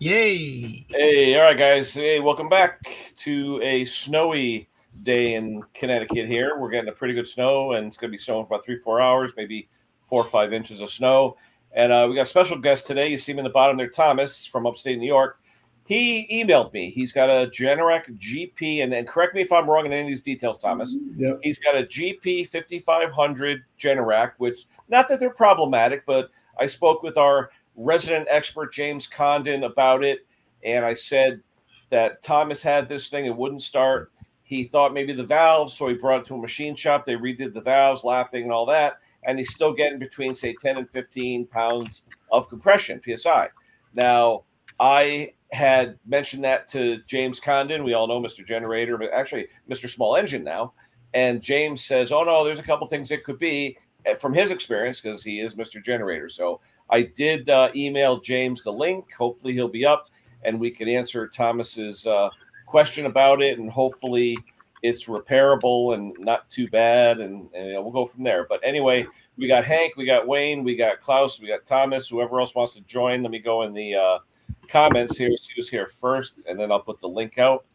Yay! Hey, all right, guys. Hey, welcome back to a snowy day in Connecticut here. We're getting a pretty good snow, and it's going to be snowing for about 3-4 hours, maybe 4 or 5 inches of snow. And we got a special guest today. You see him in the bottom there, Thomas from upstate New York. He emailed me. He's got a Generac GP, and correct me if I'm wrong in any of these details, Thomas. Yep. He's got a GP 5500 Generac, which, not that they're problematic, but I spoke with our resident expert, James Condon, about it. And I said that Thomas had this thing, it wouldn't start. He thought maybe the valves, so he brought it to a machine shop. They redid the valves, lapping and all that. And he's still getting between, say, 10 and 15 pounds of compression, PSI. Now, I had mentioned that to James Condon. We all know Mr. Generator, but actually Mr. Small Engine now. And James says, oh, no, there's a couple things it could be from his experience because he is Mr. Generator. So I did email James the link. Hopefully he'll be up and we can answer Thomas's question about it. And hopefully it's repairable and not too bad. And we'll go from there. But anyway, we got Hank, we got Wayne, we got Klaus, we got Thomas, whoever else wants to join. Let me go in the comments here, see who's here first, and then I'll put the link out.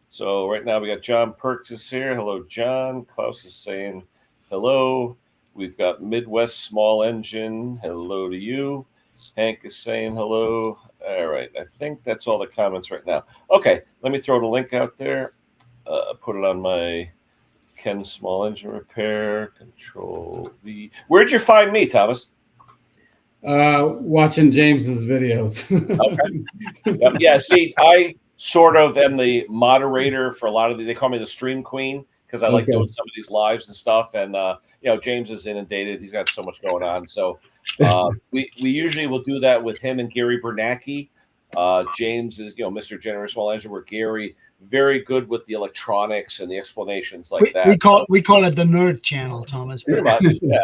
So right now we got John Perks is here. Hello, John. Klaus is saying hello. We've got Midwest Small Engine. Hello to you. Hank is saying hello. All right. I think that's all the comments right now. Okay. Let me throw the link out there. Put it on my Ken Small Engine Repair. Control V. Where'd you find me, Thomas? Watching James's videos. Okay. Yeah, see, I sort of am the moderator for a lot of they call me the stream queen because I like doing some of these lives and stuff. And, James is inundated. He's got so much going on. So we usually will do that with him and Gary Bernacki. James is, Mr. Generous Small Engine, where Gary, very good with the electronics and the explanations like that. We call it the nerd channel, Thomas. Pretty much, yeah.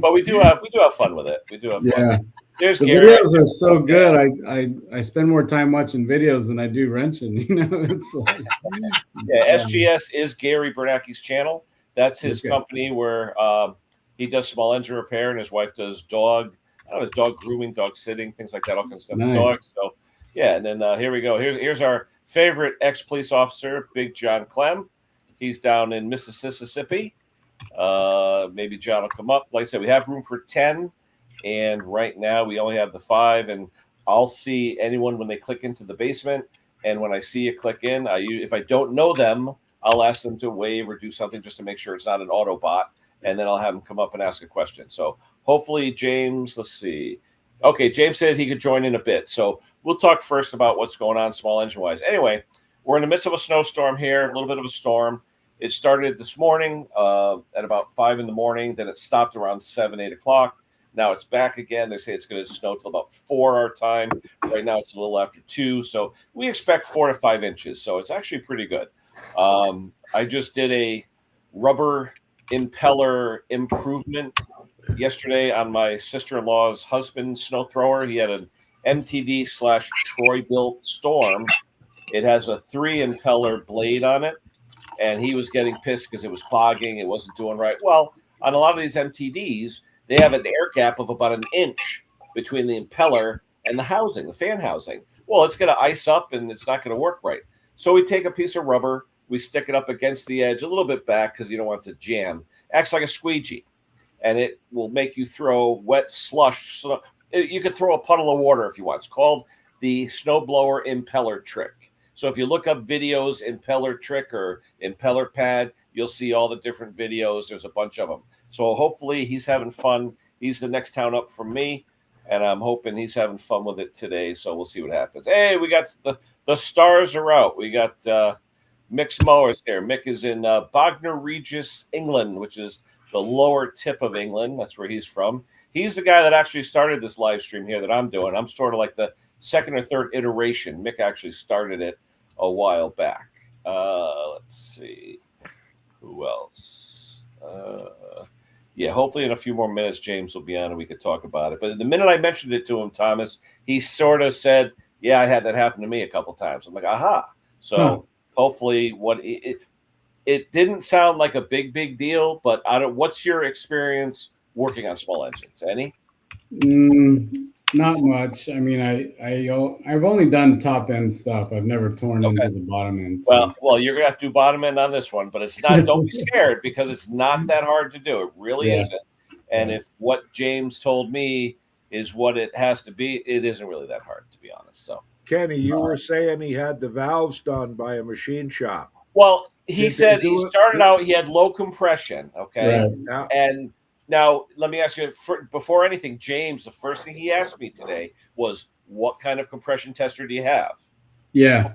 But we do have fun with it. We do have fun. Yeah. There's the Gary. Videos are so good. I spend more time watching videos than I do wrenching. It's like, SGS is Gary Bernacki's channel. That's his company where he does small engine repair, and his wife does dog grooming, dog sitting, things like that, all kinds of stuff with dogs. So yeah, and then here we go. Here's our favorite ex-police officer, Big John Clem. He's down in Mississippi. Maybe John will come up. Like I said, we have room for 10, and right now we only have the 5. And I'll see anyone when they click into the basement. And when I see you click in, if I don't know them, I'll ask them to wave or do something just to make sure it's not an Autobot, and then I'll have them come up and ask a question. So hopefully, James, let's see. Okay, James said he could join in a bit. So we'll talk first about what's going on small engine-wise. Anyway, we're in the midst of a snowstorm here, a little bit of a storm. It started this morning at about 5 in the morning. Then it stopped around 7, 8 o'clock. Now it's back again. They say it's going to snow till about 4 our time. Right now it's a little after 2. So we expect 4 to 5 inches. So it's actually pretty good. I just did a rubber impeller improvement yesterday on my sister-in-law's husband's snow thrower. He had an MTD/Troy built Storm. It has a 3 impeller blade on it, and he was getting pissed because it was clogging. It wasn't doing right. Well, on a lot of these MTDs, they have an air gap of about an inch between the impeller and the housing, the fan housing. Well, it's going to ice up and it's not going to work right. So we take a piece of rubber, we stick it up against the edge a little bit back because you don't want it to jam. Acts like a squeegee, and it will make you throw wet slush. So you could throw a puddle of water if you want. It's called the snowblower impeller trick. So if you look up videos, impeller trick or impeller pad, you'll see all the different videos. There's a bunch of them. So hopefully he's having fun. He's the next town up from me, and I'm hoping he's having fun with it today. So we'll see what happens. Hey, we got the stars are out. We got Mick's mowers here. Mick is in Bognor Regis, England, which is the lower tip of England. That's where he's from. He's the guy that actually started this live stream here that I'm doing. I'm sort of like the second or third iteration. Mick actually started it a while back. Let's see. Who else? Hopefully in a few more minutes, James will be on and we could talk about it. But the minute I mentioned it to him, Thomas, he sort of said, yeah, I had that happen to me a couple times. I'm like, aha. So hopefully it didn't sound like a big deal, but what's your experience working on small engines? Any? Not much. I mean, I've only done top end stuff. I've never torn Okay. into the bottom end. So. Well, you're gonna have to do bottom end on this one, but it's not. Don't be scared because it's not that hard to do. It really Yeah. isn't. And Yeah. if what James told me is what it has to be, it isn't really that hard, to be honest. So, Kenny, you were saying he had the valves done by a machine shop. well, he Did they said do he it? started out. He had low compression. Okay, Right. Yeah. and now let me ask you before anything, James. The first thing he asked me today was, "What kind of compression tester do you have?" Yeah.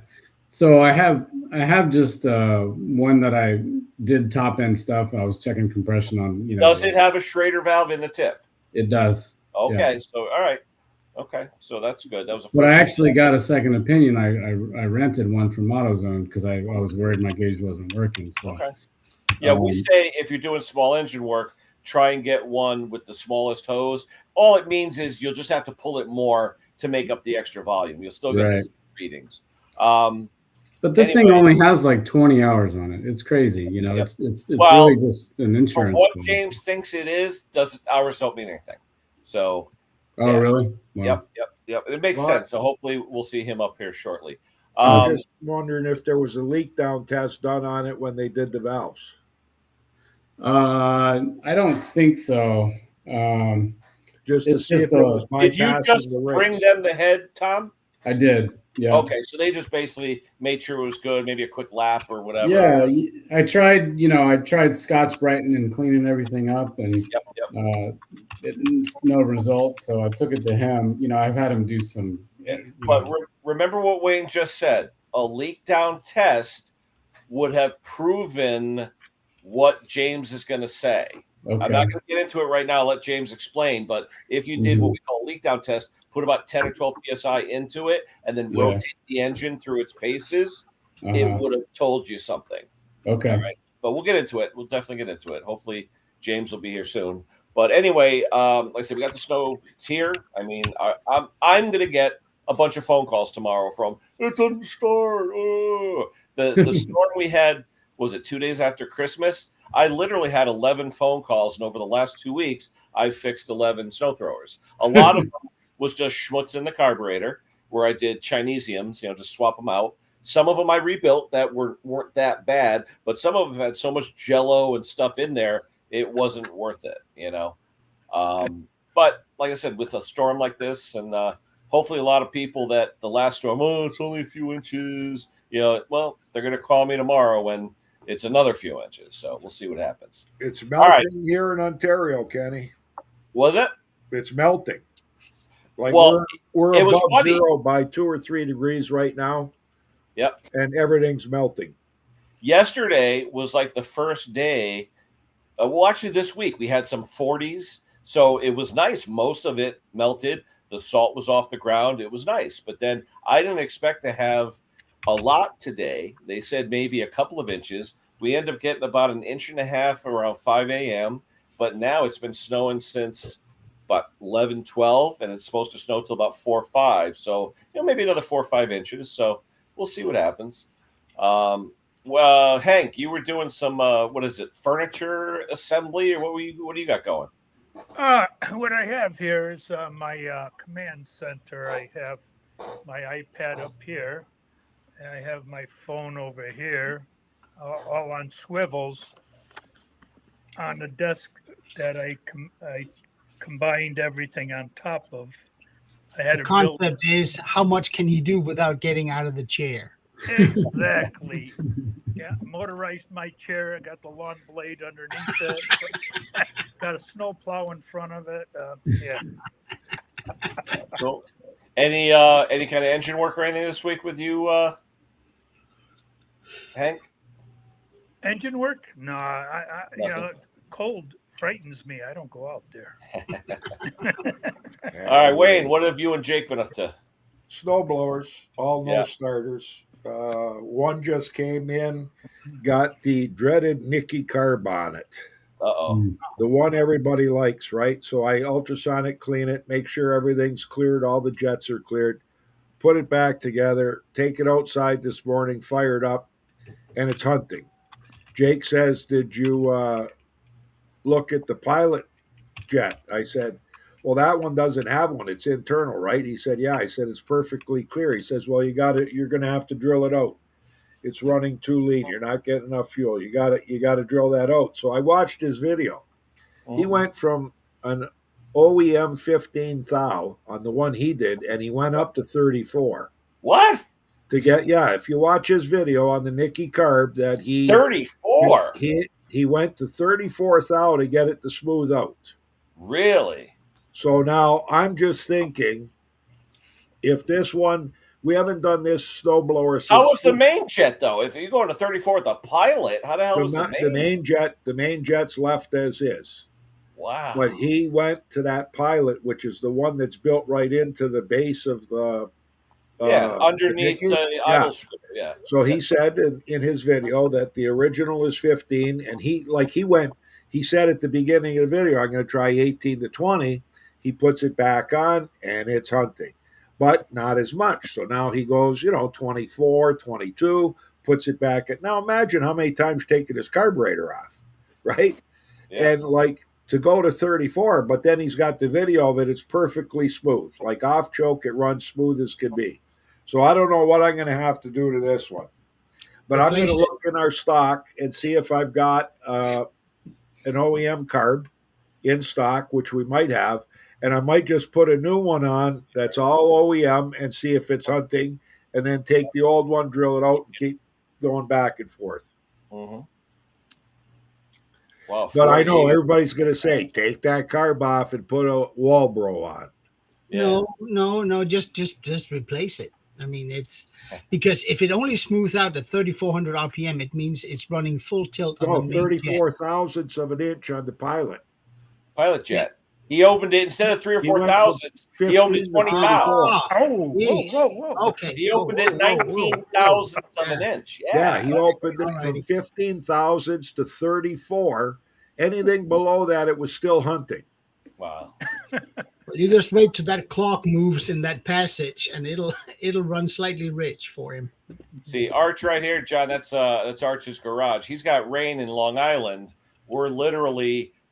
So I have just one that I did top end stuff. I was checking compression on. Does it have a Schrader valve in the tip? It does. Okay, Yeah. so all right. Okay, so that's good. That was the first. But I thing. actually got a second opinion. I rented one from AutoZone because I was worried my gauge wasn't working. So Okay. Yeah, we say if you're doing small engine work, try and get one with the smallest hose. All it means is you'll just have to pull it more to make up the extra volume. You'll still get the Right. same readings. Um, But this thing only has like 20 hours on it. It's crazy. Yep. It's Well, really just an for insurance. what thing. James thinks it is, hours don't mean anything. So Oh, yeah. really? Wow. Yep. It makes Well, sense. So hopefully we'll see him up here shortly. I'm just wondering if there was a leak down test done on it when they did the valves. I don't think so. Just to It's see just if it was Did you bypassing just the bring rates. them the head, Tom? I did. Yeah. Okay, so they just basically made sure it was good, maybe a quick lap or whatever. Yeah. I tried Scotch Brighton and cleaning everything up, and Yep. no results. So I took it to him. I've had him do some. But remember what Wayne just said. A leak down test would have proven what James is going to say. Okay. I'm not going to get into it right now. Let James explain. But if you did what we call a leak down test, put about 10 or 12 psi into it, and then rotate the engine through its paces, it would have told you something. Okay. All right. But we'll get into it. We'll definitely get into it. Hopefully, James will be here soon. But anyway, like I said, we got the snow. It's here. I mean, I'm going to get a bunch of phone calls tomorrow from it doesn't start. The storm we had, was it 2 days after Christmas? I literally had 11 phone calls, and over the last 2 weeks, I fixed 11 snow throwers. A lot of them was just schmutz in the carburetor, where I did Chinesiums, just swap them out. Some of them I rebuilt that weren't that bad, but some of them had so much jello and stuff in there, it wasn't worth it, But like I said, with a storm like this, and hopefully a lot of people that the last storm, it's only a few inches, well, they're going to call me tomorrow when it's another few inches. So we'll see what happens. It's melting here in Ontario, Kenny. Was it? It's melting. Like we're it was above funny. zero by 2 or 3 degrees right now. Yep. And everything's melting. Yesterday was like the first day. Well, actually, this week we had some 40s. So it was nice. Most of it melted. The salt was off the ground. It was nice. But then I didn't expect to have a lot today. They said maybe a couple of inches. We end up getting about 1.5 inches around 5 a.m. But now it's been snowing since about 11, 12, and it's supposed to snow till about 4 or 5. So, maybe another 4 or 5 inches. So we'll see what happens. Well, Hank, you were doing some, furniture assembly, or what do you got going? What I have here is my command center. I have my iPad up here. And I have my phone over here, all on swivels on the desk that I combined everything on top of. I had The concept is how much can you do without getting out of the chair? Exactly. Yeah, motorized my chair. I got the lawn blade underneath it. Got a snow plow in front of it. Yeah. Cool. Any kind of engine work or anything this week with you, Hank? Engine work? No, I cold frightens me. I don't go out there. All right, Wayne, what have you and Jake been up to? Snow blowers, all no starters. One just came in, got the dreaded Nicky carb on it. The one everybody likes, right? So I ultrasonic clean it, make sure everything's cleared, all the jets are cleared, put it back together, take it outside this morning, fire it up, and it's hunting. Jake says, did you look at the pilot jet? I said, Well, that one doesn't have one. It's internal, right? He said, yeah. I said, it's perfectly clear. He says, well, you're going to have to drill it out. It's running too lean. You're not getting enough fuel. You got to drill that out. So I watched his video. He went from an OEM 15 thou on the one he did, and he went up to 34. What? To get, yeah, if you watch his video on the Nicky Carb, that he 34. He went to 34 thou to get it to smooth out. Really? So now I'm just thinking, if this one, we haven't done this snowblower since. How was the main jet though? If you go to 34 with the pilot, how the hell was the main jet? The main jet's left as is. Wow. But he went to that pilot, which is the one that's built right into the base of the underneath the idle screw. Yeah. So he said in his video that the original is 15, and he said at the beginning of the video, I'm going to try 18 to 20. He puts it back on, and it's hunting, but not as much. So now he goes, 24, 22, puts it back. Now imagine how many times taking his carburetor off, right? Yeah. And to go to 34, but then he's got the video of it. It's perfectly smooth. Like off choke, it runs smooth as can be. So I don't know what I'm going to have to do to this one. But I'm going to look in our stock and see if I've got an OEM carb in stock, which we might have. And I might just put a new one on that's all OEM and see if it's hunting, and then take the old one, drill it out, and keep going back and forth. Mm-hmm. Wow, but I know everybody's going to say, take that carb off and put a Walbro on. Yeah. No, just replace it. I mean, it's because if it only smooths out at 3,400 RPM, it means it's running full tilt. No, 34 thousandths of an inch on the pilot jet. Yeah. He opened it instead of 3 or 4 thousandths. He opened it 20 thou. Whoa. Okay. He opened it 19 thousandths of an inch. Yeah, he opened it from 15 thousandths to 34. Anything below that, it was still hunting. Wow. You just wait till that clock moves in that passage, and it'll run slightly rich for him. See, Arch right here, John. That's Arch's garage. He's got rain in Long Island.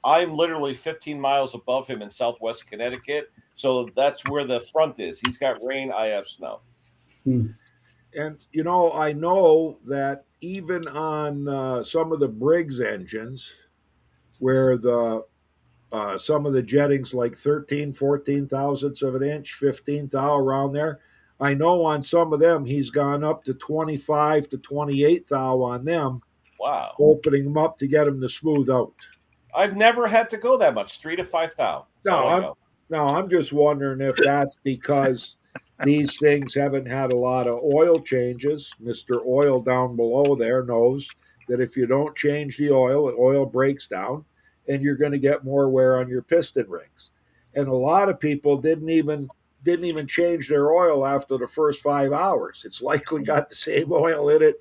I'm literally 15 miles above him in Southwest Connecticut. So that's where the front is. He's got rain. I have snow. And I know that even on some of the Briggs engines, where some of the jettings like 13, 14 thousandths of an inch, 15 thou around there. I know on some of them he's gone up to 25 to 28 thou on them. Wow. Opening them up to get them to smooth out. I've never had to go that much, 3 to 5 thou. I'm just wondering if that's because these things haven't had a lot of oil changes. Mr. Oil down below there knows that if you don't change the oil breaks down, and you're going to get more wear on your piston rings. And a lot of people didn't even change their oil after the first 5 hours. It's likely got the same oil in it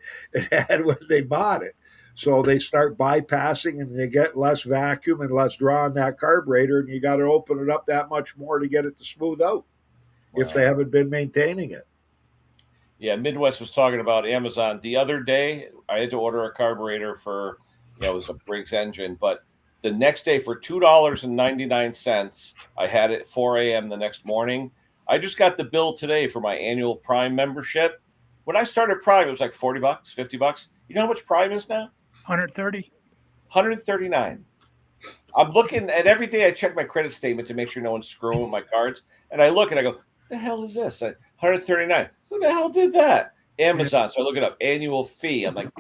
had when they bought it. So they start bypassing, and they get less vacuum and less draw on that carburetor, and you got to open it up that much more to get it to smooth out if they haven't been maintaining it. Yeah, Midwest was talking about Amazon. The other day, I had to order a carburetor for, it was a Briggs engine, but the next day for $2.99, I had it at 4 a.m. the next morning. I just got the bill today for my annual Prime membership. When I started Prime, it was like $40, $50. You know how much Prime is now? 130. 139. I'm looking, and every day I check my credit statement to make sure no one's screwing with my cards. And I look and I go, the hell is this? 139. Who the hell did that? Amazon. So I look it up. Annual fee. I'm like,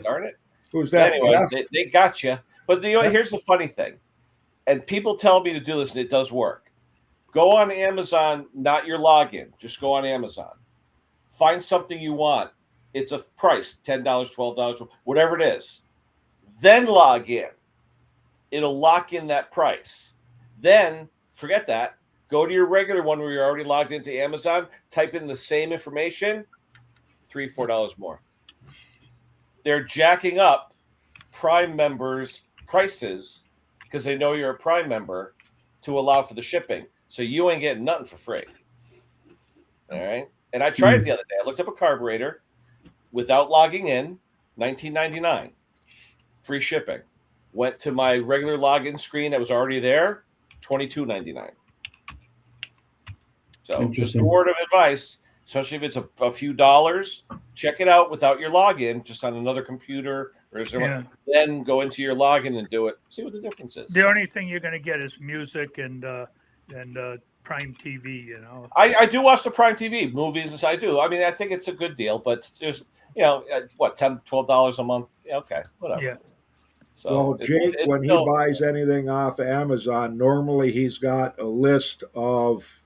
darn it. Who's that? Anyway, they got you. But here's the funny thing, and people tell me to do this, and it does work. Go on Amazon, not your login. Just go on Amazon. Find something you want. It's a price, $10, $12, whatever it is. Then log in. It'll lock in that price. Then, forget that. Go to your regular one where you're already logged into Amazon. Type in the same information, $3, $4 more. They're jacking up Prime members' prices because they know you're a Prime member to allow for the shipping. So you ain't getting nothing for free. All right. And I tried it the other day. I looked up a carburetor without logging in, $19.99, free shipping. Went to my regular login screen that was already there, $22.99. So just a word of advice, especially if it's a few dollars, check it out without your login, just on another computer or then go into your login and do it. See what the difference is. The only thing you're going to get is music and Prime TV. You know, I do watch the Prime TV movies, I do. I mean, I think it's a good deal, but just what, $10, $12 a month? Okay, whatever. Yeah. So well, Jake, when he buys anything off Amazon, normally he's got a list of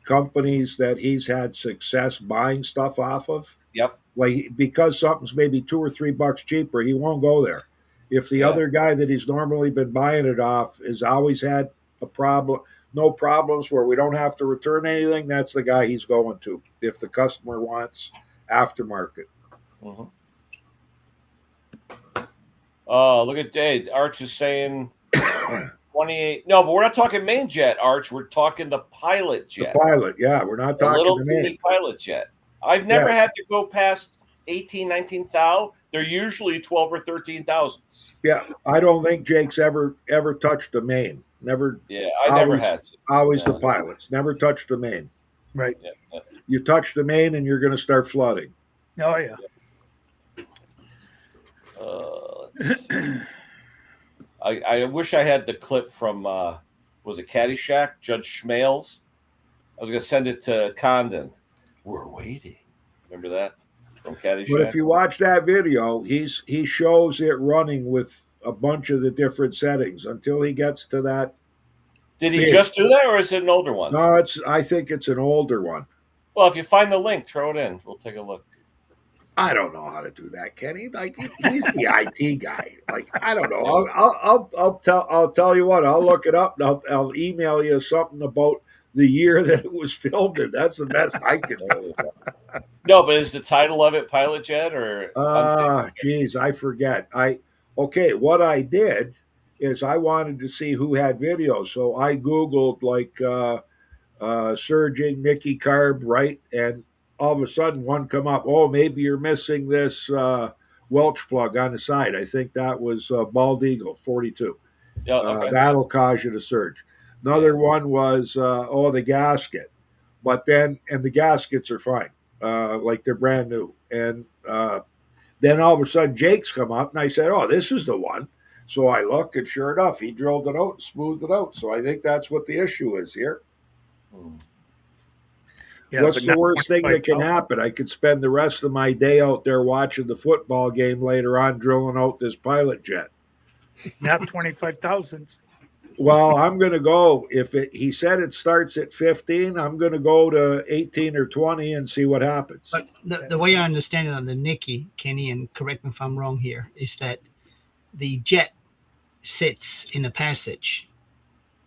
companies that he's had success buying stuff off of. Yep. Like, because something's maybe $2 or $3 cheaper, he won't go there. If the other guy that he's normally been buying it off has always had a problem, no problems where we don't have to return anything, that's the guy he's going to if the customer wants aftermarket. Mm-hmm. Oh, look at Dave. Arch is saying 28. No, but we're not talking main jet, Arch. We're talking the pilot jet. The pilot, yeah. We're not talking little the main pilot jet. I've never had to go past 18, 19 thou. They're usually 12 or 13 thousands. Yeah, I don't think Jake's ever touched the main. Never. Yeah, I never had to. Always the pilots. Never touched the main. Right. Yeah. You touch the main and you're going to start flooding. Oh, yeah. I wish I had the clip from, was it Caddyshack? Judge Schmales? I was going to send it to Condon. We're waiting. Remember that from Caddyshack? But if you watch that video, he shows it running with a bunch of the different settings until he gets to that. Did he just do that, or is it an older one? No, I think it's an older one. Well, if you find the link, throw it in. We'll take a look. I don't know how to do that, Kenny. Like, he's the IT guy. Like, I don't know. I'll tell you what. I'll look it up and I'll email you something about the year that it was filmed in. That's the best I can do. No, but is the title of it Pilot Jet or? Geez, I forget. What I did is I wanted to see who had videos, so I Googled like surging Nicky Carb, right? And all of a sudden one come up, oh, maybe you're missing this Welch plug on the side. I think that was Bald Eagle 42. Yeah, okay. That'll cause you to surge. Another one was, the gasket. But then, and the gaskets are fine. Like they're brand new. And then all of a sudden Jake's come up and I said, oh, this is the one. So I look and sure enough, he drilled it out and smoothed it out. So I think that's what the issue is here. Yeah, what's the worst thing that can happen? I could spend the rest of my day out there watching the football game later on, drilling out this pilot jet. Not 25,000. Well, I'm going to go. He said it starts at 15, I'm going to go to 18 or 20 and see what happens. But the way I understand it on the Nicky, Kenny, and correct me if I'm wrong here, is that the jet sits in a passage.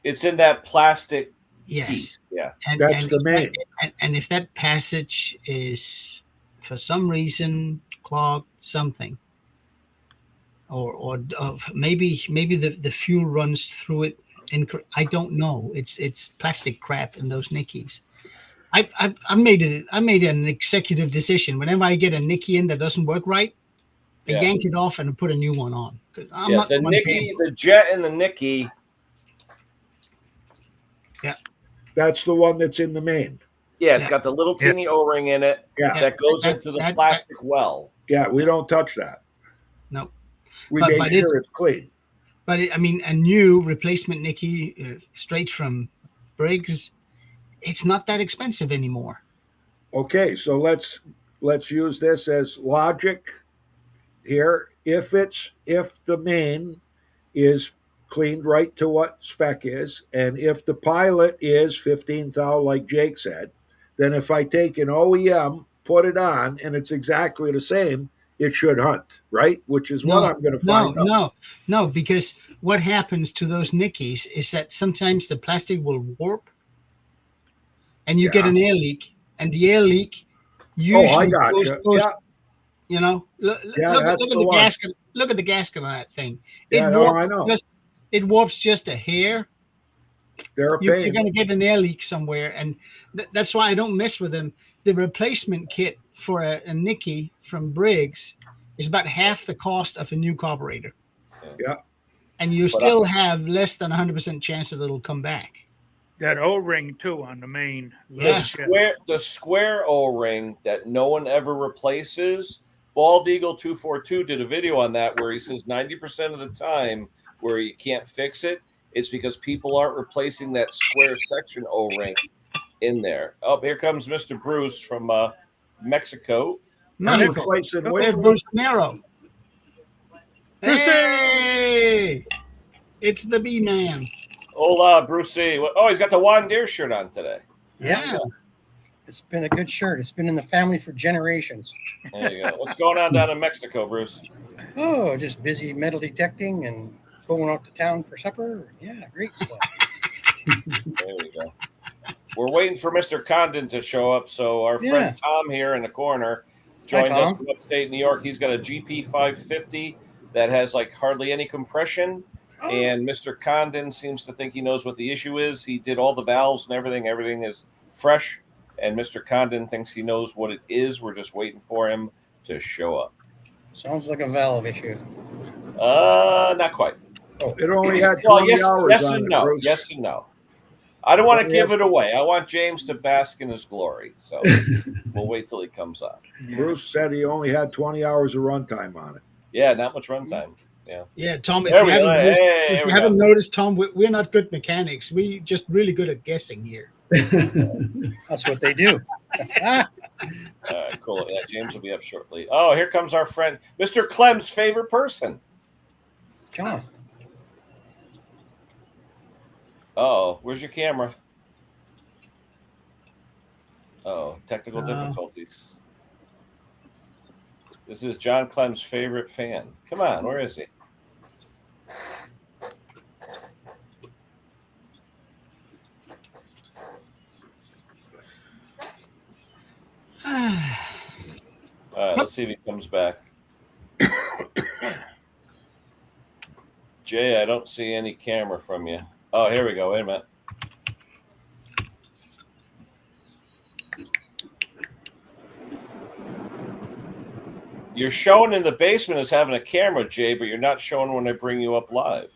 It's in that plastic. Yes. Piece. Yeah. That's the main. And if that passage is for some reason clogged, something, or maybe the fuel runs through it. I don't know. It's plastic crap in those Nickies. I made an executive decision. Whenever I get a Nicky in that doesn't work right, I yank it off and put a new one on. The Nicky, the jet and the Nicky. Yeah. That's the one that's in the main. Yeah, it's got the little teeny O-ring in it that goes into the plastic well. Yeah, we don't touch that. No. We make sure it's clean. But a new replacement Nicky straight from Briggs, it's not that expensive anymore. Okay, so let's use this as logic here. If the main is cleaned right to what spec is, and if the pilot is 15,000 like Jake said, then if I take an OEM, put it on, and it's exactly the same, it should hunt, right? Which is what I'm going to find out. No, because what happens to those Nickies is that sometimes the plastic will warp, and you get an air leak, and the air leak usually goes, you know, look at the gasket. Look at the gasket on that thing. I know. It warps just a hair. They're a pain. You're going to get an air leak somewhere, and that's why I don't mess with them. The replacement kit for a Nicky from Briggs is about half the cost of a new carburetor. Yeah. And you still have less than 100% chance that it'll come back. That O-ring too on the main. Yeah. The square O-ring that no one ever replaces. Bald Eagle 242 did a video on that where he says 90% of the time where you can't fix it, it's because people aren't replacing that square section O-ring in there. Oh, here comes Mr. Bruce from Mexico. Mexico. Replacing Hey, which one? Bruce Nero. Hey, it's the B-Man. Hola, Brucey. Oh, he's got the Juan Deere shirt on today. Yeah. It's been a good shirt. It's been in the family for generations. There you go. What's going on down in Mexico, Bruce? Oh, just busy metal detecting and going out to town for supper. Yeah, great stuff. There we go. We're waiting for Mr. Condon to show up. So our friend Tom here in the corner joined us from upstate New York. He's got a GP 550 that has like hardly any compression. Oh. And Mr. Condon seems to think he knows what the issue is. He did all the valves and everything. Everything is fresh. And Mr. Condon thinks he knows what it is. We're just waiting for him to show up. Sounds like a valve issue. Not quite. Oh. It only had 20 hours yes on and it, no. Bruce. Yes and no. I don't want to give it away. I want James to bask in his glory. So we'll wait till he comes on. Bruce said he only had 20 hours of runtime on it. Yeah, not much runtime. Yeah. Yeah, Tom, if you haven't noticed, Tom, we're not good mechanics. We just really good at guessing here. That's what they do. All right, cool. Yeah, James will be up shortly. Oh, here comes our friend, Mr. Clem's favorite person. John. Oh, where's your camera? Oh, technical difficulties. This is John Clem's favorite fan. Come on, where is he? All right, let's see if he comes back. Jay, I don't see any camera from you. Oh, here we go. Wait a minute. You're showing in the basement as having a camera, Jay, but you're not showing when I bring you up live.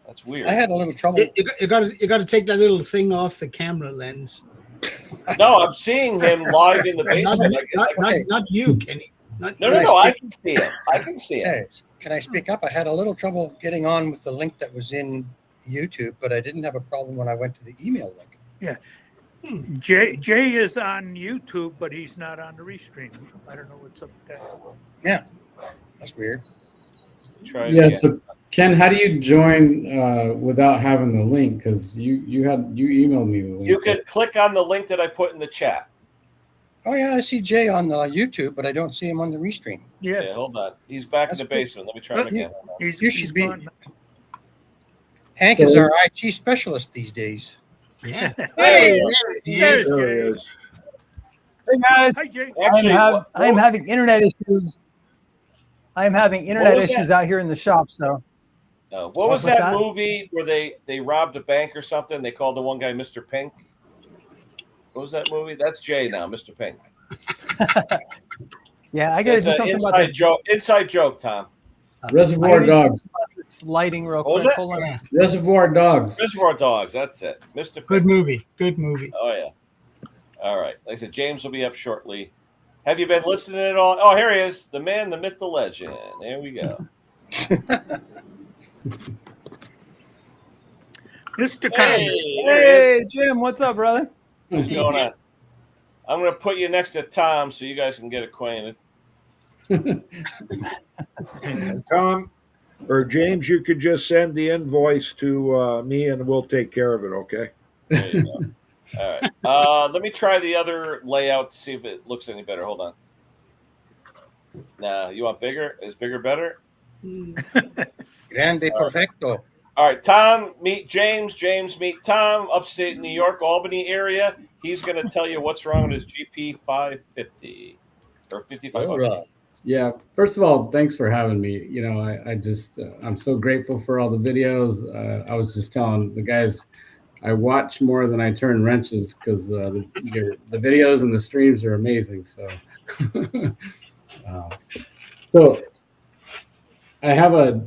That's weird. I had a little trouble. You got to take that little thing off the camera lens. No, I'm seeing him live in the basement. Not you, Kenny. No. I can see it. I can see it. Hey, can I speak up? I had a little trouble getting on with the link that was in YouTube, but I didn't have a problem when I went to the email link. Yeah. Jay is on YouTube, but he's not on the restream. I don't know what's up with that. Yeah, that's weird. So Ken, how do you join without having the link? Because you emailed me the link. You could click on the link that I put in the chat. Oh yeah, I see Jay on the YouTube, but I don't see him on the restream. Yeah, hold on. He's back in the basement. Let me try him again. You should be. Hank is our IT specialist these days. Yeah. Hey, there's Jay. Hey guys. Hi, Jay. Actually, I am having internet issues. I am having internet issues out here in the shop. So, what was that movie where they robbed a bank or something? They called the one guy Mr. Pink. What was that movie? That's Jay now, Mr. Pink. Yeah, I got to do something about this. Inside joke, Tom. Reservoir Dogs. This lighting real quick. Hold on. Yeah. Reservoir Dogs. Reservoir Dogs. That's it. Mr. Pink. Good movie. Good movie. Oh yeah. All right. Like I said, James will be up shortly. Have you been listening at all? Oh, here he is. The man, the myth, the legend. There we go. Mr. Condon. Hey, Jim. What's up, brother? What's going on? I'm going to put you next to Tom so you guys can get acquainted. Tom or James, you could just send the invoice to me and we'll take care of it, okay? There you go. All right. Let me try the other layout to see if it looks any better. Hold on. Nah, you want bigger? Is bigger better? Grande perfecto. All right, Tom, meet James. James, meet Tom, upstate New York, Albany area. He's going to tell you what's wrong with his GP 550 or 5500. Yeah. First of all, thanks for having me. You know, I just I'm so grateful for all the videos. I was just telling the guys I watch more than I turn wrenches because the videos and the streams are amazing. So, so I have a.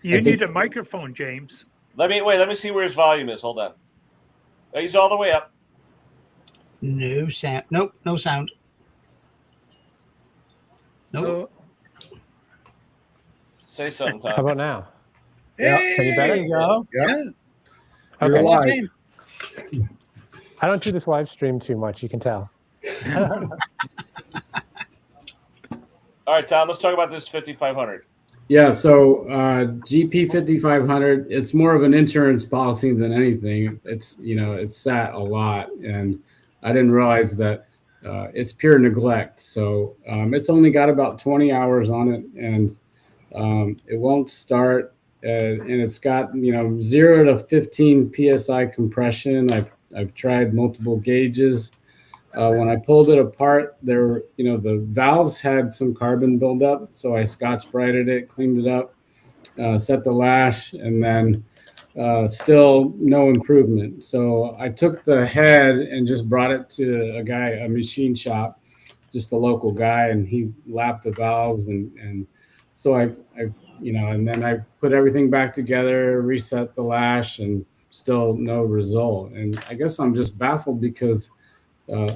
You need a microphone, James. Let me see where his volume is. Hold on. He's all the way up. No sound. Nope, no sound. Nope. Say something, Tom. How about now? Yeah. Any better? There you go. Yeah. Okay. You're live. I don't do this live stream too much. You can tell. All right, Tom. Let's talk about this 5500. Yeah, so GP 5500, it's more of an insurance policy than anything. It's, you know, it's sat a lot, and I didn't realize that it's pure neglect. So it's only got about 20 hours on it, and it won't start, and it's got, you know, 0 to 15 PSI compression. I've tried multiple gauges. When I pulled it apart, there, you know, the valves had some carbon buildup, so I Scotch-Brighted it, cleaned it up, set the lash, and then still no improvement. So I took the head and just brought it to a machine shop, just a local guy, and he lapped the valves, and so I you know, and then I put everything back together, reset the lash, and still no result. And I guess I'm just baffled because of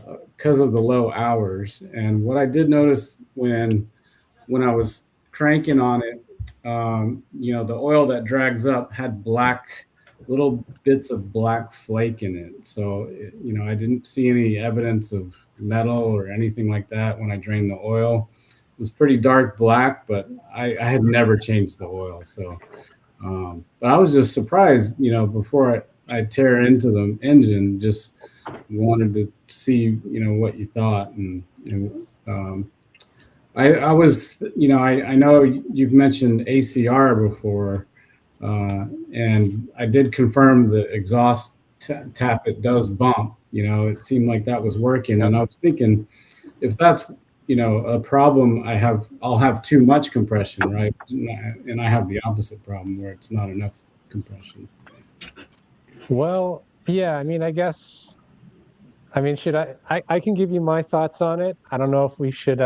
the low hours. And what I did notice when I was cranking on it, you know, the oil that drags up had little bits of black flake in it. So, you know, I didn't see any evidence of metal or anything like that when I drained the oil. It was pretty dark black, but I had never changed the oil. So, but I was just surprised, you know, before I tear into the engine, just wanted to see, you know, what you thought. And I was, you know, I know you've mentioned ACR before, and I did confirm the exhaust tap, it does bump. You know, it seemed like that was working. And I was thinking, if that's, you know, a problem, I'll have too much compression, right? And I have the opposite problem where it's not enough compression. Well, yeah, I mean, I guess, I mean, should I can give you my thoughts on it. I don't know if we should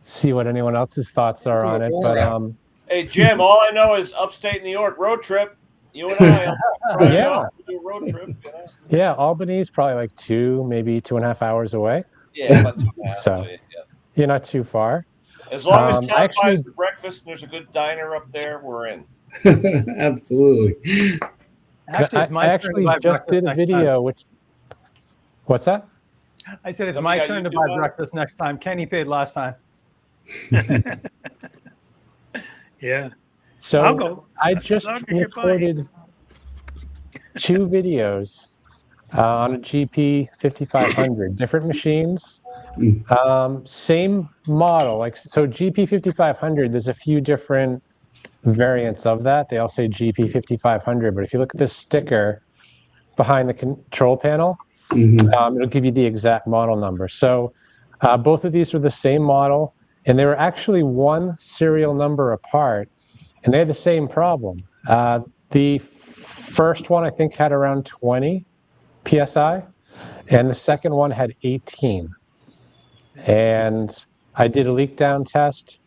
see what anyone else's thoughts are on it, but hey, Jim, all I know is upstate New York road trip. You and I, yeah, do a road trip. You know? Yeah, Albany is probably like 2, maybe 2.5 hours away. Yeah, about 2.5. So you're not too far. As long as Tom buys the breakfast and there's a good diner up there, we're in. Absolutely. Actually, it's my I actually just did a video, which. What's that? I said it's my turn to buy breakfast next time. Kenny paid last time. Yeah. So I just recorded 2 videos on a GP 5500, different machines, same model. Like, so GP 5500, there's a few different variants of that. They all say GP 5500, but if you look at this sticker behind the control panel, it'll give you the exact model number. So both of these are the same model, and they were actually one serial number apart, and they had the same problem. The first one, I think, had around 20 PSI, and the second one had 18. And I did a leak down test,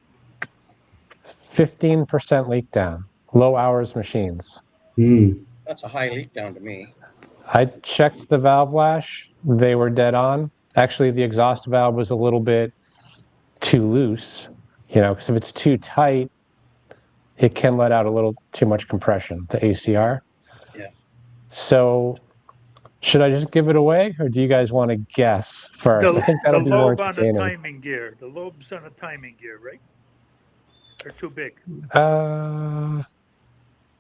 15% leak down, low hours machines. That's a high leak down to me. I checked the valve lash. They were dead on. Actually, the exhaust valve was a little bit too loose, you know, because if it's too tight, it can let out a little too much compression, the ACR. Yeah. So should I just give it away, or do you guys want to guess first? I think that'll be more entertaining. The lobe on the timing gear. The lobes on the timing gear, right? They're too big.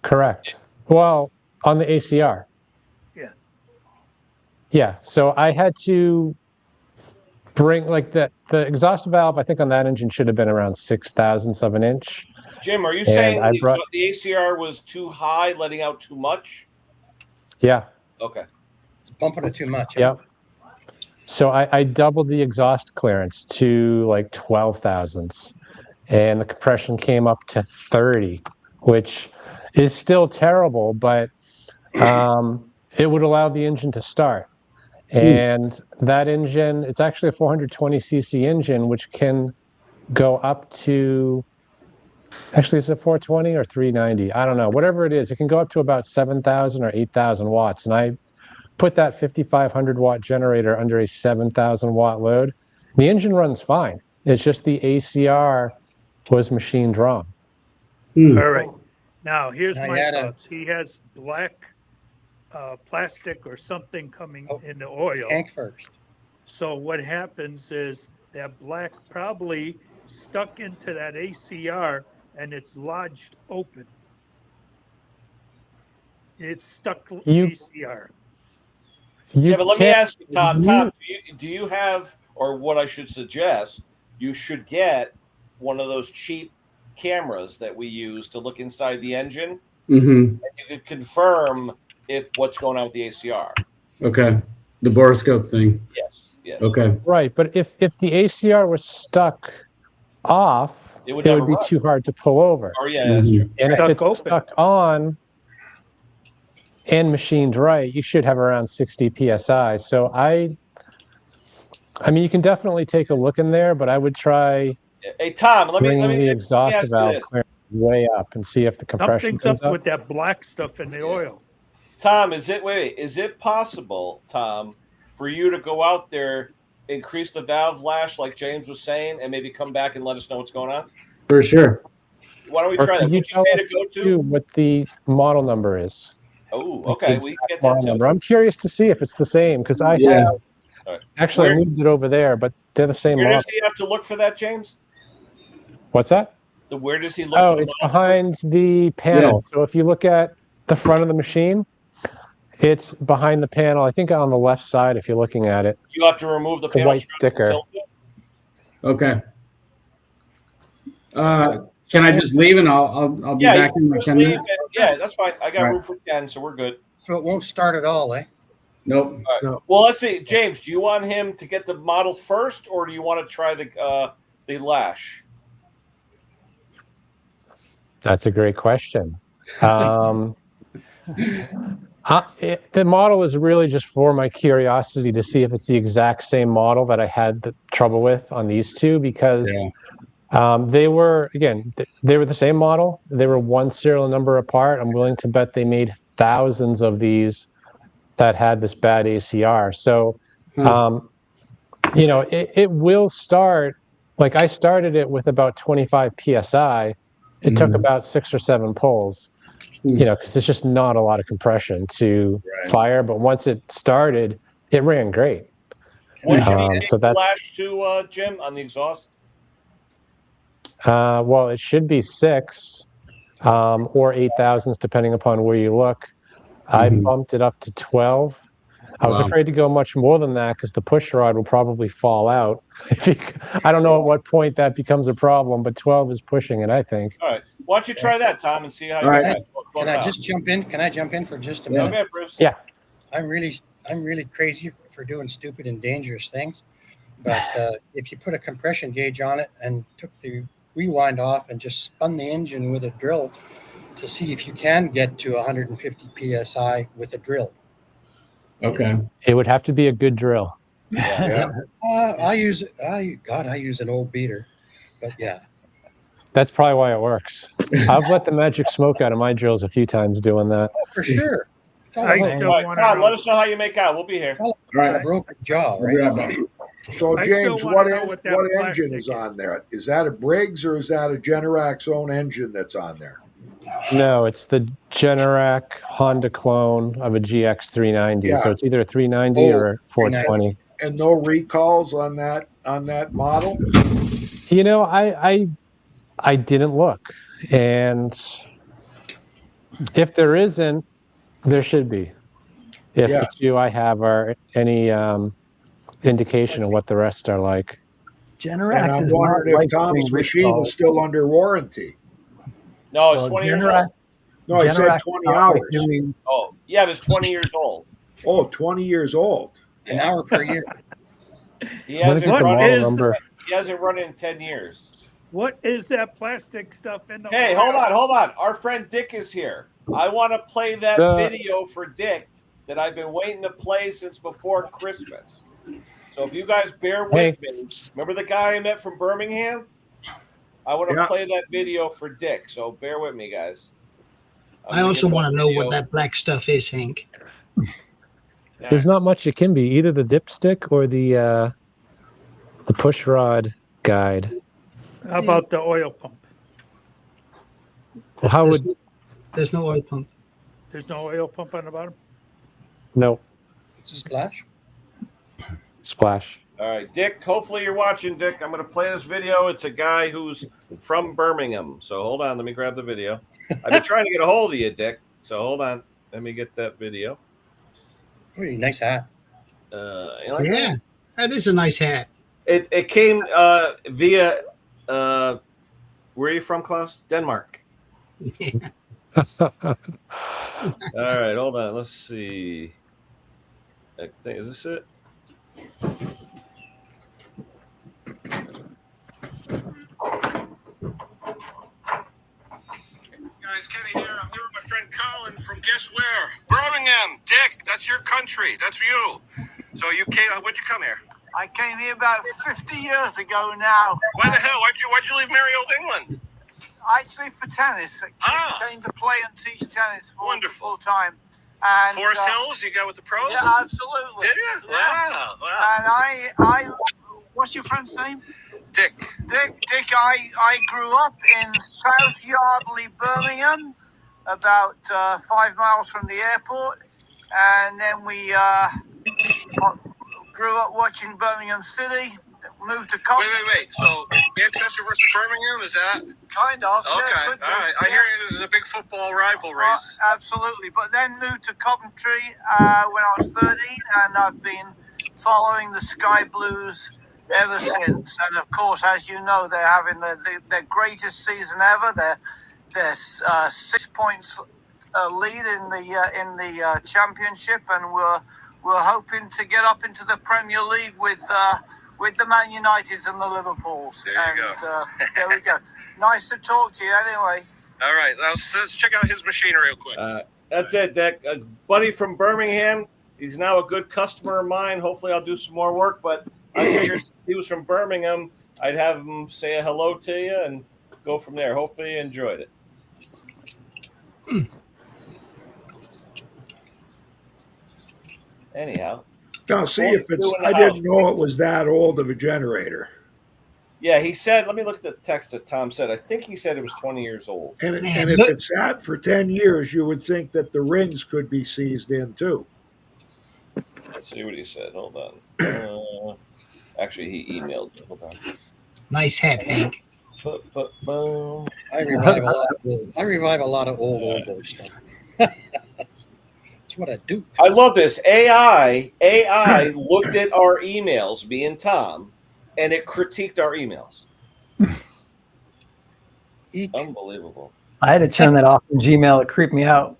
Correct. Well, on the ACR. Yeah. Yeah. So I had to bring, like, the exhaust valve, I think on that engine should have been around 0.006 of an inch. Jim, are you saying the ACR was too high, letting out too much? Yeah. Okay. It's bumping it too much. Yep. So I doubled the exhaust clearance to like 12 thousandths, and the compression came up to 30, which is still terrible, but it would allow the engine to start. And that engine, it's actually a 420cc engine, which can go up to Actually, is it 420 or 390? I don't know. Whatever it is, it can go up to about 7,000 or 8,000 watts. And I put that 5,500 watt generator under a 7,000 watt load. The engine runs fine. It's just the ACR was machined wrong. All right. Now, here's my thoughts. He has black plastic or something coming in the oil. Tank first. So what happens is that black probably stuck into that ACR and it's lodged open. It's stuck ACR. Yeah, but let me ask you, Tom. Tom, do you have, or what I should suggest, you should get one of those cheap cameras that we use to look inside the engine, and you could confirm if what's going on with the ACR. Okay, the borescope thing. Yes. Yes. Okay. Right, but if the ACR was stuck off, it would be too hard to pull over. Oh yeah, that's true. And if it's stuck on and machined right, you should have around 60 psi. So I mean, you can definitely take a look in there, but I would try. Hey Tom, let me the exhaust valve way up and see if the compression comes up with that black stuff in the oil. Tom, is it possible, Tom, for you to go out there, increase the valve lash like James was saying, and maybe come back and let us know what's going on? For sure. Why don't we try that? Would you say to go to what the model number is? Oh, okay. We can get that too. I'm curious to see if it's the same because I have actually I moved it over there, but they're the same model. Where does he have to look for that, James? What's that? Where does he look? Oh, it's behind the panel. Yeah. So if you look at the front of the machine, it's behind the panel. I think on the left side, if you're looking at it. You have to remove the panel white sticker. Okay. Can I just leave and I'll be back in like 10 minutes? Yeah, that's fine. I got room for 10, so we're good. So it won't start at all, eh? Nope. Right. No. Well, let's see, James. Do you want him to get the model first, or do you want to try the lash? That's a great question. The model is really just for my curiosity to see if it's the exact same model that I had the trouble with on these two, because they were the same model. They were one serial number apart. I'm willing to bet they made thousands of these that had this bad ACR. So, it will start, like I started it with about 25 PSI. It took about 6 or 7 pulls, because there's just not a lot of compression to fire. But once it started, it ran great. So that's flash to Jim on the exhaust. Well, it should be 6 or 8,000s, depending upon where you look. I bumped it up to 12. I was afraid to go much more than that because the push rod will probably fall out. I don't know at what point that becomes a problem, but 12 is pushing it, I think. All right. Why don't you try that, Tom, and see how you Can I just jump in? Can I jump in for just a minute? Okay, Bruce. Yeah. I'm really crazy for doing stupid and dangerous things. But if you put a compression gauge on it and took the rewind off and just spun the engine with a drill to see if you can get to 150 PSI with a drill. Okay. It would have to be a good drill. Yeah. I use an old beater, but yeah. That's probably why it works. I've let the magic smoke out of my drills a few times doing that. Oh, for sure. Tom, let us know how you make out. We'll be here. All right. A broken jaw, right? So, James, what engine is on there? Is that a Briggs or is that a Generac own engine that's on there? No, it's the Generac Honda clone of a GX 390. Yeah. So it's either a 390 or a 420. And no recalls on that model? I didn't look. And if there isn't, there should be. If the two I have are any indication of what the rest are like. Generac and I'm wondering if Tommy's machine is still under warranty. No, it's 20 years old. No, he said 20 hours. Oh, yeah, but it's 20 years old. Oh, 20 years old. An hour per year. He hasn't run in 10 years. What is that plastic stuff in the Hey, hold on. Our friend Dick is here. I want to play that video for Dick that I've been waiting to play since before Christmas. So if you guys bear with me, remember the guy I met from Birmingham? I want to play that video for Dick, so bear with me, guys. I also want to know what that black stuff is, Hank. There's not much it can be, either the dipstick or the push rod guide. How about the oil pump? Well, how would? There's no oil pump. There's no oil pump on the bottom? No. It's a splash. Splash. All right, Dick, hopefully you're watching, Dick. I'm going to play this video. It's a guy who's from Birmingham. So hold on. Let me grab the video. I've been trying to get a hold of you, Dick. So hold on. Let me get that video. Really nice hat. You like that is a nice hat. It came via, where are you from, Klaus? Denmark. Yeah. All right, hold on. Let's see. I think, is this it? Guys, Kenny here. I'm here with my friend Colin from guess where? Birmingham. Dick, that's your country. That's you. So you came. When'd you come here? I came here about 50 years ago now. Why the hell? Why'd you leave merry old England? Actually, for tennis. I came to play and teach tennis for full time. And Forest Hills, you got with the pros? Yeah, absolutely. Did you? Yeah. Wow. And I what's your friend's name? Dick. Dick, I grew up in South Yardley, Birmingham, about 5 miles from the airport. And then we grew up watching Birmingham City, moved to college. Wait. So Manchester versus Birmingham, is that? Kind of. Okay, Yeah, all right. I hear it is a big football rivalries. Absolutely. But then moved to Coventry when I was 13, and I've been following the Sky Blues ever since. And of course, as you know, they're having their greatest season ever. They're 6 points lead in the championship, and we're hoping to get up into the Premier League with the Man Uniteds and the Liverpools. There you go. There we go. Nice to talk to you anyway. All right, let's check out his machine real quick. That's it, Dick. A buddy from Birmingham. He's now a good customer of mine. Hopefully I'll do some more work, but I figured if he was from Birmingham, I'd have him say a hello to you and go from there. Hopefully you enjoyed it. Anyhow. Now, see if it's. I didn't know it was that old of a generator. Yeah, he said. Let me look at the text that Tom said. I think he said it was 20 years old. And if it's sat for 10 years, you would think that the rings could be seized in too. Let's see what he said. Hold on. Actually, he emailed me. Hold on. Nice hat, Hank. I revive a lot of old stuff. That's what I do. I love this. AI looked at our emails, me and Tom, and it critiqued our emails. Unbelievable. I had to turn that off in Gmail. It creeped me out.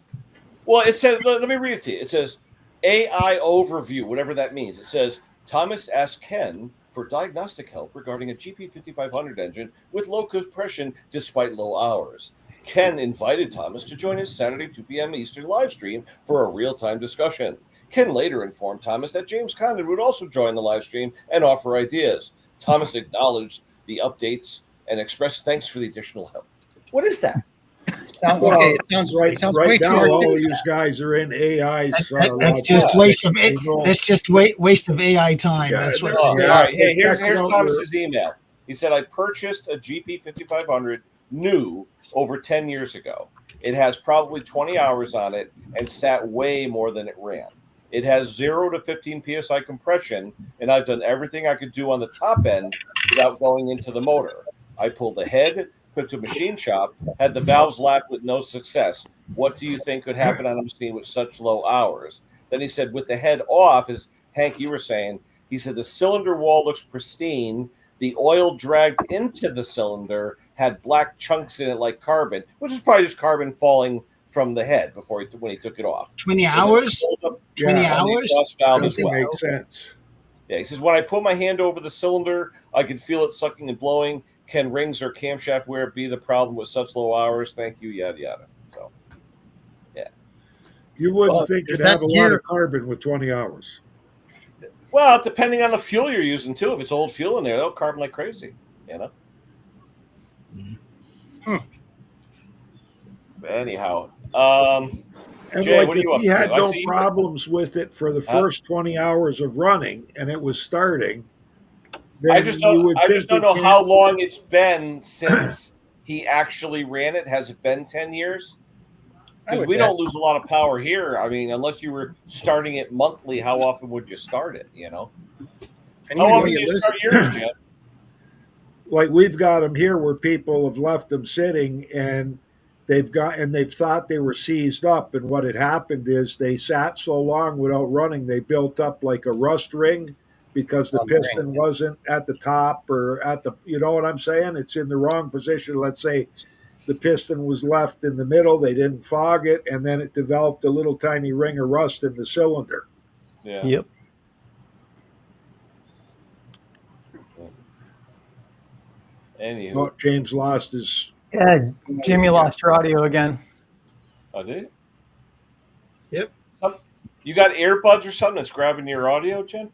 Well, it says, let me read it to you. It says, AI overview, whatever that means. It says, Thomas asked Ken for diagnostic help regarding a GP5500 engine with low compression despite low hours. Ken invited Thomas to join his Saturday 2 p.m. Eastern live stream for a real-time discussion. Ken later informed Thomas that James Condon would also join the live stream and offer ideas. Thomas acknowledged the updates and expressed thanks for the additional help. What is that? It sounds right way now, too all of these guys are in AI's. That's just waste of it. That's just waste of AI time. Yeah, that's what. All right, hey, here's Thomas's email. He said, "I purchased a GP5500 new over 10 years ago. It has probably 20 hours on it and sat way more than it ran. It has 0 to 15 psi compression, and I've done everything I could do on the top end without going into the motor. I pulled the head, put to a machine shop, had the valves lapped with no success. What do you think could happen on a machine with such low hours?" Then he said, with the head off, as Hank, you were saying, he said the cylinder wall looks pristine. The oil dragged into the cylinder had black chunks in it like carbon, which is probably just carbon falling from the head when he took it off. 20 hours? 20 hours? Doesn't make sense. Yeah, he says, when I put my hand over the cylinder, I could feel it sucking and blowing. Can rings or camshaft wear be the problem with such low hours? Thank you, yada, yada. So, yeah. You wouldn't think it'd have a lot of carbon with 20 hours. Well, depending on the fuel you're using, too. If it's old fuel in there, they'll carbon like crazy, you know? Anyhow, and Jay, like what are you if up he had to? no problems with it for the first 20 hours of running and it was starting, then I just you would think don't it know can't. how long it's been since he actually ran it. Has it been 10 years? Because we don't lose a lot of power here. I mean, unless you were starting it monthly, how often would you start it? You know, And how even often when do you you lose start it, yours, Jim? Like we've got them here where people have left them sitting and they've thought they were seized up, and what had happened is they sat so long without running they built up like a rust ring because the On the ring, piston wasn't at the top or at the, you know what I'm saying, it's in the wrong position. Let's say the piston was left in the middle, they didn't fog it, and then it developed a little tiny ring of rust in the cylinder. Yeah. Yep. Anywho. Oh, James lost his. Yeah, Jimmy lost your audio again. Oh, did you? Yep. You got earbuds or something that's grabbing your audio, Jim?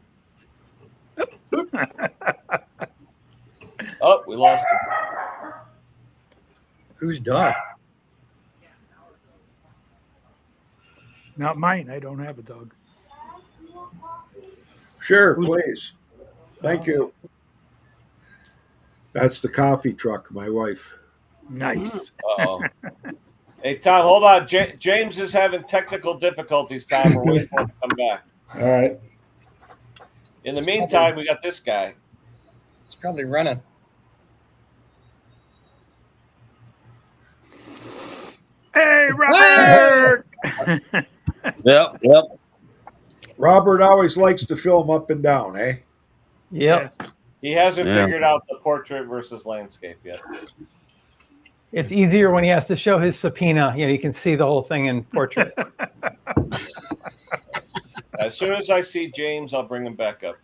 Oh, we lost him. whose dog? Not mine. I don't have a dog. Sure, please. Thank you. That's the coffee truck, my wife. Nice. Uh-oh. Hey, Tom, hold on. James is having technical difficulties, Tom. We're waiting for him to come back. All right. In the meantime, we got this guy. It's probably running. Hey, Robert! Yep. Robert always likes to film up and down, eh? Yep. He hasn't figured out the portrait versus landscape yet. It's easier when he has to show his subpoena. You know, you can see the whole thing in portrait. As soon as I see James, I'll bring him back up.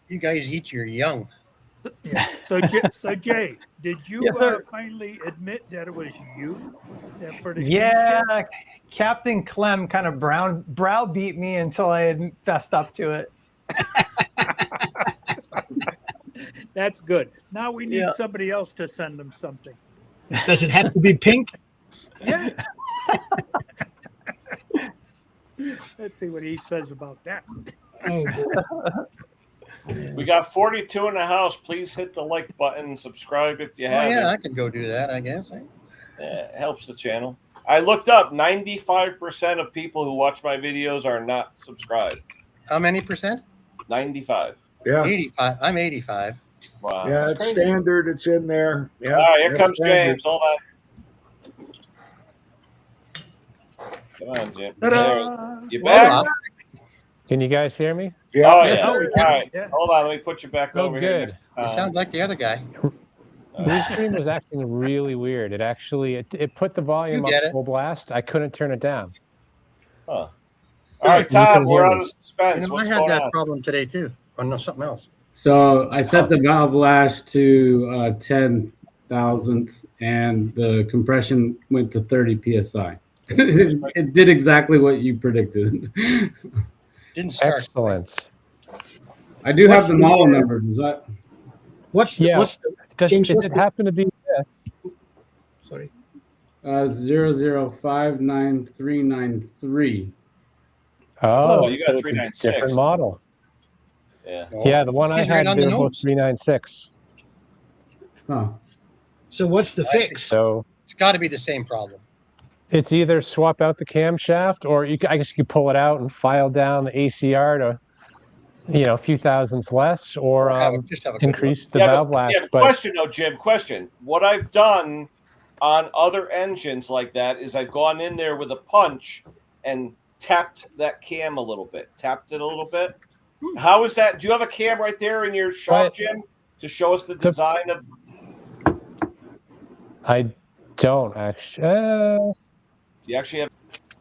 You guys eat your young. So Jay, did you finally admit that it was you that for the Yeah, Captain Clem kind of browbeat me until I had fessed up to it. That's good. Now we need somebody else to send him something. Does it have to be pink? Yeah. Let's see what he says about that. We got 42 in the house. Please hit the like button and subscribe if you haven't. Yeah, I can go do that, I guess. It helps the channel. I looked up 95% of people who watch my videos are not subscribed. How many percent? 95. Yeah. 85. I'm 85. Wow. Yeah, it's crazy. standard. It's in there. Yeah. All right, here comes standard. James. Hold on. Come on, Jim. You back? Can you guys hear me? Yeah. Oh, Yes, yeah. we All can. right. Yeah. Hold on. Let me put you back over here. Good. You sound like the other guy. Restream was acting really weird. It actually it put the volume up get it. full blast. I couldn't turn it down. Huh. All right, Tom, we're out of suspense. You know, I What's had going that on? problem today too. Oh no, something else. So I set the valve lash to 10 thousandths, and the compression went to 30 psi. It did exactly what you predicted. Didn't start. Excellent. I do have the model numbers. Is that? What's the, Does James, it what's the- happen to be this? sorry. 0059393. Oh, you got so it's a 396. different model. Yeah. Yeah, the one I He's right had, on they the were both nose. 396. Huh. So what's the fix? So It's got to be the same problem. it's either swap out the camshaft, or I guess you could pull it out and file down the ACR to, a few thousandths less, or Just have a good increase the valve lash. But Question though, Jim. Question. What I've done on other engines like that is I've gone in there with a punch and tapped that cam a little bit. Tapped it a little bit. How is that? Do you have a cam right there in your shop, Jim, to show us the design of? I don't actually. Do you actually have?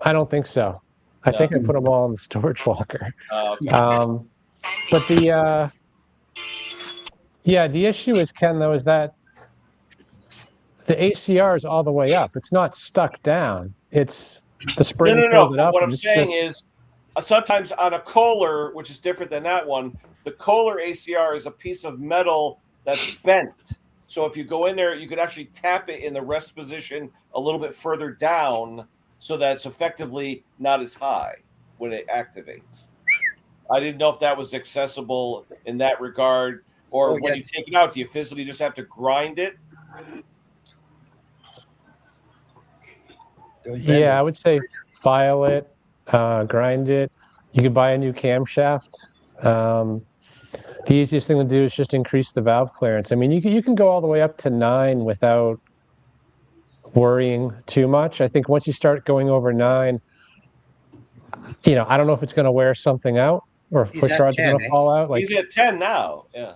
I don't think so. I think I put them all in the storage locker. Okay. But the issue is, Ken, though, is that the ACR is all the way up. It's not stuck down. It's the spring No. pulled it up. What I'm saying is, sometimes on a Kohler, which is different than that one, the Kohler ACR is a piece of metal that's bent. So if you go in there, you could actually tap it in the rest position a little bit further down so that it's effectively not as high when it activates. I didn't know if that was accessible in that regard, or when you take it out, do you physically just have to grind it? Yeah, I would say file it, grind it. You could buy a new camshaft. The easiest thing to do is just increase the valve clearance. I mean, you can go all the way up to 9 without worrying too much. I think once you start going over 9, I don't know if it's going to wear something out or if push rods are going to fall out. He's at 10 now. Yeah.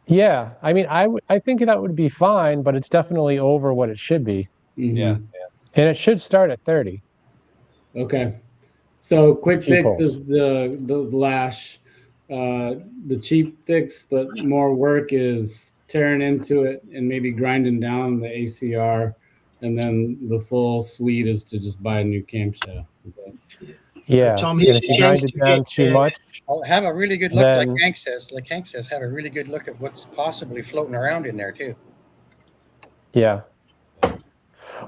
Yeah. I mean, I think that would be fine, but it's definitely over what it should be. Mm-hmm. Yeah. And it should start at 30. Okay. So quick fix is the lash. The cheap fix, but more work is tearing into it and maybe grinding down the ACR. And then the full suite is to just buy a new camshaft. Okay. Yeah. Tom, here's if you grind it down too much, I'll have a really good look, like Hank says. Like Hank says, have a really good look at what's possibly floating around in there too. Yeah.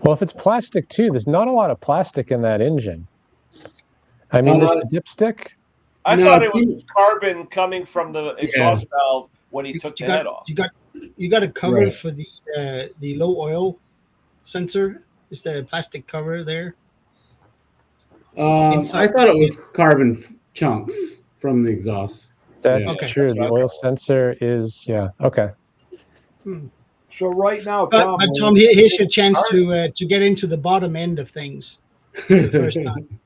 Well, if it's plastic too, there's not a lot of plastic in that engine. I mean, there's the dipstick. I thought it was carbon coming from the exhaust valve when he took the head off. You got a cover for the low oil sensor. Is there a plastic cover there? I thought it was carbon chunks from the exhaust. That's true. The oil sensor is okay. So right now, Tom. But Tom, here's your chance to get into the bottom end of things for the first time.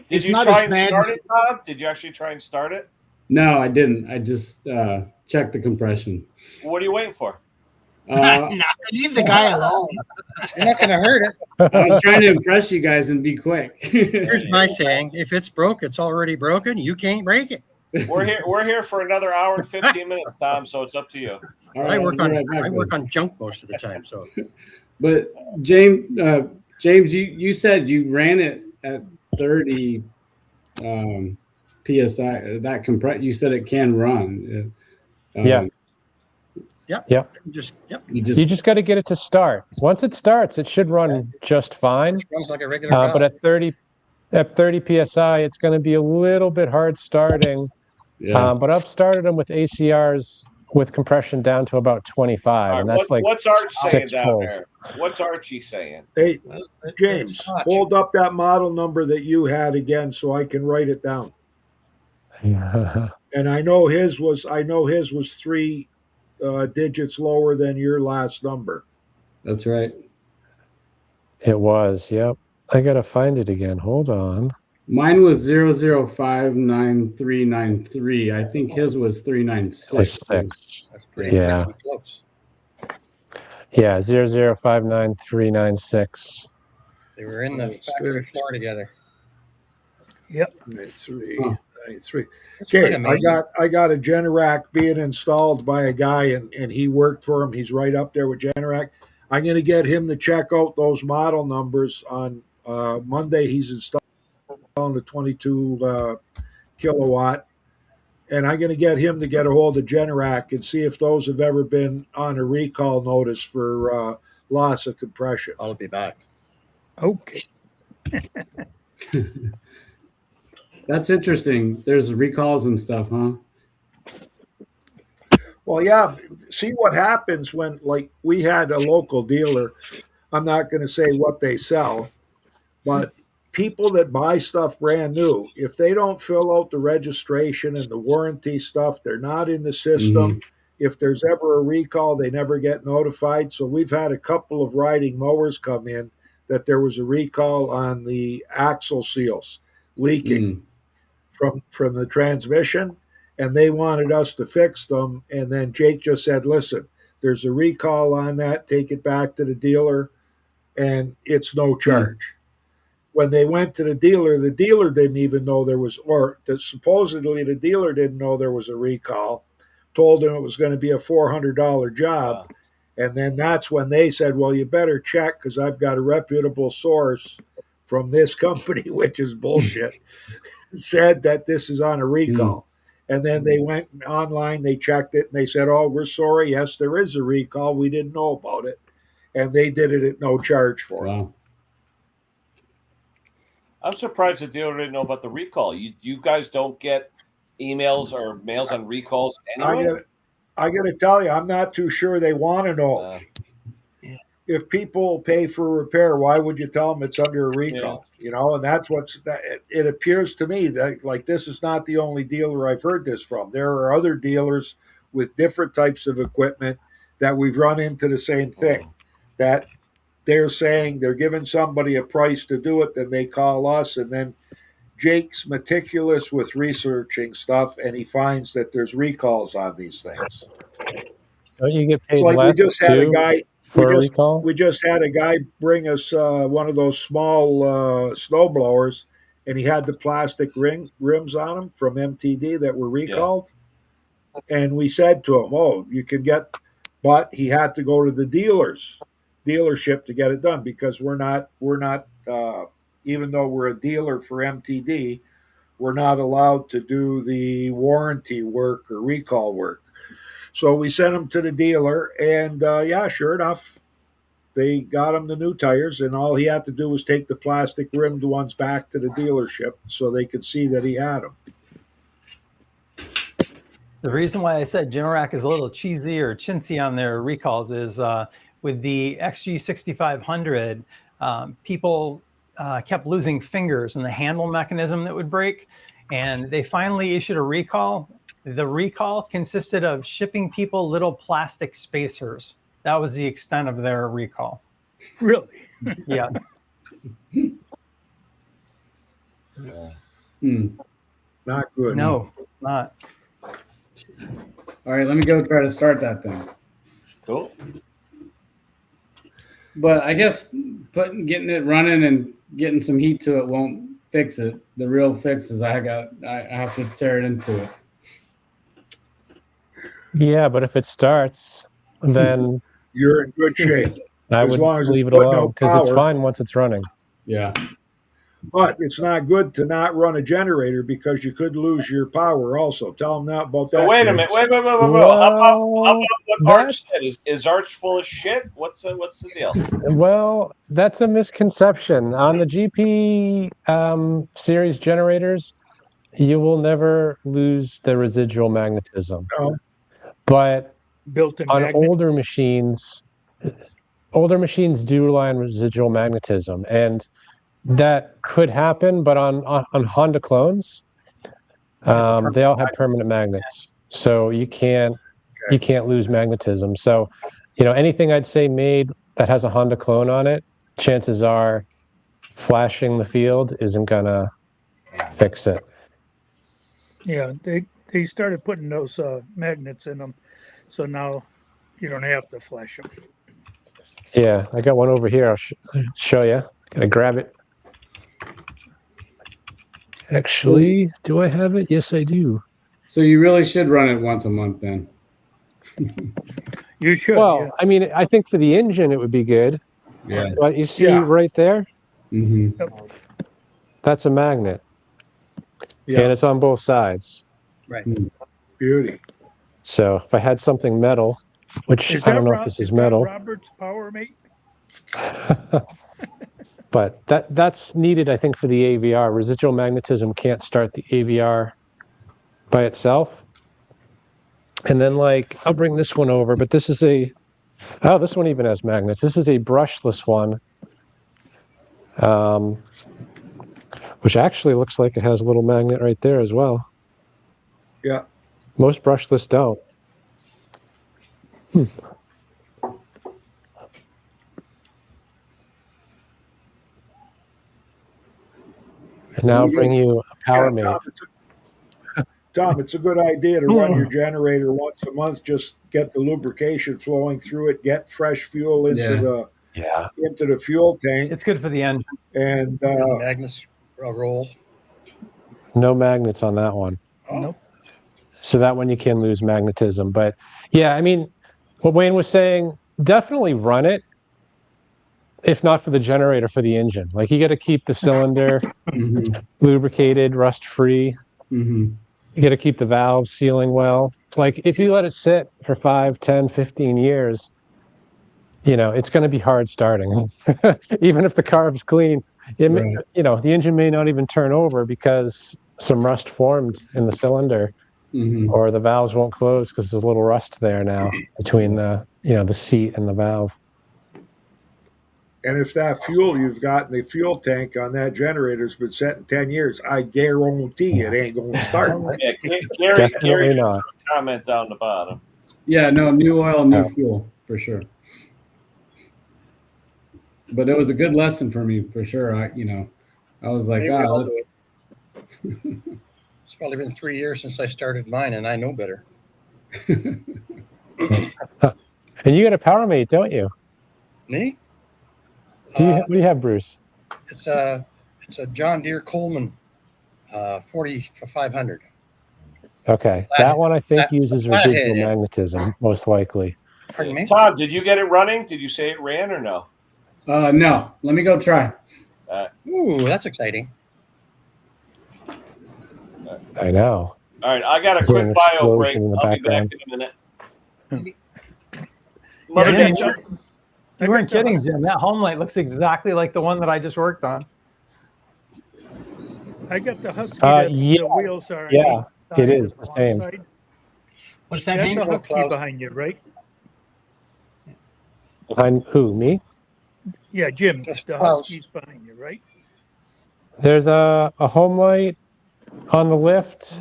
Did you try and start it, Todd? Did you actually try and start it? No, I didn't. I just checked the compression. What are you waiting for? No, leave the guy alone. You're not going to hurt it. I was trying to impress you guys and be quick. Here's my saying: if it's broke, it's already broken. You can't break it. We're here for another hour and 15 minutes, Tom. So it's up to you. I work on junk most of the time. So, but James, you said you ran it at 30 psi. That you said it can run. Yeah. Yep. You just got to get it to start. Once it starts, it should run just fine. It runs like a regular valve. But at 30 psi, it's going to be a little bit hard starting. Yeah. But I've started them with ACRs with compression down to about 25, right, and that's what's Arch saying down pulls. there? What's Archie saying? Hey, James, hold up that model number that you had again, so I can write it down. And I know his was 3 digits lower than your last number. That's right. It was. Yep. I gotta find it again. Hold on. Mine was 00599393. I think his was 396. That's pretty close. Yeah, 00599396. They were in the factory floor together. Yep. 93. Okay, I got a Generac being installed by a guy, and he worked for him. He's right up there with Generac. I'm going to get him to check out those model numbers on Monday. He's installing the 22 kilowatt, and I'm going to get him to get a hold of Generac and see if those have ever been on a recall notice for loss of compression. I'll be back. Okay. That's interesting. There's recalls and stuff, huh? Well, yeah. See what happens when, like, we had a local dealer. I'm not going to say what they sell, but people that buy stuff brand new, if they don't fill out the registration and the warranty stuff, they're not in the system. Mm-hmm. If there's ever a recall, they never get notified. So we've had a couple of riding mowers come in that there was a recall on the axle seals leaking from the transmission, and they wanted us to fix them. And then Jake just said, listen, there's a recall on that. Take it back to the dealer, and it's no charge. When they went to the dealer didn't even know there was, supposedly the dealer didn't know there was a recall, told him it was going to be a $400 job. Wow. And then that's when they said, well, you better check because I've got a reputable source from this company, which is bullshit, said that this is on a recall. And then they went online, they checked it, and they said, "Oh, we're sorry. Yes, there is a recall. We didn't know about it." And they did it at no charge for it. I'm surprised the dealer didn't know about the recall. You guys don't get emails or mails on recalls anyway? I got to tell you, I'm not too sure they want to know. If people pay for a repair, why would you tell them it's under a recall? Yeah. You know, and that's it appears to me that, like, this is not the only dealer I've heard this from. There are other dealers with different types of equipment that we've run into the same thing, that they're saying they're giving somebody a price to do it, then they call us, and then Jake's meticulous with researching stuff, and he finds that there's recalls on these things. Don't you get paid it's like less we just had a too guy for a recall? We just had a guy bring us one of those small snow blowers, and he had the plastic rims on them from MTD that were recalled. Yeah. And we said to him, "Oh, you can get," but he had to go to the dealership to get it done, because we're not even though we're a dealer for MTD, we're not allowed to do the warranty work or recall work. So we sent him to the dealer, and sure enough, they got him the new tires, and all he had to do was take the plastic rimmed ones back to the dealership so they could see that he had them. The reason why I said Generac is a little cheesy or chintzy on their recalls is with the XG6500, people kept losing fingers in the handle mechanism that would break, and they finally issued a recall. The recall consisted of shipping people little plastic spacers. That was the extent of their recall. Really? Yeah. Not good. No, it's not. All right, let me go try to start that thing. Cool. But I guess getting it running and getting some heat to it won't fix it. The real fix is I have to tear it into it. Yeah, but if it starts, then you're in good shape. I would leave it alone, because it's fine once it's running. Yeah. But it's not good to not run a generator, because you could lose your power also. Tell them that about that. Wait a minute. Wait. Well, how about what Arch said? Is Arch full of shit? What's the deal? Well, that's a misconception. On the GP series generators, you will never lose the residual magnetism. No. But built-in on magnet? older machines do rely on residual magnetism, and that could happen. But on Honda clones, they all have permanent magnets, so you can't lose magnetism. So, anything I'd say made that has a Honda clone on it, chances are flashing the field isn't gonna fix it. Yeah, they started putting those magnets in them, so now you don't have to flash them. Yeah, I got one over here. I'll show you. Gotta grab it. Actually, do I have it? Yes, I do. So you really should run it once a month then. You should. Well, yeah. I mean, I think for the engine it would be good. Yeah. But you see right there? Mm-hmm. Yep. That's a magnet. Yeah. And it's on both sides. Right. Beauty. So if I had something metal, which I don't know if this is metal. Robert's power mate? But that's needed, I think, for the AVR. Residual magnetism can't start the AVR by itself. And then, I'll bring this one over, but this is this one even has magnets. This is a brushless one, which actually looks like it has a little magnet right there as well. Yeah. Most brushless don't. And now I'll bring you a power mate. Tom, it's a good idea to run your generator once a month. Just get the lubrication flowing through it, get fresh fuel into the fuel tank. It's good for the engine. And magnets roll. No magnets on that one. Oh. Nope. So that one you can lose magnetism. But yeah, I mean, what Wayne was saying, definitely run it. If not for the generator, for the engine. You got to keep the cylinder lubricated, rust-free. Mm-hmm. You got to keep the valves sealing well. Like if you let it sit for 5, 10, 15 years, it's going to be hard starting. Even if the carb's clean, Right. the engine may not even turn over because some rust formed in the cylinder, or the valves won't close because there's a little rust there now between the seat and the valve. And if that fuel you've got in the fuel tank on that generator's been set in 10 years, I guarantee it ain't going to start. Yeah, Gary just threw a comment down the bottom. Yeah, no, new oil, new fuel, for sure. But it was a good lesson for me, for sure. I was like, let's... It's probably been 3 years since I started mine, and I know better. And you got a PowerMate, don't you? Me? What do you have, Bruce? It's a John Deere Coleman 4500. Okay, that one I think uses residual magnetism, most likely. Pardon me? Todd, did you get it running? Did you say it ran or no? No. Let me go try. Ooh, that's exciting. I know. All right, I got a quick bio break. I'll be back in a minute. Mother Nature. You weren't kidding, Jim. That home light looks exactly like the one that I just worked on. I got the Husky. The wheels are. Yeah, it is the same. Side. What's that? That's a Husky behind you, right? Behind who? Me? Yeah, Jim. The Husky's behind you, right? There's a home light on the lift,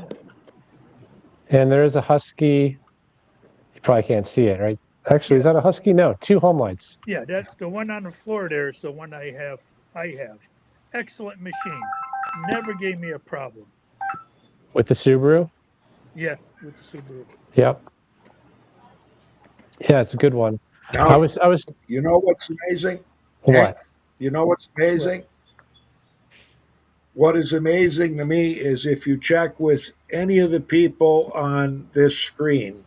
and there's a Husky. You probably can't see it, right? Actually, is that a Husky? No, 2 home lights. Yeah, that's the one on the floor. There is the one I have. Excellent machine. Never gave me a problem. With the Subaru? Yeah, with the Subaru. Yep. Yeah, it's a good one. Now, I was. You know what's amazing? What? Hank, you know what's amazing? What is amazing to me is if you check with any of the people on this screen,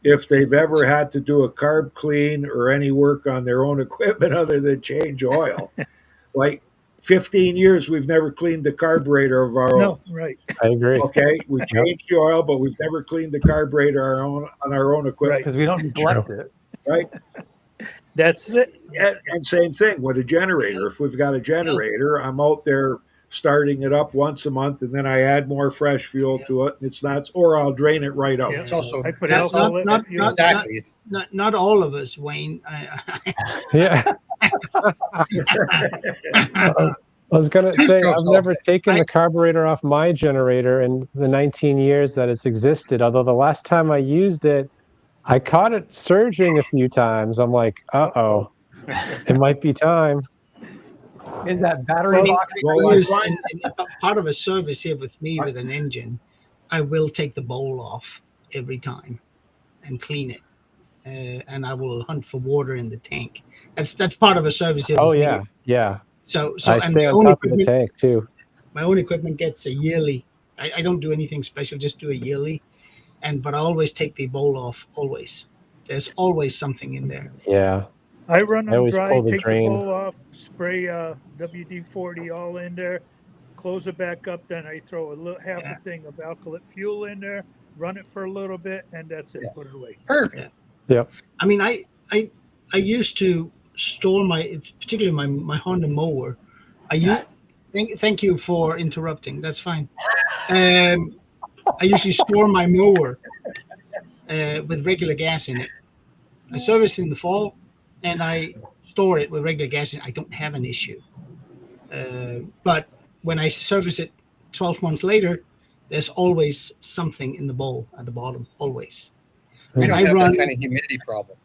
if they've ever had to do a carb clean or any work on their own equipment other than change oil. Like 15 years, we've never cleaned the carburetor of our own. No, right. I agree. Okay, we changed the oil, but we've never cleaned the carburetor on our own equipment. Because we don't neglect it. Right? That's it. And same thing with a generator. If we've got a generator, I'm out there starting it up once a month, and then I add more fresh fuel to it, and it's not, or I'll drain it right out. Yeah, it's also I put alcohol in it. exactly. Not all of us, Wayne. Yeah. I was going to say, I've never taken the carburetor off my generator in the 19 years that it's existed, although the last time I used it, I caught it surging a few times. I'm like, uh-oh, it might be time. Is that battery box? Part of a service here with me with an engine, I will take the bowl off every time and clean it. And I will hunt for water in the tank. That's part of a service here. Oh, yeah, yeah. So I stay on top of the tank, too. My own equipment gets a yearly. I don't do anything special, just do a yearly. But I always take the bowl off, always. There's always something in there. Yeah. I run them dry, take drain. the bowl off, spray WD-40 all in there, close it back up, then I throw half a thing of alkylate fuel in there, run it for a little bit, and that's it. Put it away. Perfect. Yep. I mean, I used to store particularly my Honda mower. Thank you for interrupting. That's fine. I usually store my mower with regular gas in it. I service in the fall, and I store it with regular gas in it. I don't have an issue. But when I service it 12 months later, there's always something in the bowl at the bottom, always. We don't have that kind of humidity problem.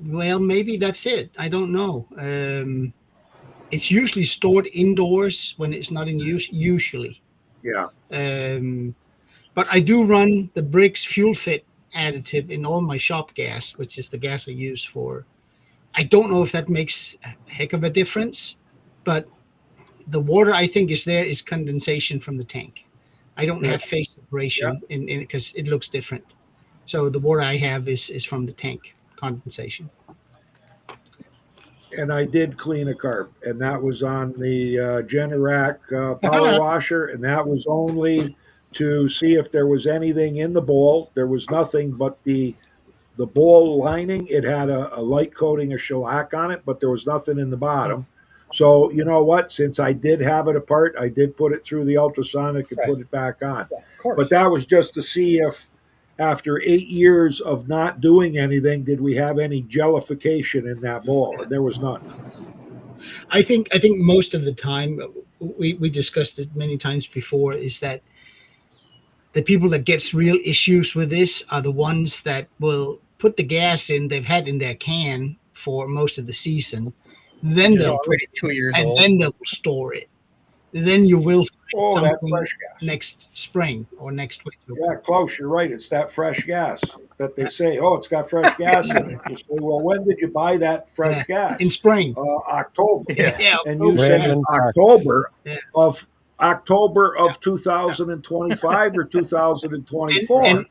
Well, maybe that's it. I don't know. It's usually stored indoors when it's not in use, usually. Yeah. But I do run the Briggs Fuel Fit additive in all my shop gas, which is the gas I use for. I don't know if that makes a heck of a difference, but the water I think is there is condensation from the tank. I don't have phase separation in it because it looks different. So the water I have is from the tank condensation. And I did clean a carb, and that was on the Generac power washer, and that was only to see if there was anything in the bowl. There was nothing but the bowl lining. It had a light coating of shellac on it, but there was nothing in the bottom. So you know what? Since I did have it apart, I did put it through the ultrasonic and put it back on. Yeah, of course. But that was just to see if, after 8 years of not doing anything, did we have any jellification in that bowl? And there was none. I think most of the time, we discussed it many times before, is that the people that gets real issues with this are the ones that will put the gas in they've had in their can for most of the season. Then Which is they'll already 2 years and old. then they'll store it. Then you will find that's something fresh gas. next spring or next winter. Yeah, Klaus, you're right. It's that fresh gas that they say, oh, it's got fresh gas in it. You say, well, when did you buy that fresh gas? In spring. October. Yeah. And you say Random October of 2025 or 2024. And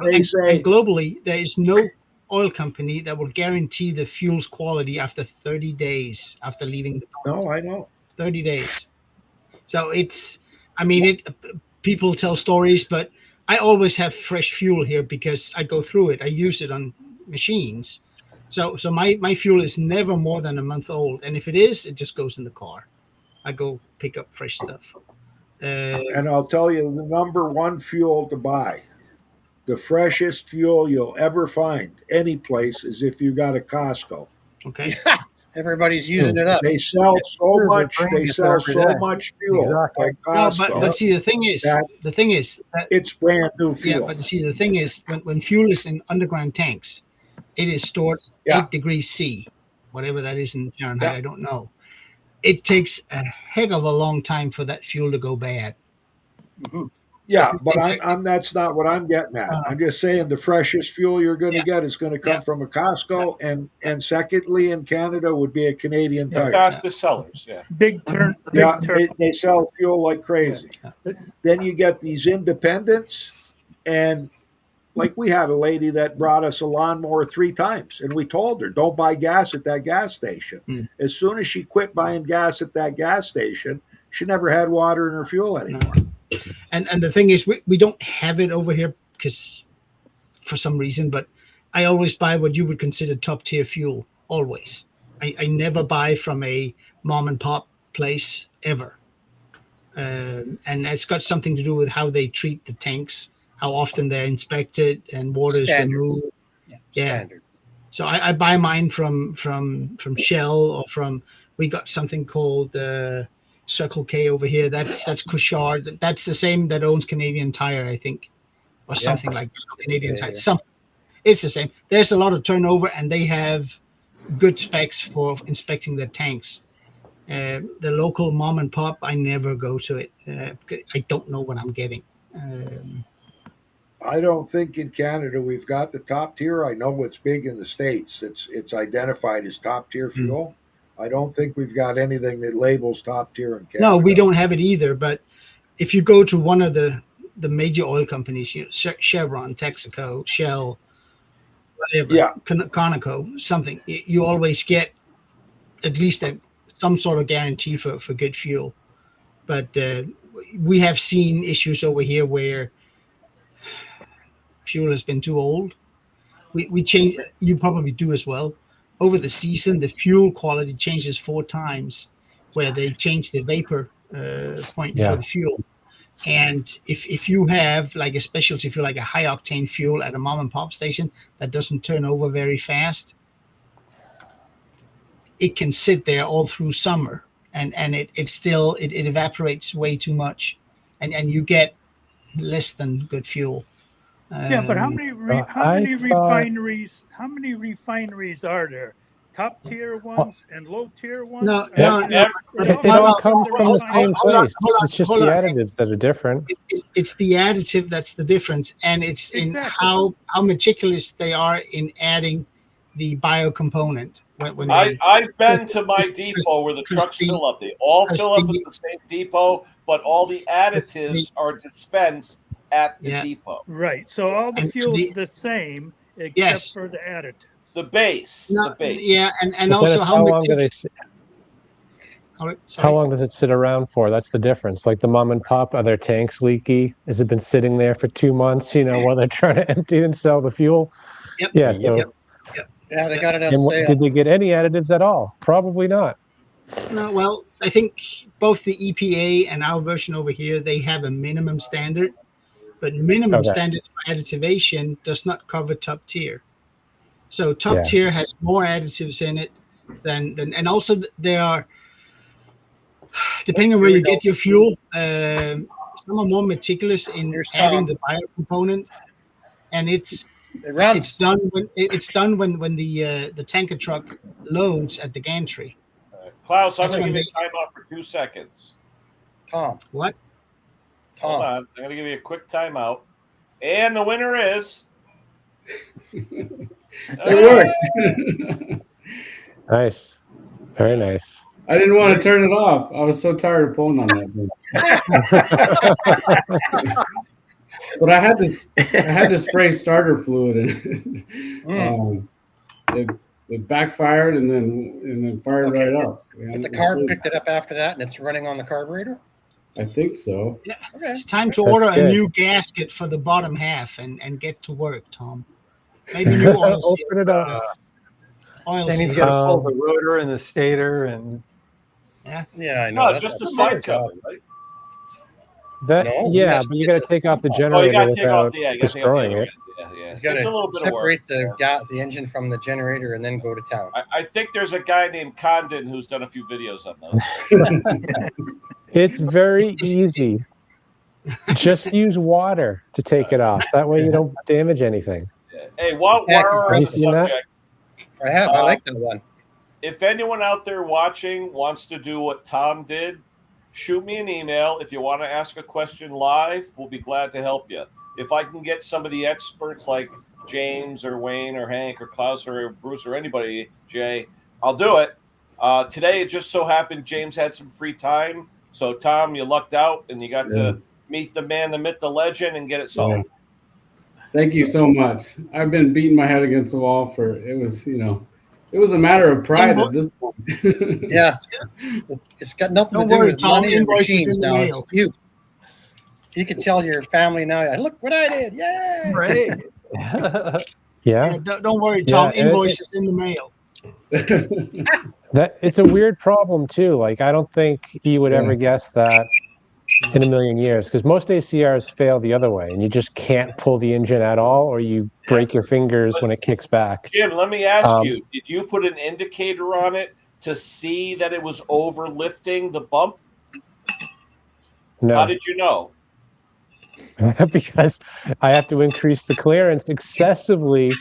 they say, and globally, there is no oil company that will guarantee the fuel's quality after 30 days after leaving the plant. no, I know. 30 days. So it's, I mean, people tell stories, but I always have fresh fuel here because I go through it. I use it on machines. So my fuel is never more than a month old. And if it is, it just goes in the car. I go pick up fresh stuff. And I'll tell you the number one fuel to buy, the freshest fuel you'll ever find any place, is if you got a Costco. Okay. Everybody's using it up. They sell so much. They sell so much fuel. Exactly. Like No, Costco. but see, the thing is that It's brand new fuel. yeah, but see, the thing is, when fuel is in underground tanks, it is stored at 8 degrees C, whatever that is in Fahrenheit. I don't know. It takes a heck of a long time for that fuel to go bad. Yeah, but I'm that's not what I'm getting at. I'm just saying the freshest fuel you're going to get is going to come from a Costco, and secondly, in Canada, would be a Canadian Tire. Fastest sellers, yeah. Big turn. They sell fuel like crazy. Then you get these independents, and like we had a lady that brought us a lawnmower 3 times, and we told her, don't buy gas at that gas station. As soon as she quit buying gas at that gas station, she never had water in her fuel anymore. And the thing is, we don't have it over here because for some reason, but I always buy what you would consider top tier fuel. Always. I never buy from a mom and pop place ever. And it's got something to do with how they treat the tanks, how often they're inspected and water is removed. Standard. So I buy mine from Shell or we got something called Circle K over here. That's Couchard. That's the same that owns Canadian Tire, I think, or something like that. Canadian Tire. Something. It's the same. There's a lot of turnover, and they have good specs for inspecting their tanks. The local mom and pop, I never go to it. I don't know what I'm getting. I don't think in Canada we've got the top tier. I know what's big in the States. It's identified as top tier fuel. I don't think we've got anything that labels top tier in Canada. No, we don't have it either. But if you go to one of the major oil companies, Chevron, Texaco, Shell, whatever, Conoco, something, you always get at least some sort of guarantee for good fuel. But we have seen issues over here where fuel has been too old. We change. You probably do as well. Over the season, the fuel quality changes 4 times, where they change the vapor point for the fuel. And if you have like a specialty fuel, like a high octane fuel at a mom and pop station that doesn't turn over very fast, it can sit there all through summer, and it still evaporates way too much, and you get less than good fuel. But how many refineries? How many refineries are there? Top tier ones and low tier ones? No. It all comes from the same place. It's just the additives that are different. It's the additive that's the difference, and it's in how meticulous they are in adding the bio component. I've been to my depot where the trucks fill up. They all fill up at the same depot, but all the additives are dispensed at the depot. Right. So all the fuel's the same except for the additives. The base. Yeah, and also how All right, How long does it sit around for? That's the difference. Like the mom and pop, are their tanks leaky? Has it been sitting there for 2 months, while they're trying to empty and sell the fuel? Yep. Yeah, so Yeah, they got it on and sale. did they get any additives at all? Probably not. No, well, I think both the EPA and our version over here, they have a minimum standard, but minimum standard for additivation does not cover top tier. So top tier has more additives in it than and also there are, depending on where you get your fuel, some are more meticulous in adding the bio component, and it's done when the tanker truck loads at the gantry. Klaus, I'm going to give you a timeout for 2 seconds. Tom. What? Hold on. I'm going to give you a quick timeout. And the winner is... It worked. Nice. Very nice. I didn't want to turn it off. I was so tired of pulling on that thing. But I had to spray starter fluid in it. It backfired and then fired right up. But the carb picked it up after that, and it's running on the carburetor? I think so. Yeah. Okay. It's time to order a new gasket for the bottom half and get to work, Tom. Maybe new oil seal. Open it up. Then he's got to pull the rotor and the stator and... Yeah, I know. No, just a side cover, right? But you got to take off the generator without destroying it. Yeah. You got to separate the engine from the generator and then go to town. I think there's a guy named Condon who's done a few videos on those. It's very easy. Just use water to take it off. That way you don't damage anything. Hey, while we're on the subject, I have. I like that one. If anyone out there watching wants to do what Tom did, shoot me an email. If you want to ask a question live, we'll be glad to help you. If I can get some of the experts like James or Wayne or Hank or Klaus or Bruce or anybody, Jay, I'll do it. Today, it just so happened James had some free time. So, Tom, you lucked out and you got to meet the man, the myth, the legend, and get it solved. Yeah. Thank you so much. I've been beating my head against the wall it was a matter of pride at this point. Yeah. It's got nothing to do with money and machines now. It's you. You can tell your family now, look what I did. Yay! Right. Yeah. Don't worry, Tom. Invoices in the mail. That it's a weird problem too. Like I don't think you would ever guess that in a million years, because most ACRs fail the other way, and you just can't pull the engine at all, or you break your fingers when it kicks back. Jim, let me ask you: did you put an indicator on it to see that it was overlifting the bump? No. How did you know? Because I have to increase the clearance excessively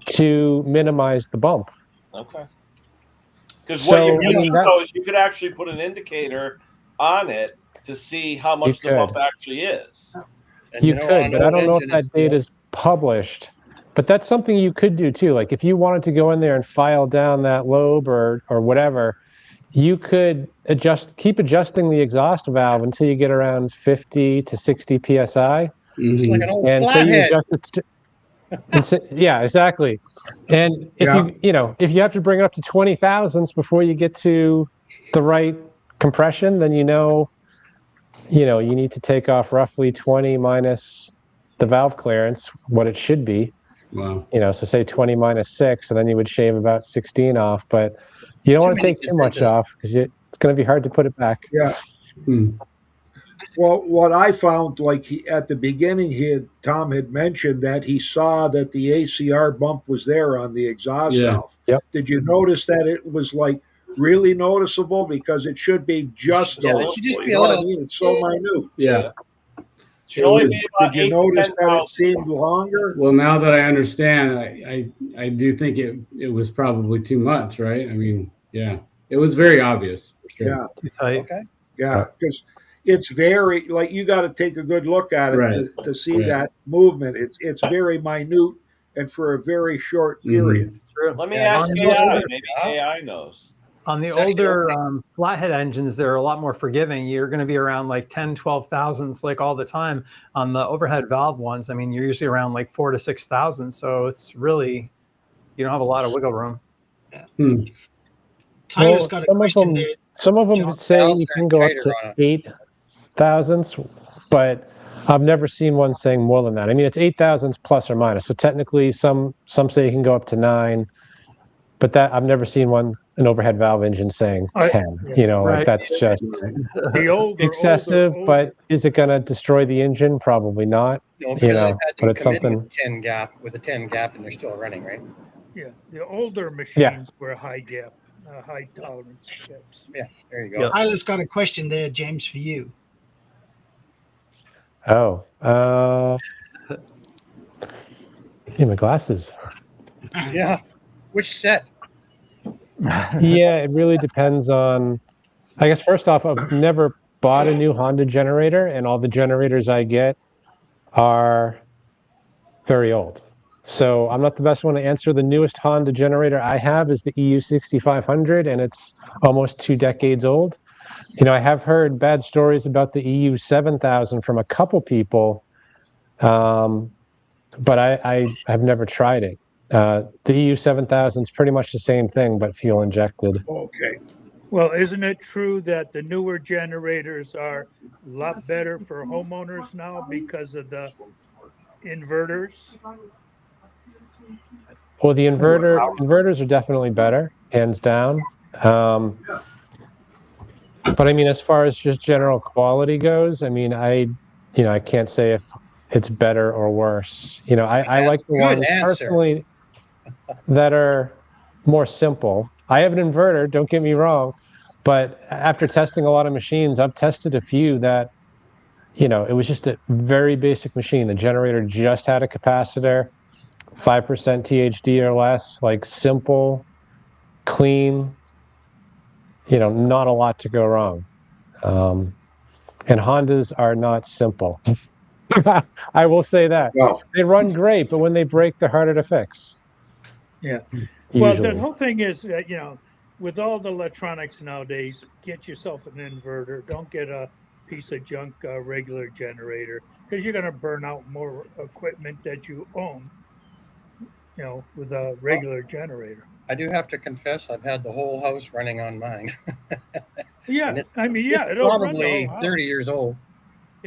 to minimize the bump. Okay. Because what you know is you could actually put an indicator on it to see how much the bump actually is. And you could, but I don't know if that data is published. But that's something you could do too. Like if you wanted to go in there and file down that lobe or whatever, you could keep adjusting the exhaust valve until you get around 50 to 60 psi. It's like an old and flathead. So you adjust it yeah, exactly. And if if you have to bring it up to 20 thousandths before you get to the right compression, then you need to take off roughly 20 minus the valve clearance, what it should be. Wow. So say 20 minus 6, and then you would shave about 16 off. But you don't want to take too much off because it's going to be hard to put it back. Yeah. Well, what I found, like at the beginning, Tom had mentioned that he saw that the ACR bump was there on the exhaust valve. Yep. Did you notice that it was like really noticeable? Because it should be just a little. You know what I mean? It's so minute. Yeah. Did you notice that it seemed longer? Well, now that I understand, I do think it was probably too much, right? I mean, yeah, it was very obvious for sure. Yeah. Too tight. Okay. Yeah, because it's very you got to take a good look at it to see that movement. It's very minute and for a very short period. True. Let me ask AI. Maybe AI knows. On the older flathead engines, they're a lot more forgiving. You're going to be around like 10, 12 thousandths like all the time. On the overhead valve ones, I mean, you're usually around like 4 to 6 thousandths. So it's really, you don't have a lot of wiggle room. Yeah. Tyler's got a question there. Some of them say you can go up to 8,000s, but I've never seen one saying more than that. I mean, it's 8,000s plus or minus. So technically, some say you can go up to 9, but that I've never seen an overhead valve engine saying 10. You know, like that's just excessive. But is it going to destroy the engine? Probably not. No, because I've had them but it's come in something. with a 10 gap, and they're still running, right? Yeah, the older machines were high gap, high tolerance gaps. Yeah, there you go. Tyler's got a question there, James, for you. Oh, my glasses. Yeah, which set? Yeah, it really depends on. I guess first off, I've never bought a new Honda generator, and all the generators I get are very old. So I'm not the best one to answer. The newest Honda generator I have is the EU 6500, and it's almost 2 decades old. You know, I have heard bad stories about the EU 7000 from a couple people, but I have never tried it. The EU 7000 is pretty much the same thing, but fuel injected. Okay. Well, isn't it true that the newer generators are a lot better for homeowners now because of the inverters? Well, the inverters are definitely better, hands down. But I mean, as far as just general quality goes, I mean, I can't say if it's better or worse. You know, I like the ones personally that are more simple. I have an inverter, don't get me wrong, but after testing a lot of machines, I've tested a few that, you know, it was just a very basic machine. The generator just had a capacitor, 5% THD or less, like simple, clean, you know, not a lot to go wrong. And Hondas are not simple. I will say that. Well, they run great, but when they break, they're harder to fix. Yeah. Usually. Well, the whole thing is that, you know, with all the electronics nowadays, get yourself an inverter. Don't get a piece of junk regular generator, because you're going to burn out more equipment that you own, you know, with a regular generator. I do have to confess, I've had the whole house running on mine. Yeah, I mean, yeah, it's probably 30 years old.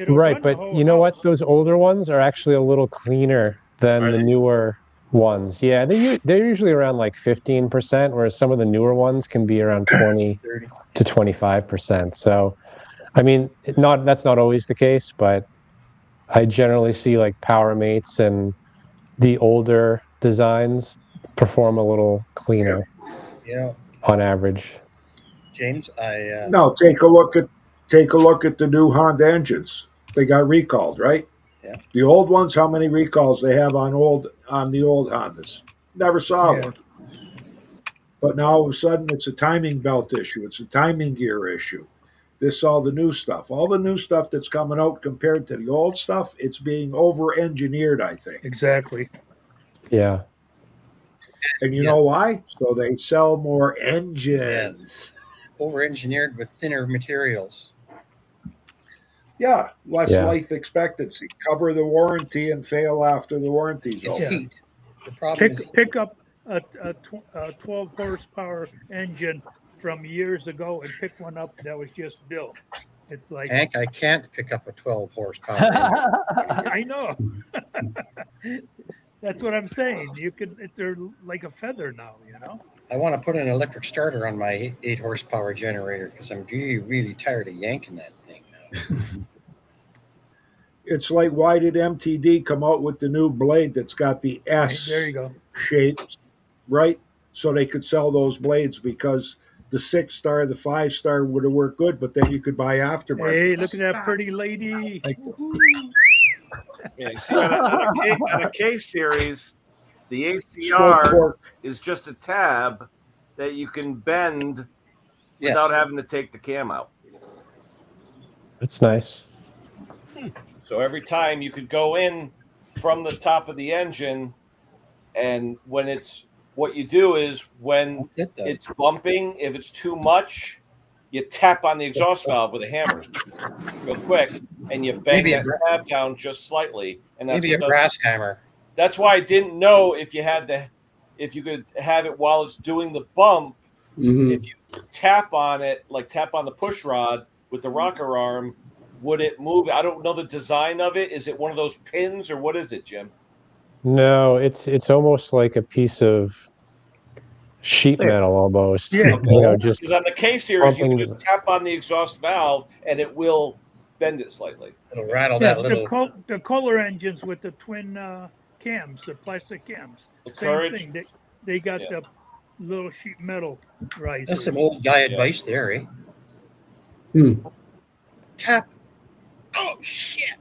Right, but you know what? Those older ones are actually a little cleaner than the newer ones. Yeah, they're usually around like 15%, whereas some of the newer ones can be around 20 to 25%. So, I mean, that's not always the case, but I generally see like PowerMates and the older designs perform a little cleaner. Yeah. On average. James, no, take a look at the new Honda engines. They got recalled, right? Yeah. The old ones, how many recalls they have on the old Hondas? Never saw one. But now all of a sudden it's a timing belt issue. It's a timing gear issue. This all the new stuff. All the new stuff that's coming out compared to the old stuff, it's being over-engineered, I think. Exactly. Yeah. And you know why? So they sell more engines. Over-engineered with thinner materials. Yeah, less life expectancy. Cover the warranty and fail after the warranty's over. It's heat. The problem is pick up a 12 horsepower engine from years ago and pick one up that was just built. It's like, Hank, I can't pick up a 12 horsepower engine. I know. That's what I'm saying. They're like a feather now, you know. I want to put an electric starter on my 8 horsepower generator because I'm really tired of yanking that thing now. It's like, why did MTD come out with the new blade that's got the S there you go. shape, right? So they could sell those blades, because the 6-star, the 5-star would have worked good, but then you could buy aftermarket. Hey, look at that pretty lady. Yeah, you see, on a K series, the ACR is just a tab that you can bend without having to take the cam out. That's nice. So every time you could go in from the top of the engine, and when what you do is when it's bumping, if it's too much, you tap on the exhaust valve with a hammer real quick, and you bang that tab down just slightly. And that's maybe a brass hammer. That's why I didn't know if you could have it while it's doing the bump. Mm-hmm. If you tap on it, like tap on the push rod with the rocker arm, would it move? I don't know the design of it. Is it one of those pins or what is it, Jim? No, it's almost like a piece of sheet metal almost. Yeah. You know, just because on the K series, you can pumping- just tap on the exhaust valve and it will bend it slightly. It'll rattle that little. The Kohler engines with the twin cams, the plastic cams. The Same Courage. thing. They got the little sheet metal risers. That's some old guy advice there, eh? Tap. Oh shit!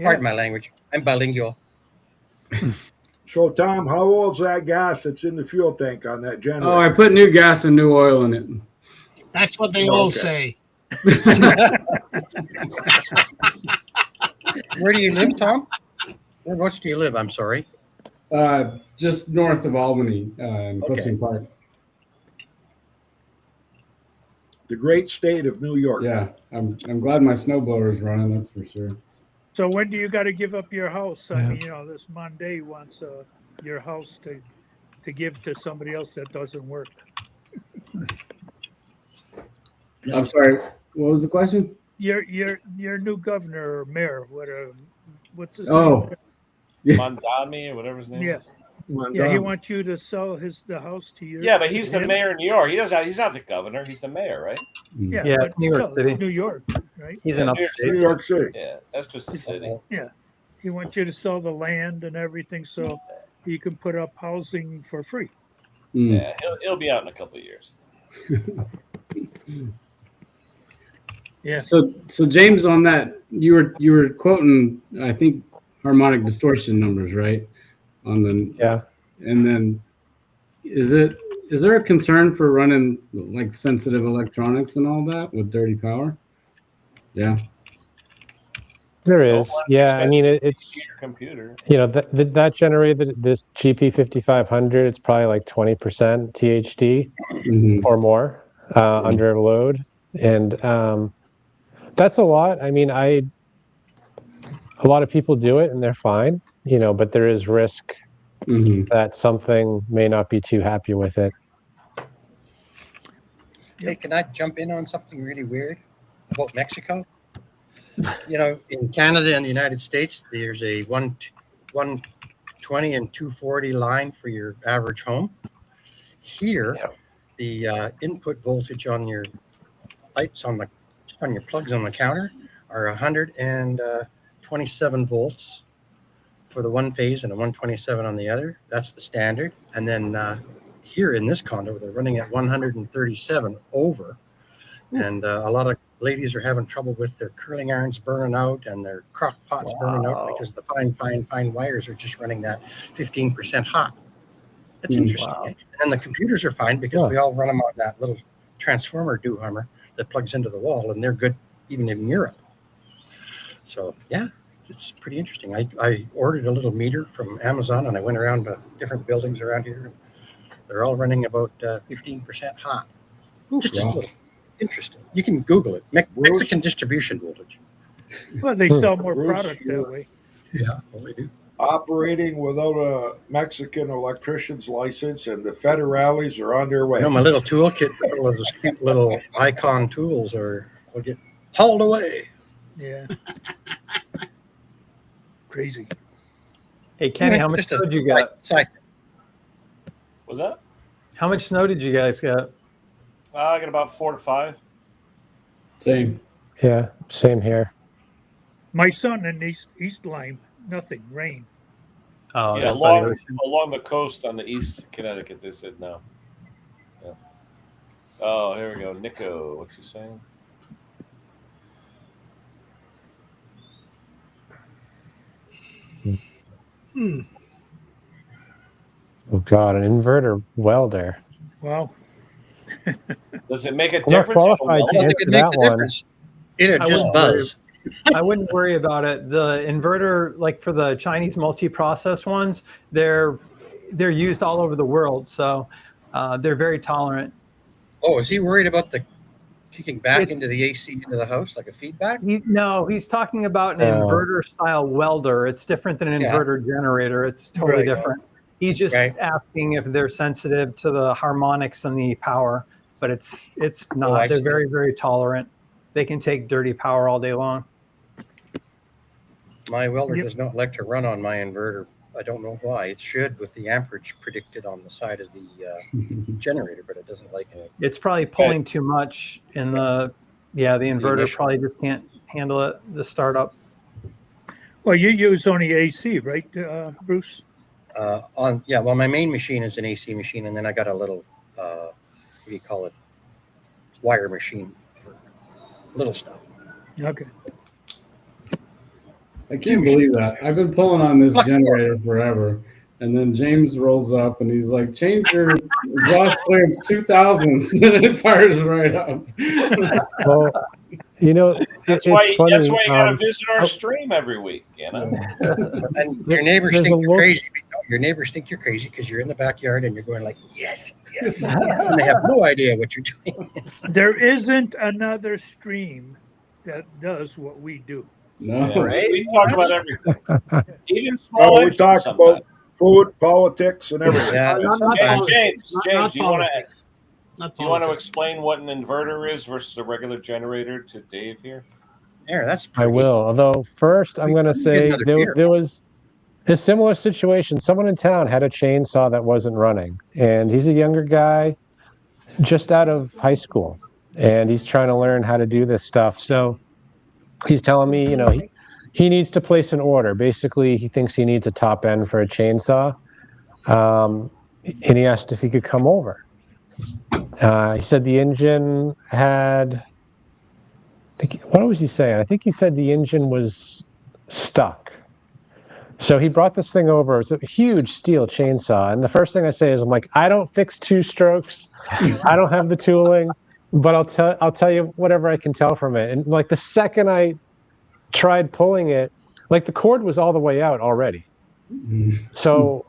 Pardon my language. I'm bilingual. So, Tom, how old's that gas that's in the fuel tank on that generator? Oh, I put new gas and new oil in it. That's what they all say. Where do you live, Tom? Whereabouts do you live? I'm sorry. Just north of Albany, in Clifton Park. The great state of New York. Yeah, I'm glad my snowblower is running. That's for sure. So when do you got to give up your house? I mean, this Monday wants your house to give to somebody else that doesn't work. I'm sorry. What was the question? Your new governor or mayor, what's his name? Mondami or whatever his name is. Yeah, he wants you to sell the house to you. Yeah, but he's the mayor of New York. He's not the governor. He's the mayor, right? Yeah, it's New York City. It's New York, right? He's in upstate. New York City. Yeah, that's just the city. Yeah, he wants you to sell the land and everything so you can put up housing for free. Yeah, he'll be out in a couple of years. Yeah. So James, on that, you were quoting, I think, harmonic distortion numbers, right? On the and then is there a concern for running like sensitive electronics and all that with dirty power? Yeah. There is. Yeah, I mean it's computer. You know, that generator, this GP5500, it's probably like 20% THD or more under load, and that's a lot. I mean, a lot of people do it and they're fine, you know, but there is risk that something may not be too happy with it. Hey, can I jump in on something really weird about Mexico? You know, in Canada and the United States, there's a 120 and 240 line for your average home. Here, the input voltage on your lights on your plugs on the counter are 127 volts for the one phase and a 127 on the other. That's the standard. And then here in this condo, they're running at 137 over. And a lot of ladies are having trouble with their curling irons burning out and their crock pots burning out because the fine wires are just running that 15% hot. That's interesting. Eh? And the computers are fine because we all run them on that little transformer doohammer that plugs into the wall, and they're good even in Europe. So, yeah, it's pretty interesting. I ordered a little meter from Amazon, and I went around to different buildings around here. And they're all running about 15% hot. Just a little interesting. You can Google it. Mexican distribution voltage. Well, they sell more product that way. Yeah, well, they do. Operating without a Mexican electrician's license, and the federales are on their way. You know, my little toolkit, all of those cute little icon tools will get hauled away. Yeah. Crazy. Hey, Kenny, how much snow did you get? Was that? How much snow did you guys get? I got about 4 to 5. Same. Yeah, same here. My son in East Lyme, nothing, rain. Oh, yeah, along the coast on the east Connecticut, they said no. Yeah. Oh, here we go. Nico, what's he saying? Oh God, an inverter welder. Wow. Does it make a I'm not difference? qualified to answer that one. It'll just buzz. I wouldn't worry about it. The inverter, like for the Chinese multi-process ones, they're used all over the world, so they're very tolerant. Oh, is he worried about the kicking back into the AC into the house like a feedback? No, he's talking about an inverter style welder. It's different than an inverter generator. It's totally different. He's just asking if they're sensitive to the harmonics and the power, but it's not. They're very, very tolerant. They can take dirty power all day long. My welder does not like to run on my inverter. I don't know why. It should with the amperage predicted on the side of the generator, but it doesn't like it. It's probably pulling too much in the inverter probably just can't handle it, the startup. Well, you use only AC, right, Bruce? Well, my main machine is an AC machine, and then I got a little, what do you call it, wire machine for little stuff. Okay. I can't believe that. I've been pulling on this generator forever. And then James rolls up and he's like, change your exhaust clearance 2000s. And it fires right up. Well, you know, that's why you got to visit our stream every week, you know. And your neighbors think you're crazy. Your neighbors think you're crazy because you're in the backyard and you're going like, yes, yes, yes. And they have no idea what you're doing. There isn't another stream that does what we do. No, we talk about everything. Even small. We talk about food, politics, and everything. Yeah. James, do you want to explain what an inverter is versus a regular generator to Dave here? Yeah, that's I will. Although first, I'm going to say there was a similar situation. Someone in town had a chainsaw that wasn't running, and he's a younger guy, just out of high school, and he's trying to learn how to do this stuff. So he's telling me, you know, he needs to place an order. Basically, he thinks he needs a top end for a chainsaw, and he asked if he could come over. He said the engine had, what was he saying? I think he said the engine was stuck. So he brought this thing over. It's a huge steel chainsaw. And the first thing I say is, I'm like, I don't fix two strokes. I don't have the tooling, but I'll tell you whatever I can tell from it. And like the second I tried pulling it, like the cord was all the way out already. So,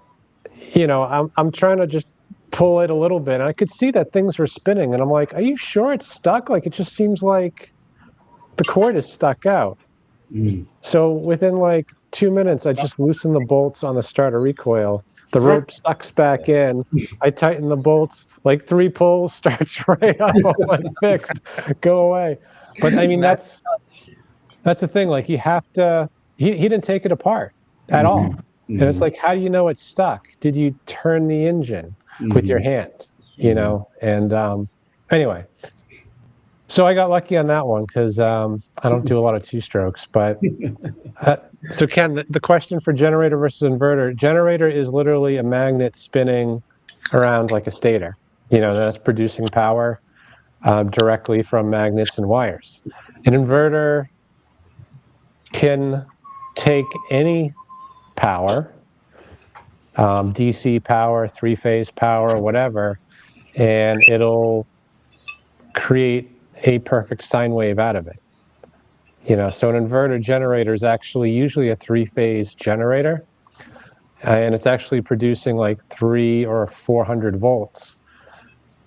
you know, I'm trying to just pull it a little bit. And I could see that things were spinning. And I'm like, are you sure it's stuck? Like, it just seems like the cord is stuck out. So within like 2 minutes, I just loosened the bolts on the starter recoil. The rope sucks back in. I tighten the bolts, like 3 pulls, starts right up. I'm like, fixed, go away. But I mean, that's the thing. Like, you have to. He didn't take it apart at all. And it's like, how do you know it's stuck? Did you turn the engine with your hand? You know. And anyway. So I got lucky on that one because I don't do a lot of two strokes. But so Ken, the question for generator versus inverter: generator is literally a magnet spinning around like a stator. You know, that's producing power directly from magnets and wires. An inverter can take any power, DC power, 3-phase power, whatever, and it'll create a perfect sine wave out of it. You know, so an inverter generator is actually usually a 3-phase generator, and it's actually producing like 300 or 400 volts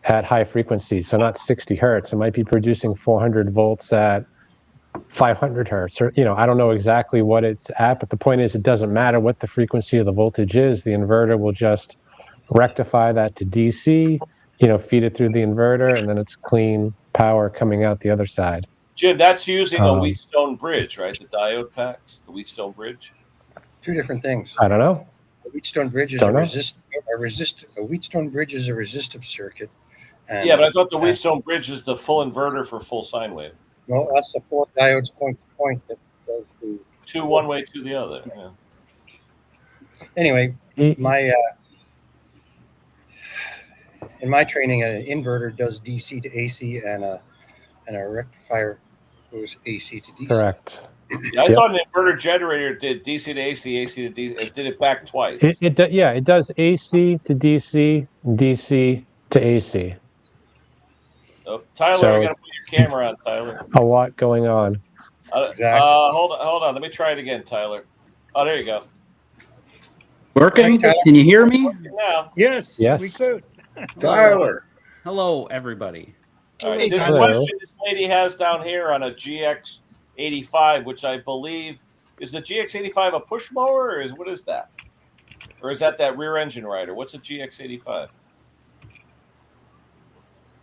at high frequency. So not 60 hertz. It might be producing 400 volts at 500 hertz, or, you know, I don't know exactly what it's at, but the point is, it doesn't matter what the frequency of the voltage is. The inverter will just rectify that to DC, you know, feed it through the inverter, and then it's clean power coming out the other side. Jim, that's using a Wheatstone bridge, right? The diode packs, the Wheatstone bridge. 2 different things. I don't know. A Wheatstone bridge is a Wheatstone bridge is a resistive circuit. And yeah, but I thought the Wheatstone bridge is the full inverter for full sine wave. No, that's the 4 diodes point to point that goes through. 2 one way, 2 the other. Yeah. Anyway, in my training, an inverter does DC to AC, and a rectifier goes AC to DC. Correct. Yeah, I thought an inverter generator did DC to AC, AC to DC. It did it back twice. It does AC to DC, DC to AC. Oh, Tyler, you got to put your camera on, Tyler. A lot going on. Exactly. Hold on. Let me try it again, Tyler. Oh, there you go. Working? Can you hear me? Now. Yes, we could. Tyler. Hello, everybody. All right. This question this lady has down here on a GX85, which I believe is the GX85 a push mower, or what is that? Or is that rear engine rider? What's a GX85?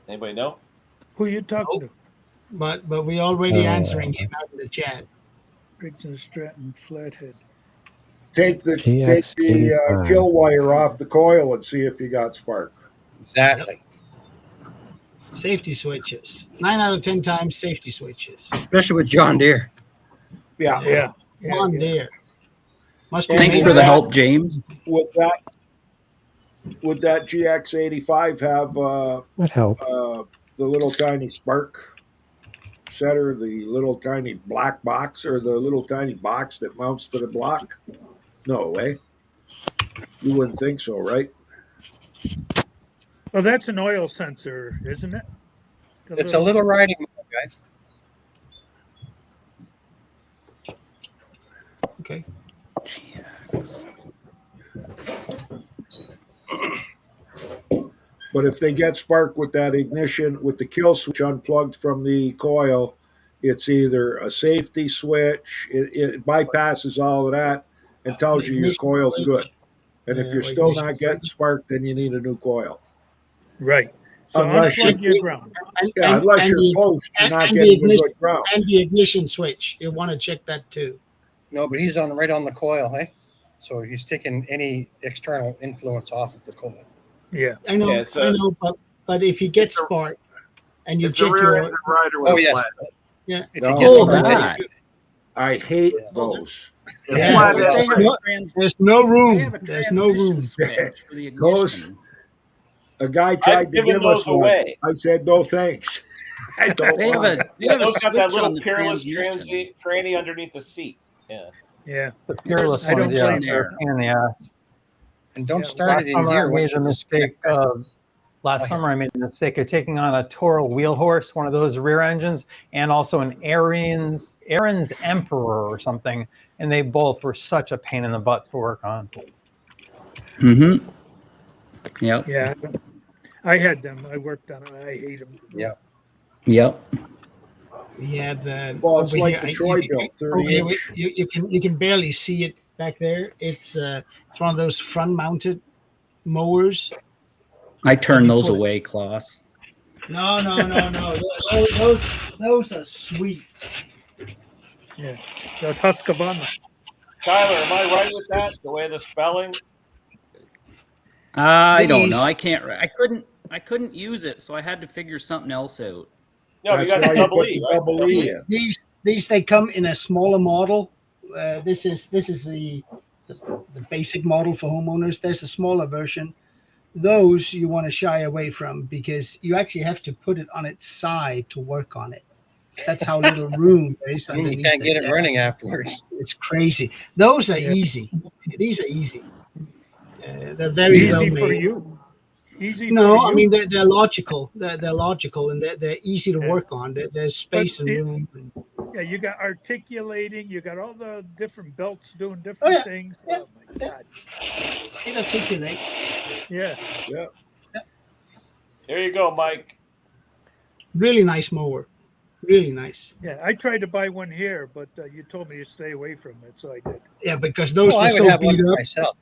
Anybody know? Who are you talking to? But we already answering him out in the chat. Briggs and Stratton Flathead. Take the kill wire off the coil and see if you got spark. Exactly. Safety switches. 9 out of 10 times safety switches. Especially with John Deere. Yeah. John Deere. Must be Thanks for the help, James. Would that GX85 have What help? The little tiny spark setter, the little tiny black box, or the little tiny box that mounts to the block? No, eh? You wouldn't think so, right? Well, that's an oil sensor, isn't it? It's a little riding motor, guys. Okay. But if they get spark with that ignition, with the kill switch unplugged from the coil, it's either a safety switch, it bypasses all of that and tells you your coil's good. And if you're still not getting spark, then you need a new coil. Right. So unless your ground. Unless you're post, you're not getting a good ground. And the ignition switch, you want to check that too. No, but he's right on the coil, hey? So he's taking any external influence off of the coil. Yeah. I know, but if you get spark and you check your Yeah. I hate those. Yeah, there's no room. There's no room. Those. A guy tried to give us one. I said no thanks. I don't. They have that little peerless tranny underneath the seat. Yeah. Yeah. The peerless ones, yeah, they're a pain in the ass. And don't start it in gear. Last summer, I made the mistake of taking on a Toro wheel horse, one of those rear engines, and also an Aaron's Emperor or something, and they both were such a pain in the butt to work on. Mm-hmm. Yep. Yeah. I had them. I worked on them. I hate them. Yep. Yep. We have it's like the Troy built 30-inch. You can barely see it back there. It's one of those front-mounted mowers. I turn those away, Klaus. No. Those are sweet. Yeah, that's Husqvarna. Tyler, am I right with that? The way the spelling? I don't know. I couldn't use it, so I had to figure something else out. No, you got the double E, right? Double E. These they come in a smaller model. This is the basic model for homeowners. There's a smaller version. Those you want to shy away from because you actually have to put it on its side to work on it. That's how little room there is. And you can't get it running afterwards. It's crazy. Those are easy. These are easy. They're very easy well for made. you. Easy. No, for I you. mean they're logical. They're logical and they're easy to work on. There's space and room. Yeah, you got articulating. You got all the different belts doing different things. Yeah. Oh my God! It articulates. Yeah. There you go, Mike. Really nice mower. Really nice. Yeah, I tried to buy one here, but you told me to stay away from it, so I did. Yeah, because those were I would so have one beat for up. myself.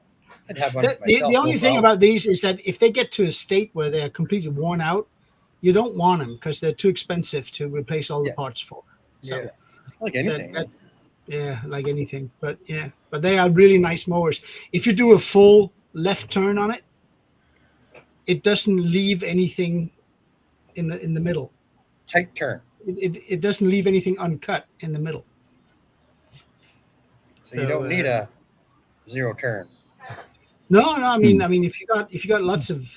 I'd have one for myself. The only thing about these is that if they get to a state where they're completely worn out, you don't want them because they're too expensive to replace all the parts for. So like anything. Like anything. But they are really nice mowers. If you do a full left turn on it, it doesn't leave anything in the middle. Tight turn. It doesn't leave anything uncut in the middle. So you don't need a zero turn. No. I mean, if you got lots of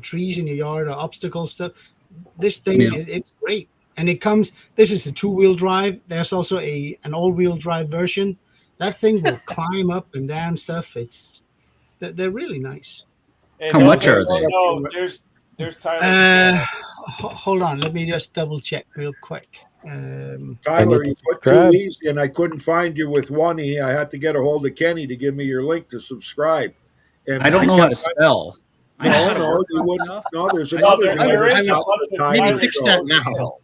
trees in your yard or obstacle stuff, this thing it's great. And it comes. This is a 2-wheel drive. There's also an all-wheel drive version. That thing will climb up and down stuff. They're really nice. And how much are they? No, there's Tyler. Hold on, let me just double check real quick. Tyler, you put too easy, and I couldn't find you with one E. I had to get a hold of Kenny to give me your link to subscribe. And I don't know how to spell. No, there's another guy. Maybe fix that now.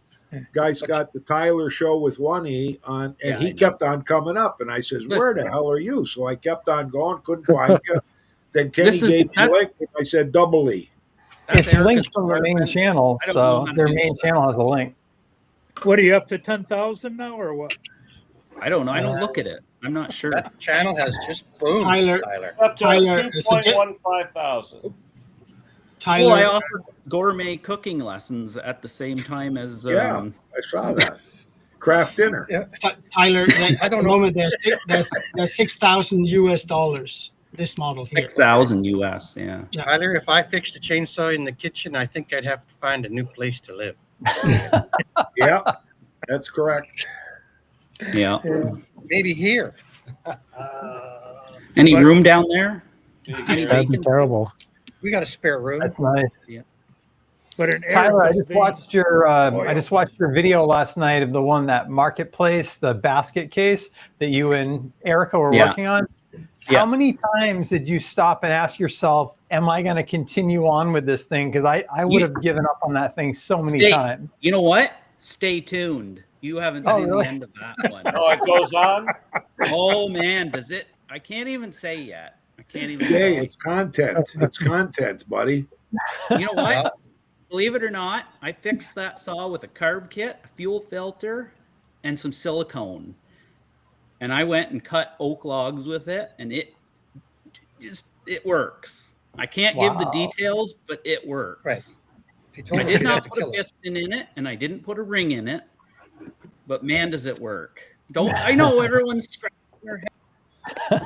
Guy's got the Tyler Show with one E on, and he kept on coming up. And I says, "Where the hell are you?" So I kept on going, couldn't find you. Then Kenny gave me a link, and I said double E. It's linked from the main channel, so their main channel has a link. What are you up to 10,000 now, or what? I don't know. I don't look at it. I'm not sure. That channel has just boomed, Tyler. Up to Tyler, 2.15 thousand. Tyler, Well, I offer gourmet cooking lessons at the same time as. Yeah, I saw that. Craft dinner. Yeah. Tyler, I don't know. moment there's $6,000 this model here. 6,000 US. Yeah. Tyler, if I fixed a chainsaw in the kitchen, I think I'd have to find a new place to live. Yeah, that's correct. Yeah. Maybe here. Any room down there? That'd be terrible. We got a spare room. That's nice. Yeah. But an Tyler, I Erica's just watched your video last night of the one, that marketplace, the basket case that you and Erica were working on. How many times did you stop and ask yourself, am I going to continue on with this thing? Because I would have given up on that thing so many times. You know what? Stay tuned. You haven't seen the end of that one. Oh, it goes on? Oh, man. Does it? I can't even say yet. I can't even Hey, say. it's content. It's content, buddy. You know what? Believe it or not, I fixed that saw with a carb kit, a fuel filter, and some silicone. And I went and cut oak logs with it, and it works. I can't give the details, but it works. Right. I did not put a piston in it, and I didn't put a ring in it, but man, does it work. I know everyone's scratching their head.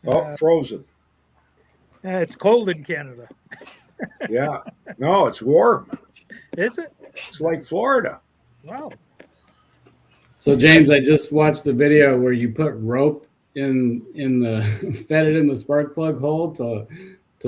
Oh, frozen. It's cold in Canada. Yeah. No, it's warm. Is it? It's like Florida. Wow. So James, I just watched the video where you put rope in the fed it in the spark plug hole to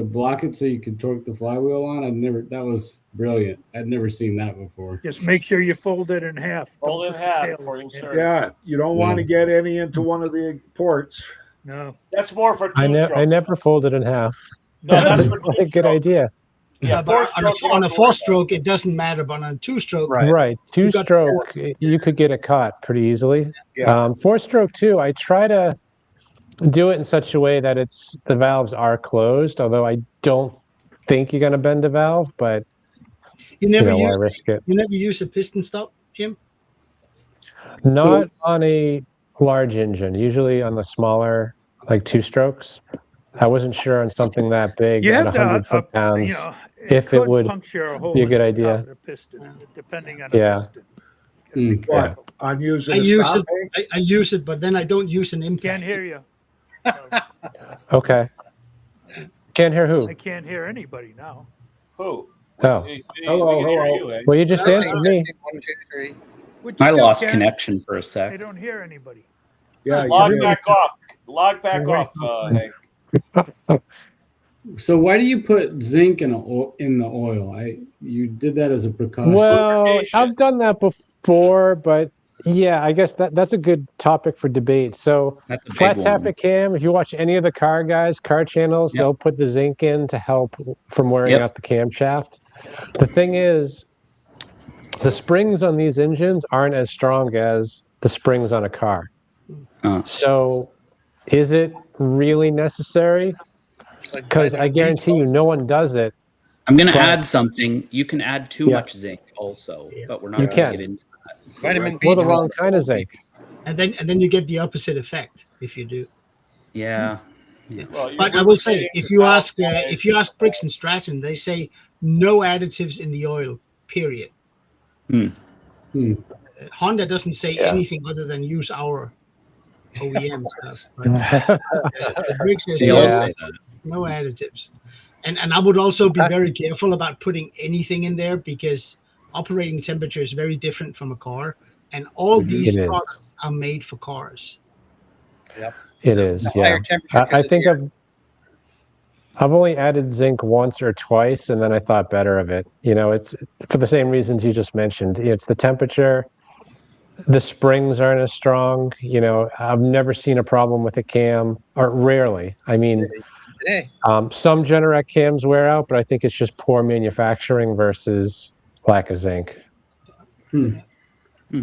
block it so you could torque the flywheel on. That was brilliant. I'd never seen that before. Just make sure you fold it in half. Fold it in half before you insert. Yeah, you don't want to get any into one of the ports. No. That's more for I two-stroke. never folded in half. No, that's for What a good idea. Yeah, on a four-stroke, it doesn't matter, but on a two-stroke, Right. Two-stroke, you could get it caught pretty easily. Yeah. Four-stroke too, I try to do it in such a way that the valves are closed, although I don't think you're going to bend a valve, but why risk it? You never use a piston stop, Jim? Not on a large engine, usually on the smaller, like two-strokes. I wasn't sure on something that big You at have 100 foot-pounds if it would puncture a hole be a good in the top idea. of the piston, depending on the piston. What? On using a use stop? it. I use it, but then I don't use an impact. Can't hear you. Okay. Can't hear who? I can't hear anybody now. Who? Oh. Hello. Well, you just answered me. 1, 2, 3. What'd I you do, lost Ken? connection for a I sec. don't hear anybody. Yeah. Log you- back off. Log back off, Hank. So why do you put zinc in the oil? You did that as a precaution. Well, I've done that before, but yeah, I guess that's a good topic for debate. So That's a big flat one. taffet cam, if you watch any of the car channels, they'll put the zinc in to help from wearing out the camshaft. The thing is, the springs on these engines aren't as strong as the springs on a car. So is it really necessary? Because I guarantee you no one does it. I'm going to add something. You can add too much zinc also, but we're not You going to can. get into Vitamin B. Well, the wrong kind of zinc. And then you get the opposite effect if you do. Yeah. Well, But I will say, if you ask Briggs and Stratton, they say no additives in the oil. Period. Honda doesn't say anything other than use our OEM stuff. But Briggs says They all say that. no additives. And I would also be very careful about putting anything in there because operating temperature is very different from a car, and all these It is. products are made for cars. It is, yeah. Higher temperature I think I've only added zinc once or twice, and then I thought better of it. It's for the same reasons you just mentioned. It's the temperature. The springs aren't as strong. I've never seen a problem with a cam, or rarely. I mean, some Generac cams wear out, but I think it's just poor manufacturing versus lack of zinc.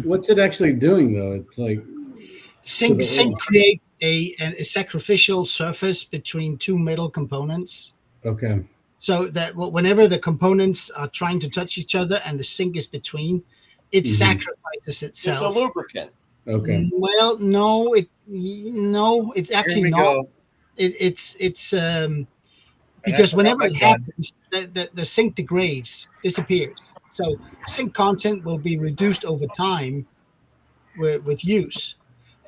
What's it actually doing though? It's like Zinc a sacrificial surface between two metal components. Okay. So that whenever the components are trying to touch each other and the sink is between, it sacrifices itself. It's a lubricant. Okay. Well, no, it's actually not. It's because whenever it happens, the sink degrades, disappears. So sink content will be reduced over time with use.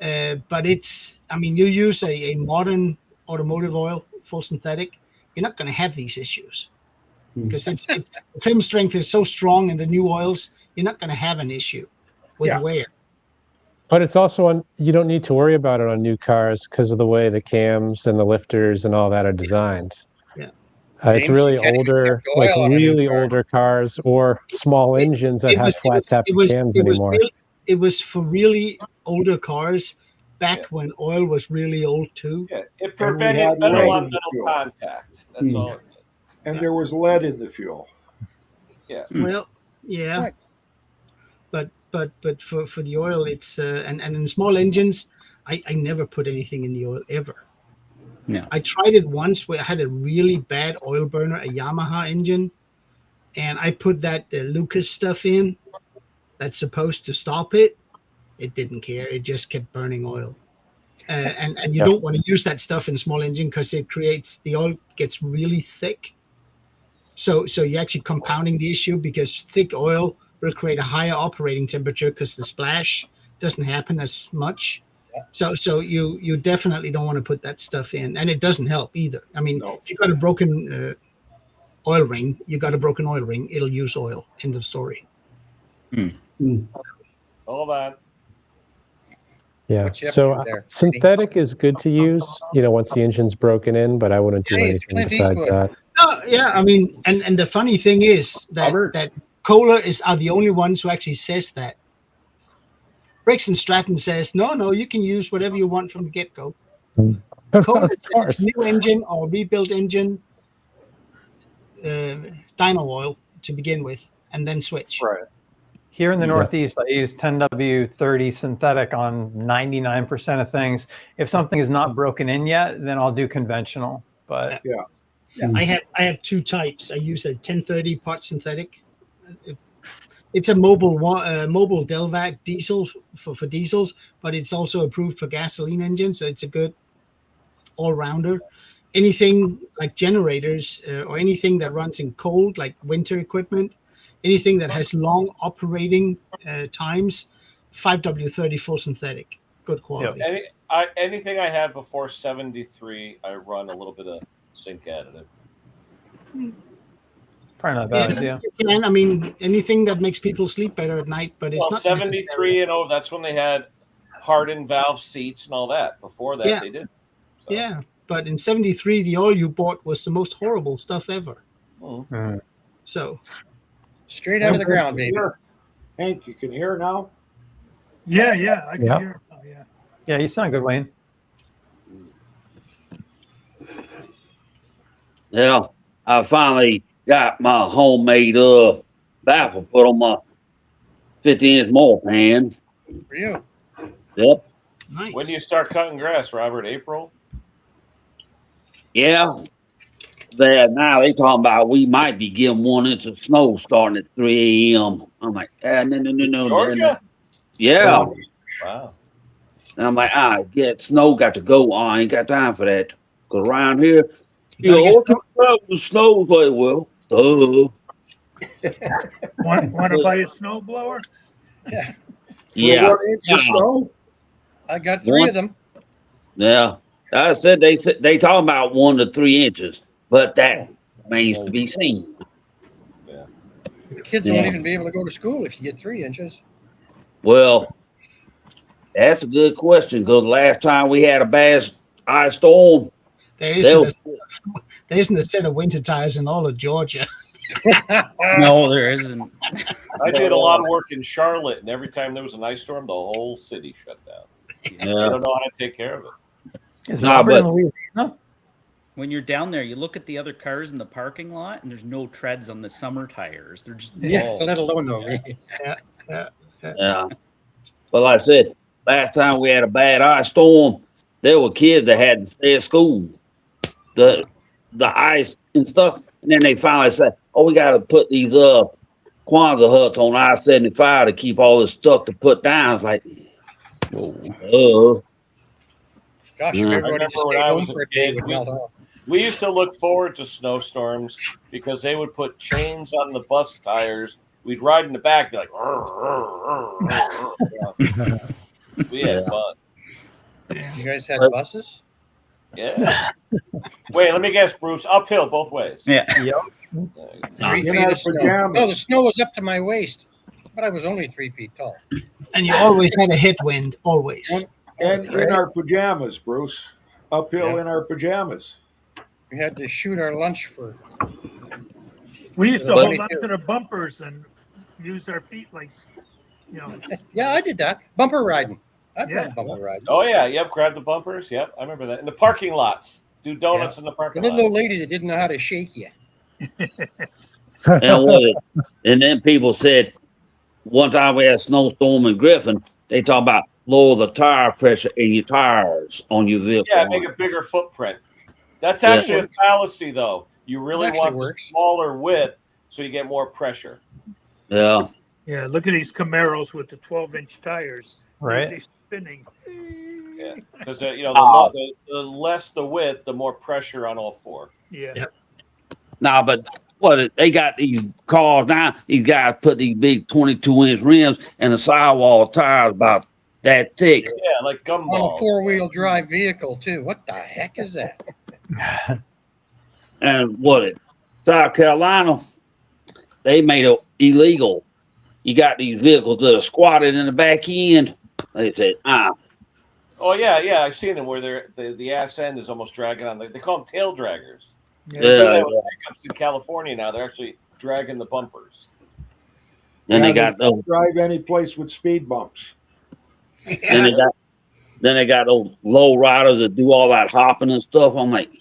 But you use a modern automotive oil, full synthetic, you're not going to have these issues because the film strength is so strong in the new oils, you're not going to have an issue with wear. But it's also you don't need to worry about it on new cars because of the way the cams and the lifters and all that are designed. Yeah. It's really older, like really older cars or small engines that have flat top cams anymore. It was for really older cars back when oil was really old too. Yeah, it prevented metal-on-metal contact. That's all. And there was lead in the fuel. Yeah. Well, yeah. But for the oil, it's and in small engines, I never put anything in the oil ever. No. I tried it once where I had a really bad oil burner, a Yamaha engine, and I put that Lucas stuff in that's supposed to stop it. It didn't care. It just kept burning oil. And you don't want to use that stuff in a small engine because the oil gets really thick. So you're actually compounding the issue because thick oil will create a higher operating temperature because the splash doesn't happen as much. So you definitely don't want to put that stuff in, and it doesn't help either. I mean, if you've got a broken oil ring, it'll use oil. End of story. Hold on. Yeah. So synthetic is good to use, once the engine's broken in, but I wouldn't do anything besides that. Yeah, I mean, and the funny thing is that Kohler are the only ones who actually says that. Briggs & Stratton says, no, you can use whatever you want from the get-go. Kohler says new engine or rebuilt engine, dyno oil to begin with, and then switch. Right. Here in the Northeast, I use 10W30 synthetic on 99% of things. If something is not broken in yet, then I'll do conventional. But I have two types. I use a 1030 part synthetic. It's a mobile Delvac diesel for diesels, but it's also approved for gasoline engines, so it's a good all-rounder. Anything like generators or anything that runs in cold, like winter equipment, anything that has long operating times, 5W30 full synthetic, good quality. Anything I had before 73, I run a little bit of zinc additive. Probably not a bad idea. You can. I mean, anything that makes people sleep better at night, but it's not 73 and that's when they had hardened valve seats and all that. Before that, they did. So. Yeah, but in 73, the oil you bought was the most horrible stuff ever. So straight out of the ground, baby. Hank, you can hear now? Yeah, I can hear. Oh, yeah. Yeah, you sound good, Wayne. Yeah, I finally got my homemade baffle put on my 50-inch mold pan. For you. Yep. Nice. When do you start cutting grass, Robert? April? Yeah. Now they talking about we might be getting 1 inch of snow starting at 3 a.m. I'm like, no. Georgia? Yeah. Wow. And I'm like, snow got to go. I ain't got time for that. Because around here, snow. Well, Want to buy a snow blower? Yeah. Yeah. 1 inch of snow? I got 3 of them. Yeah. I said they talking about 1 to 3 inches, but that remains to be seen. Yeah. The kids won't even be able to go to school if you get 3 inches. Well, that's a good question because last time we had a bad ice storm, there isn't a set of winter tires in all of Georgia. No, there isn't. I did a lot of work in Charlotte, and every time there was an ice storm, the whole city shut down. I don't know how to take care of it. Is Robert in Louisiana? When you're down there, you look at the other cars in the parking lot, and there's no treads on the summer tires. They're just let alone though. Yeah. Well, like I said, last time we had a bad ice storm, there were kids that had to stay at school, the ice and stuff. And then they finally said, "Oh, we got to put these Kwanzaa huts on I-75 to keep all this stuff to put down." It's like, whoa. Gosh, if Yeah. everybody just stayed home for a day, it would melt off. We used to look forward to snowstorms because they would put chains on the bus tires. We'd ride in the back, be like, we had fun. You guys had buses? Yeah. Wait, let me guess, Bruce. Uphill both ways. Yeah. Yep. 3 feet of snow. No, the snow was up to my waist, but I was only 3 feet tall. And you always had a headwind, always. And in our pajamas, Bruce. Uphill in our pajamas. We had to shoot our lunch for. We used to hold on to the bumpers and use our feet like, you know. Yeah, I did that. Bumper riding. I've done bumper riding. Oh, yeah. Yep. Grab the bumpers. Yep. I remember that. In the parking lots. Do donuts in the parking lot. The little lot. old lady that didn't know how to shake you. And then people said, one time we had a snowstorm in Griffin, they talk about lower the tire pressure in your tires on your vehicle. Yeah, make a bigger footprint. That's actually a fallacy, though. You really want the smaller width so you get more pressure. Yeah. Yeah, look at these Camaros with the 12-inch tires. Right. They're spinning. Yeah, because the less the width, the more pressure on all four. Yeah. Yep. Nah, but they got these cars now. These guys put these big 22-inch rims and the sidewall tires about that thick. Yeah, like gumball. On a 4-wheel drive vehicle too. What the heck is that? And South Carolina, they made it illegal. You got these vehicles that are squatted in the back end. They said, Oh yeah, I've seen them where the ass end is almost dragging on. They call them tail draggers. Yeah. They do that with pickups in California now. They're actually dragging the bumpers. And they got those. Drive any place with speed bumps. Then they got those low riders that do all that hopping and stuff. I'm like,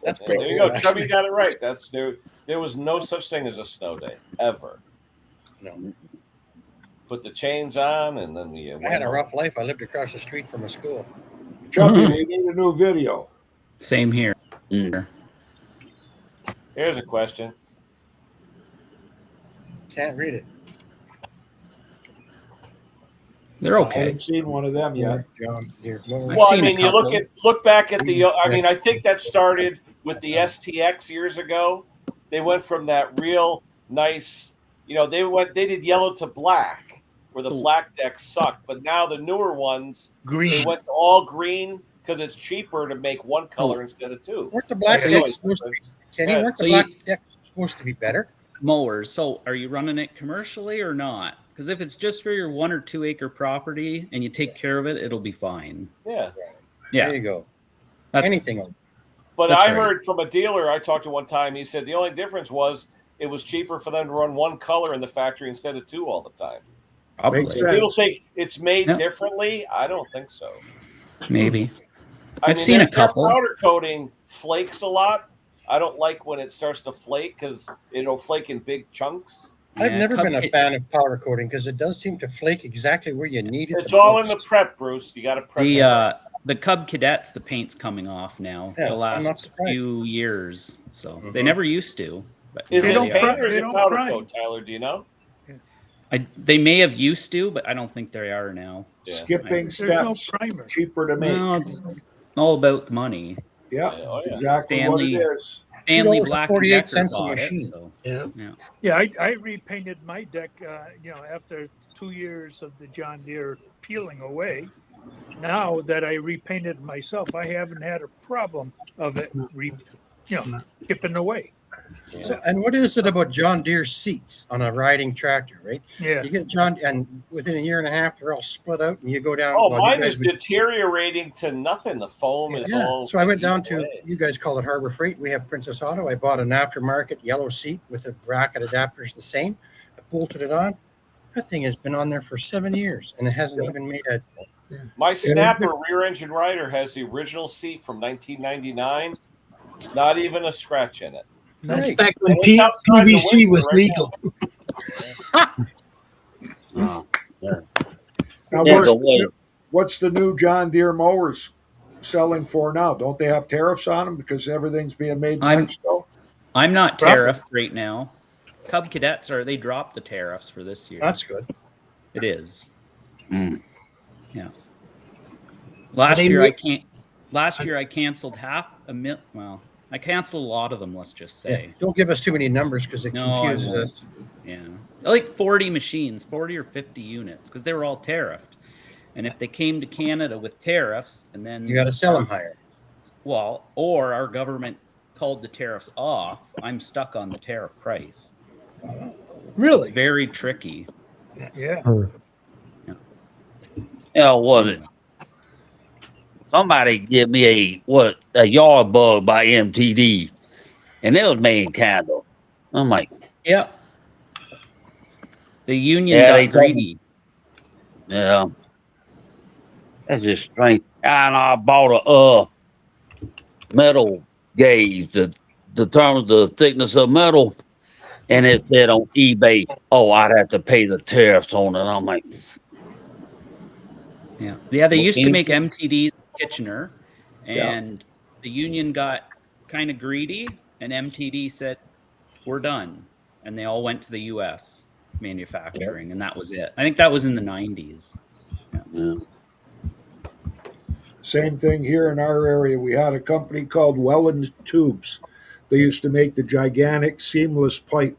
that's pretty cool. There you go. Chubby got it right. That's there was no such thing as a snow day ever. No. Put the chains on, and then we. I had a rough life. I lived across the street from a school. Chubby, we need a new video. Same here. Here's a question. Can't read it. They're I okay. haven't seen one of them yet. Well, I mean, you look back at the. I mean, I think that started with the STX years ago. They went from that real nice, they did yellow to black, where the black decks sucked. But now the newer ones, they went to all green because it's cheaper to make one color instead of two. Weren't the black decks supposed to be? Kenny, weren't the black decks supposed to be better? Mowers. So, are you running it commercially or not? Because if it's just for your 1 or 2 acre property and you take care of it, it'll be fine. Yeah. There you go. Anything. But I heard from a dealer I talked to one time, he said the only difference was it was cheaper for them to run one color in the factory instead of two all the time. Probably. People think it's made differently. I don't think so. Maybe. I've seen a couple. Powder coating flakes a lot. I don't like when it starts to flake because it'll flake in big chunks. I've never been a fan of powder coating because it does seem to flake exactly where you need it. It's all in the prep, Bruce. You got to prep. The Cub Cadets, the paint's coming off now. Yeah, It'll last a few years, so they never used to. But is it paint or is it powder coat, Tyler? Do you know? They may have used to, but I don't think they are now. Yeah. Skipping steps, cheaper to make. No, it's all about money. Yeah, that's exactly what it is. Stanley Black 48 cents a machine. So, I repainted my deck, after 2 years of the John Deere peeling away. Now that I repainted myself, I haven't had a problem of it, chipping away. So, and what is it about John Deere seats on a riding tractor, right? Yeah. You get and within a year and a half, they're all split out, and you go down. Oh, mine is deteriorating to nothing. The foam is all. So I went down to, you guys call it Harbor Freight. We have Princess Auto. I bought an aftermarket yellow seat with the bracket adapters the same. I bolted it on. That thing has been on there for 7 years, and it hasn't even made a. My Snapper rear engine rider has the original seat from 1999. Not even a scratch in it. That's back when PVC was legal. Now, what's the new John Deere mowers selling for now? Don't they have tariffs on them because everything's being made in Mexico? I'm not tariffed right now. Cub Cadets they dropped the tariffs for this year. That's good. It is. Mm. Yeah. Last year I canceled well, I canceled a lot of them, let's just say. Yeah. Don't give us too many numbers because it confuses us. Yeah. Like 40 machines, 40 or 50 units, because they were all tariffed. And if they came to Canada with tariffs, and then you got to sell them higher. Well, or our government called the tariffs off, I'm stuck on the tariff price. Really? It's very tricky. Yeah. Yeah, was it? Somebody give me a yard bug by MTD, and it was made in Canada. I'm like, yeah. The union got greedy. Yeah. That's just strange. And I bought a metal gauge to determine the thickness of metal, and it said on eBay, "Oh, I'd have to pay the tariffs on it." I'm like, yeah. They used to make MTDs in Kitchener, and the union got kind of greedy, and MTD said, "We're done," and they all went to the U.S. manufacturing, and that was it. I think that was in the 90s. Yeah. Same thing here in our area. We had a company called Welland Tubes. They used to make the gigantic seamless pipe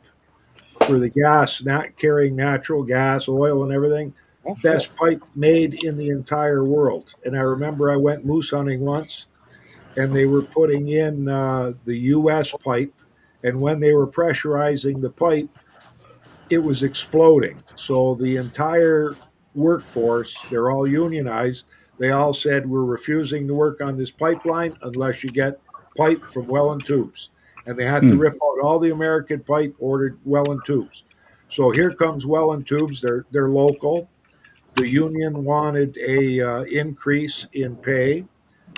for the gas, not carrying natural gas, oil, and everything. Best pipe made in the entire world. And I remember I went moose hunting once, and they were putting in the U.S. pipe. And when they were pressurizing the pipe, it was exploding. So the entire workforce, they're all unionized. They all said, we're refusing to work on this pipeline unless you get pipe from Welland Tubes. And they had to rip out all the American pipe, ordered Welland Tubes. So here comes Welland Tubes. They're local. The union wanted a increase in pay.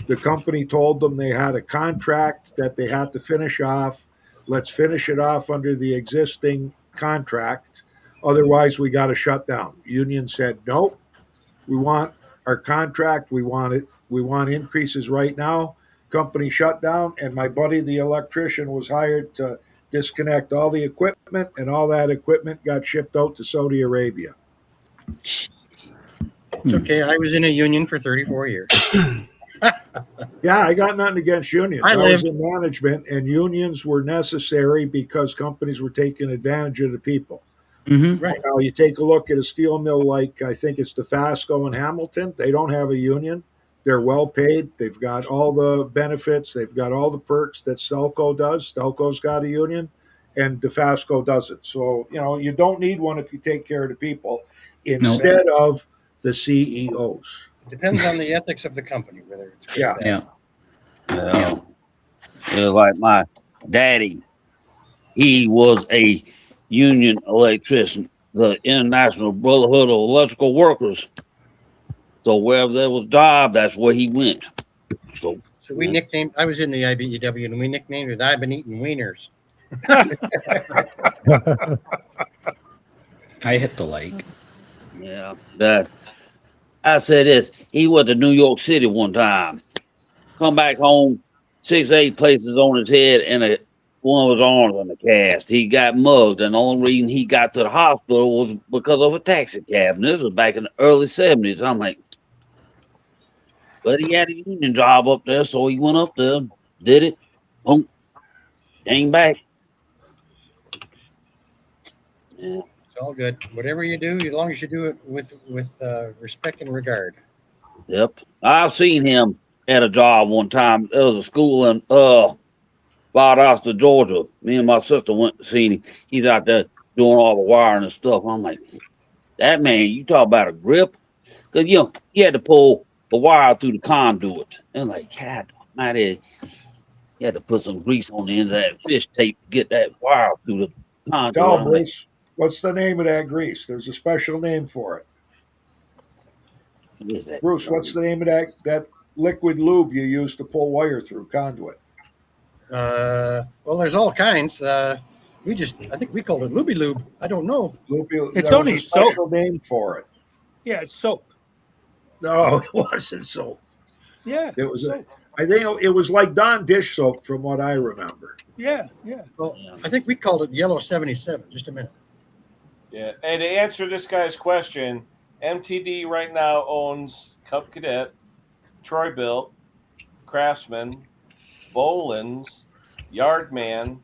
The company told them they had a contract that they had to finish off. Let's finish it off under the existing contract. Otherwise, we got to shut down. Union said, nope, we want our contract. We want it. We want increases right now. Company shut down, and my buddy, the electrician, was hired to disconnect all the equipment, and all that equipment got shipped out to Saudi Arabia. It's okay. I was in a union for 34 years. Yeah, I got nothing against unions. I was in management, and unions were necessary because companies were taking advantage of the people. Mm-hmm. Right now, you take a look at a steel mill like I think it's DeFasco in Hamilton. They don't have a union. They're well paid. They've got all the benefits. They've got all the perks that Stelco does. Stelco's got a union, and DeFasco doesn't. So, you don't need one if you take care of the people instead of the CEOs. Depends on the ethics of the company, whether it's good or bad. Yeah, like my daddy, he was a union electrician, the International Brotherhood of Electrical Workers. So wherever there was a job, that's where he went. So we nicknamed, I was in the IBEW, and we nicknamed it I've been eating wieners. I hit the like. Yeah, I said this. He went to New York City one time. Come back home, 6-8 places on his head, and one of his arms in the cast. He got mugged, and the only reason he got to the hospital was because of a taxi cab. And this was back in the early 70s. I'm like, but he had a union job up there, so he went up there, did it, boom, came back. Yeah. It's all good. Whatever you do, as long as you do it with respect and regard. Yep. I've seen him at a job one time. There was a school in Valdosta, Georgia. Me and my sister went to see him. He's out there doing all the wiring and stuff. I'm like, that man, you talk about a grip? Because, you had to pull the wire through the conduit. And like, God almighty, you had to put some grease on the end of that fish tape to get that wire through the conduit. Tell Bruce, what's the name of that grease? There's a special name for it. What is that? Bruce, what's the name of that liquid lube you use to pull wire through conduit? Well, there's all kinds. I think we called it Looby Lube. I don't know. It's only a special soap. name for it. Yeah, it's soap. No, it wasn't soap. Yeah. It was I think it was like Dawn dish soap from what I remember. Yeah. Well, I think we called it Yellow 77. Just a minute. Yeah, and to answer this guy's question, MTD right now owns Cub Cadet, Troy Built, Craftsman, Boland's, Yardman,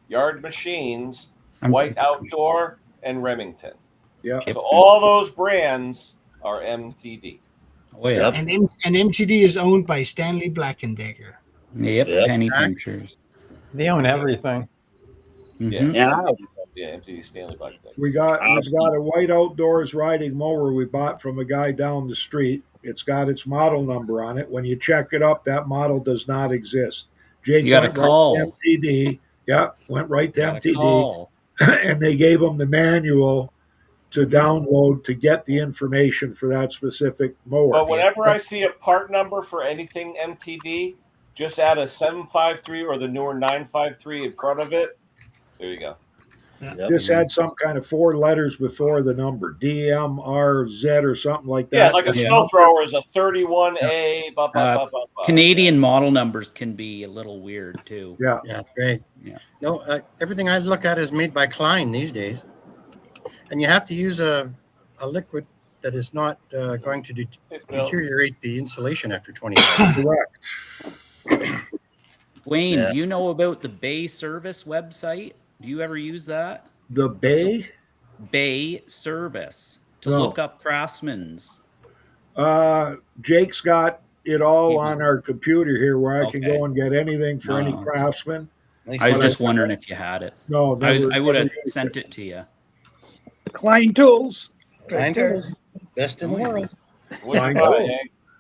Yard Machines, White Outdoor, and Remington. Yeah. So all those brands are MTD. Oh, yeah. And MTD is owned by Stanley Black & Decker. Yep. Penny Pinchers. They own everything. Mhm. Yeah, MTD Stanley Black & Decker. We've got a white outdoors riding mower we bought from a guy down the street. It's got its model number on it. When you check it up, that model does not exist. Jake You got to went right call. to MTD. Yeah, went right to You gotta MTD, call. and they gave him the manual to download to get the information for that specific mower. But whenever I see a part number for anything MTD, just add a 753 or the newer 953 in front of it. There you go. This had some kind of 4 letters before the number, DMRZ or something like that. Yeah, like a snow thrower is a 31A. Canadian model numbers can be a little weird too. Yeah, Yeah, it's great. Yeah. No, everything I look at is made by Klein these days, and you have to use a liquid that is not going to deteriorate the insulation after 20 years. Correct. Wayne, do you know about the Bay Service website? Do you ever use that? The Bay? Bay Service to No. look up craftsmen's. Jake's got it all on our computer here where I can Okay. go and get anything for any craftsman. I was just wondering if you had it. No, I would have never used sent it to you. Klein Tools. Klein Tools, best in the world.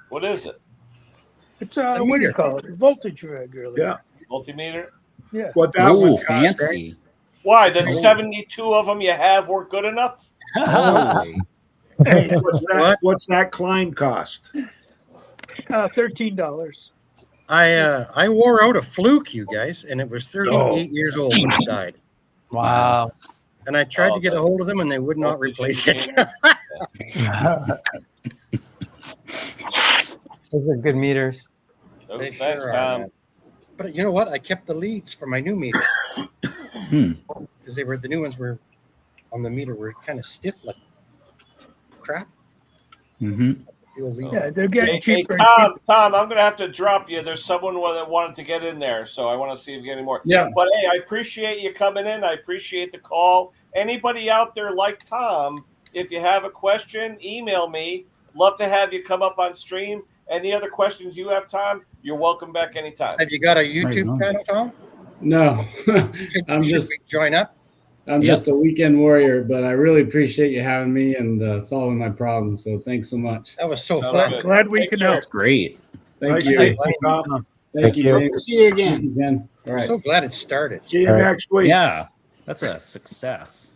What is it? It's what do you call it? Voltage regulator. Yeah. Multimeter? Yeah. What that one cost, fancy. Why? The 72 of them you have weren't good enough? Holy. Hey, what's that Klein cost? $13. I wore out a Fluke, you guys, and it was 38 years old when it died. Wow. And I tried to get a hold of them, and they would not replace it. Those are good meters. Oh, They thanks, sure are, Tom. man. But you know what? I kept the leads for my new meter because the new ones were on the meter were kind of stiff like crap. Mm-hmm. The old leads. Yeah, they're getting cheaper and Tom, cheaper. Tom, I'm going to have to drop you. There's someone that wanted to get in there, so I want to see if you get any more. Yeah. But hey, I appreciate you coming in. I appreciate the call. Anybody out there like Tom, if you have a question, email me. Love to have you come up on stream. Any other questions you have, Tom? You're welcome back anytime. Have you got a YouTube channel, Tom? No, I'm Should just we join up? I'm just a weekend warrior, but I really appreciate you having me and solving my problems. So thanks so much. That was so Sounds fun. good. Glad we can help. That's great. Thank Nice you. meeting you, Tom. Thank you. We'll see you again. Thank you, Jen. All I'm right. so glad it started. See you All right. next week. Yeah, that's a success.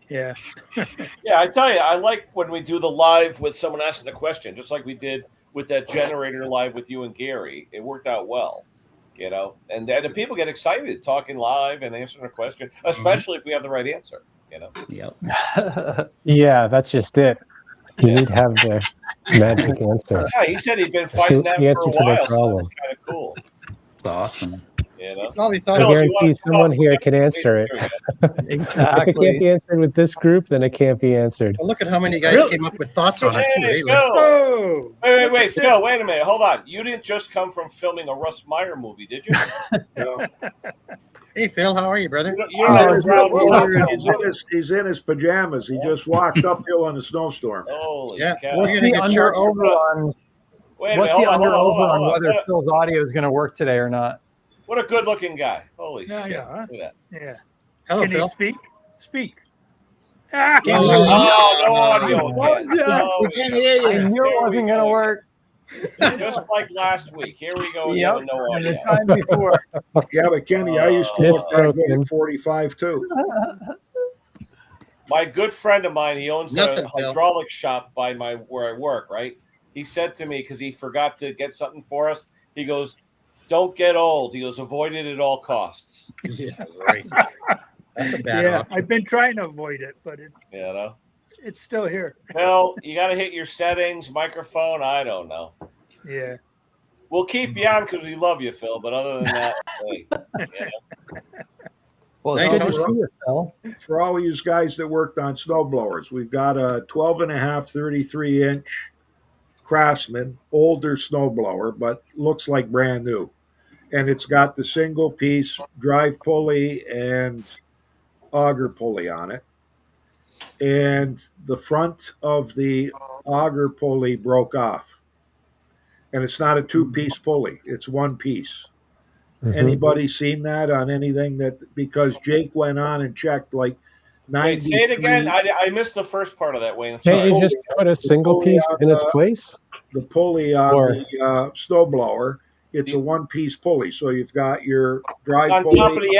Yeah. Yeah, I tell you, I like when we do the live with someone asking a question, just like we did with that generator live with you and Gary. It worked out well, you know, and the people get excited talking live and answering a question, especially if we have the right answer, you know. Yep. Yeah, that's just it. You need to have the magic answer. Yeah, he said he'd been fighting that The for answer a to their while, so problem. that's kind of cool, It's awesome. you know. Probably I thought Bill, if you guarantee wanna come someone up, here we can got answer it. some If it can't Exactly. be answered with this group, then it can't be answered. well, look at how many guys came up with thoughts on it too. Hey, eh? Phil. Oh. Wait, Phil, wait a minute. Hold on. You didn't just come from filming a Russ Meyer movie, did you? No. Hey, Phil, how are you, brother? You don't know Brown He's in his pajamas. He just walked uphill in a snowstorm. Holy Yeah. cow. What's You're the gonna get under charged for over on? Wait a minute. What's Hold the on, under hold over on, on whether hold on. Phil's audio is going to work today or not? What a good-looking guy. Holy Yeah, shit. yeah, huh? Look at that. Yeah. Hello, Can Phil. he speak? Speak. Ah, Oh, no audio again. Yeah, No, we can't hear you. I knew it wasn't going to work. Just like last week. Here we go again Yep, with no and audio. the time before. Yeah, but Kenny, I used to It's look that good broken. at 45 too. My good friend of mine, he owns Nothing, a Phil. hydraulic shop by where I work, right? He said to me, because he forgot to get something for us, he goes, "Don't get old." He goes, "Avoid it at all costs." Yeah, right. That's a bad yeah, option. I've been trying to avoid it, but You know? it's still here. Well, you got to hit your settings, microphone. I don't know. Yeah. We'll keep you on because we love you, Phil. But other than that, hey, Well, it's good to see you, Phil. For all of you guys that worked on snowblowers, we've got a 12.5, 33-inch Craftsman, older snowblower, but looks like brand new. And it's got the single piece drive pulley and auger pulley on it. And the front of the auger pulley broke off. And it's not a two-piece pulley, it's one piece. Anybody seen that on anything that, because Jake went on and checked like 93. Wait, say it again. I missed the first part of that, Wayne. I'm Hey, sorry. it just put a single piece in its place? The pulley on the snowblower, it's a one-piece pulley. So you've got your drive on pulley. top of the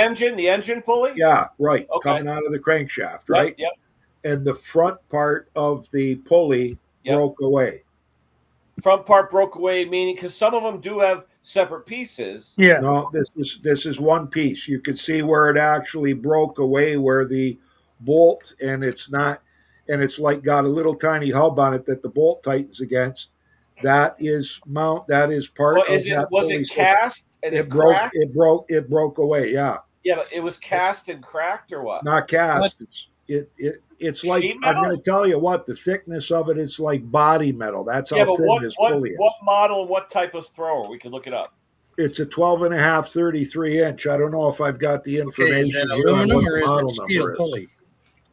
engine pulley? Yeah, right. Okay. Coming out of the crankshaft, right? Yep. And the front part of the pulley broke away. Front part broke away, meaning because some of them do have separate pieces. Yeah. No, this is one piece. You could see where it actually broke away, where the bolt, and it's not, and it's like got a little tiny hub on it that the bolt tightens against. That is That is part of that. Was it cast and it broke? cracked? It broke away. Yeah. Yeah, but it was cast and cracked, or what? Not cast. It's like, I'm going to tell you what, the thickness of it, it's like body metal. That's how thin this pulley is. What model and what type of thrower? We can look it up. It's a 12.5, 33-inch. I don't know if I've got the information. Is it aluminum or is it steel pulley?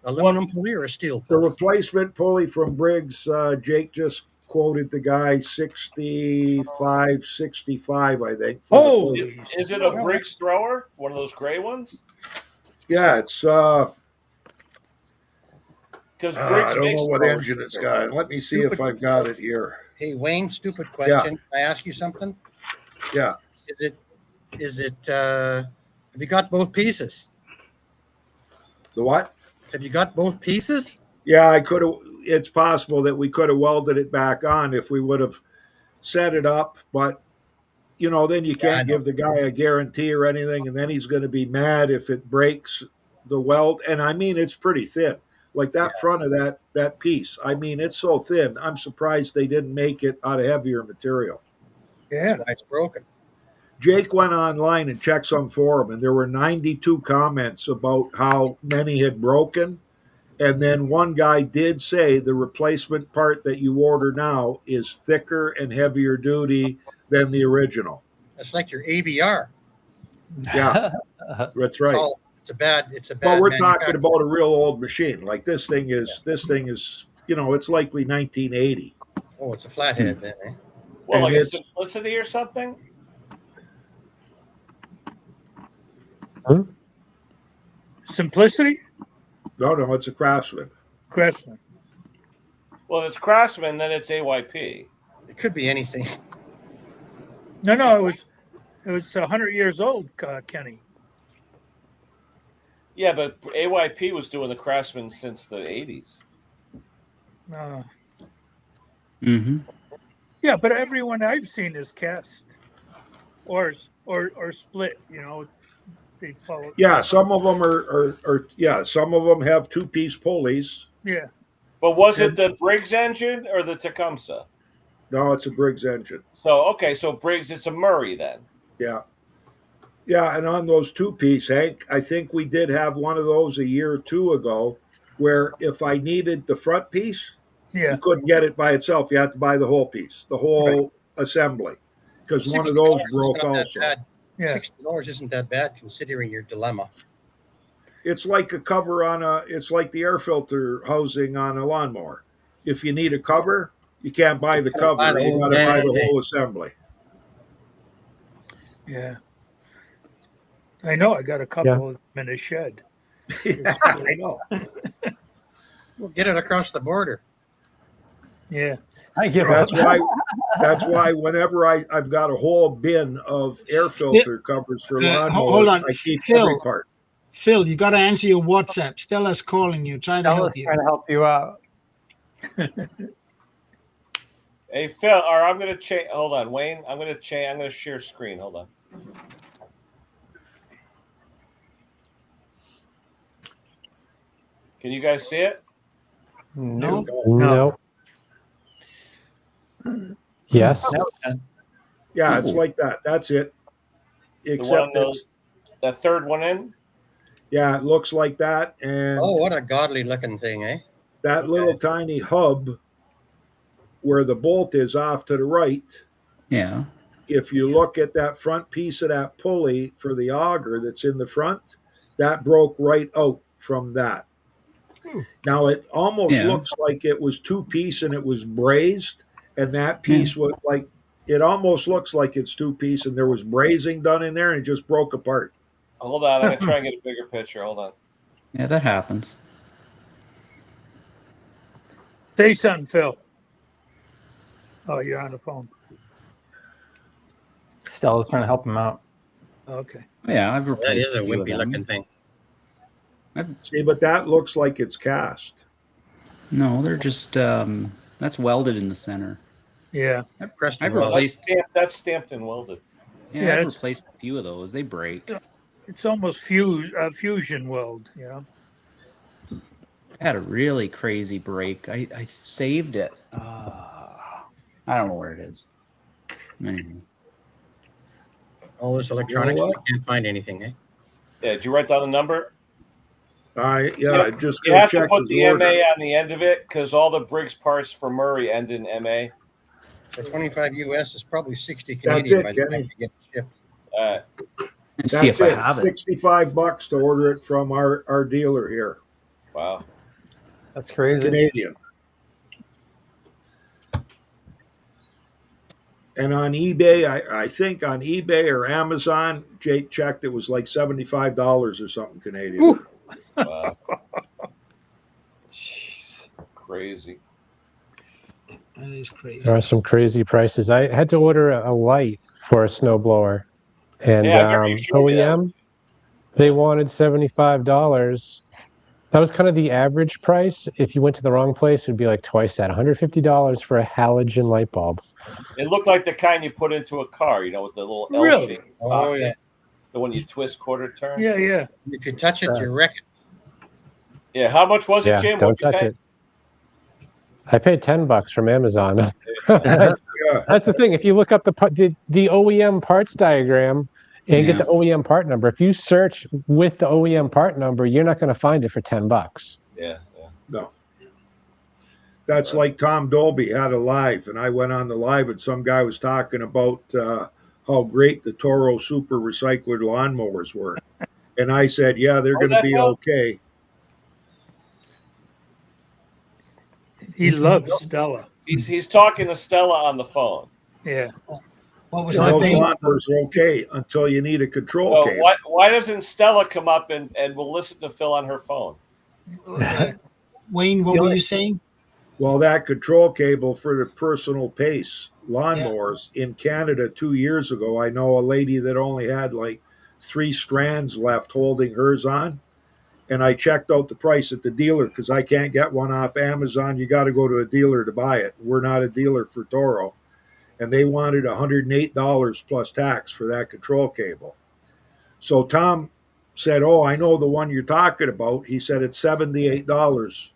Aluminum pulley or a steel pulley? The replacement pulley from Briggs, Jake just quoted the guy 65, 65, I think. Oh, is it a Briggs thrower? One of those gray ones? Yeah, it's because I don't know what engine it's got. Let me see if I've got it here. Hey Wayne, stupid question. Yeah. Can I ask you something? Yeah. Is it have you got both pieces? The what? Have you got both pieces? Yeah, I could have. It's possible that we could have welded it back on if we would have set it up, but you know, then you can't give the guy a guarantee or anything, and then he's going to be mad if it breaks the weld. And I mean, it's pretty thin. Like that front of that piece. I mean, it's so thin. I'm surprised they didn't make it out of heavier material. Yeah, that's why it's broken. Jake went online and checked some forum, and there were 92 comments about how many had broken. And then one guy did say the replacement part that you order now is thicker and heavier duty than the original. That's like your AVR. Yeah, that's right. It's a bad. But we're talking about a real old machine. Like this thing is, you know, it's likely 1980. Oh, it's a flathead then, eh? Well, like a Simplicity or something? Huh? Simplicity? No, it's a Craftsman. Craftsman. Well, if it's Craftsman, then it's AYP. It could be anything. No, it was 100 years old, Kenny. Yeah, but AYP was doing the Craftsman since the 80s. Yeah, but everyone I've seen is cast or split. You know, they follow. Yeah, some of them are some of them have two-piece pulleys. Yeah. But was it the Briggs engine or the Tecumseh? No, it's a Briggs engine. So Briggs, it's a Murray then. Yeah. Yeah, and on those two-piece, Hank, I think we did have one of those a year or two ago where if I needed the front piece, you couldn't get it by itself. You had to buy the whole piece, the whole assembly, because one of those broke also. Yeah. $60 isn't that bad considering your dilemma. It's like a cover it's like the air filter housing on a lawnmower. If you need a cover, you can't buy the cover. You got to buy the whole assembly. Yeah. I know. I got a couple of them in a shed. I know. We'll get it across the border. Yeah. That's why whenever I've got a whole bin of air filter covers for lawnmowers, I keep every part. Phil, you got to answer your WhatsApp. Stella's calling you, trying to help you. Trying to help you out. Hey, Phil, or I'm going to change. Hold on, Wayne. I'm going to share screen. Hold on. Can you guys see it? No. Yes. Yeah, it's like that. That's it. Except it's the third one in. Yeah, it looks like that. And oh, what a godly looking thing, eh? That little tiny hub where the bolt is off to the right. Yeah. If you look at that front piece of that pulley for the auger that's in the front, that broke right out from that. Now it almost looks like it was two-piece and it was brazed, and that piece was like, it almost looks like it's two-piece and there was brazing done in there and it just broke apart. Hold on, I'm gonna try and get a bigger picture. Hold on. Yeah, that happens. Say something, Phil. Oh, you're on the phone. Stella's trying to help him out. Okay. Yeah, I've replaced That is a few of wimpy them. looking thing. See, but that looks like it's cast. No, they're just that's welded in the center. Yeah. I've replaced that's stamped and welded. Yeah, I've replaced a few of those. They break. It's almost fusion weld, you know. I had a really crazy break. I saved it. I don't know where it is. Anyway. All this electronics, we can't find anything, eh? Yeah, did you write down the number? Just you have to put the MA on the end of it because all the Briggs parts for Murray end in MA. The 25 US is probably 60 That's Canadian it, by the time Kenny. you get it shipped. Let's see if I have it. $65 to order it from our dealer here. Wow. That's crazy. Canadian. And on eBay, I think on eBay or Amazon, Jake checked, it was like $75 or something Canadian. Ooh. Wow. Jeez. Crazy. That is crazy. There are some crazy prices. I had to order a light for a snowblower, and OEM, they wanted $75. That was kind of the average price. If you went to the wrong place, it'd be like twice that, $150 for a halogen light bulb. It looked like the kind you put into a car, with the little Really? L-shaped Oh, socket. yeah. The one you twist quarter turn. Yeah, yeah. If you touch it, you wreck it. Yeah, how much was it, Jim? Don't touch it. I paid $10 from Amazon. That's the thing. If you look up the OEM parts diagram and get the OEM part number, if you search with the OEM part number, you're not going to find it for $10. Yeah. No. That's like Tom Dolby had a live, and I went on the live, and some guy was talking about how great the Toro Super Recycler lawnmowers were. And I said, yeah, they're going to be okay. He loves Stella. He's talking to Stella on the phone. Yeah. What was Those that thing? lawnmowers are okay until you need a control cable. Why doesn't Stella come up and we'll listen to Phil on her phone? Wayne, what were you saying? Well, that control cable for the personal pace lawnmowers in Canada 2 years ago, I know a lady that only had like 3 strands left holding hers on. And I checked out the price at the dealer because I can't get one off Amazon. You got to go to a dealer to buy it. We're not a dealer for Toro. And they wanted $108 plus tax for that control cable. So Tom said, oh, I know the one you're talking about. He said it's $78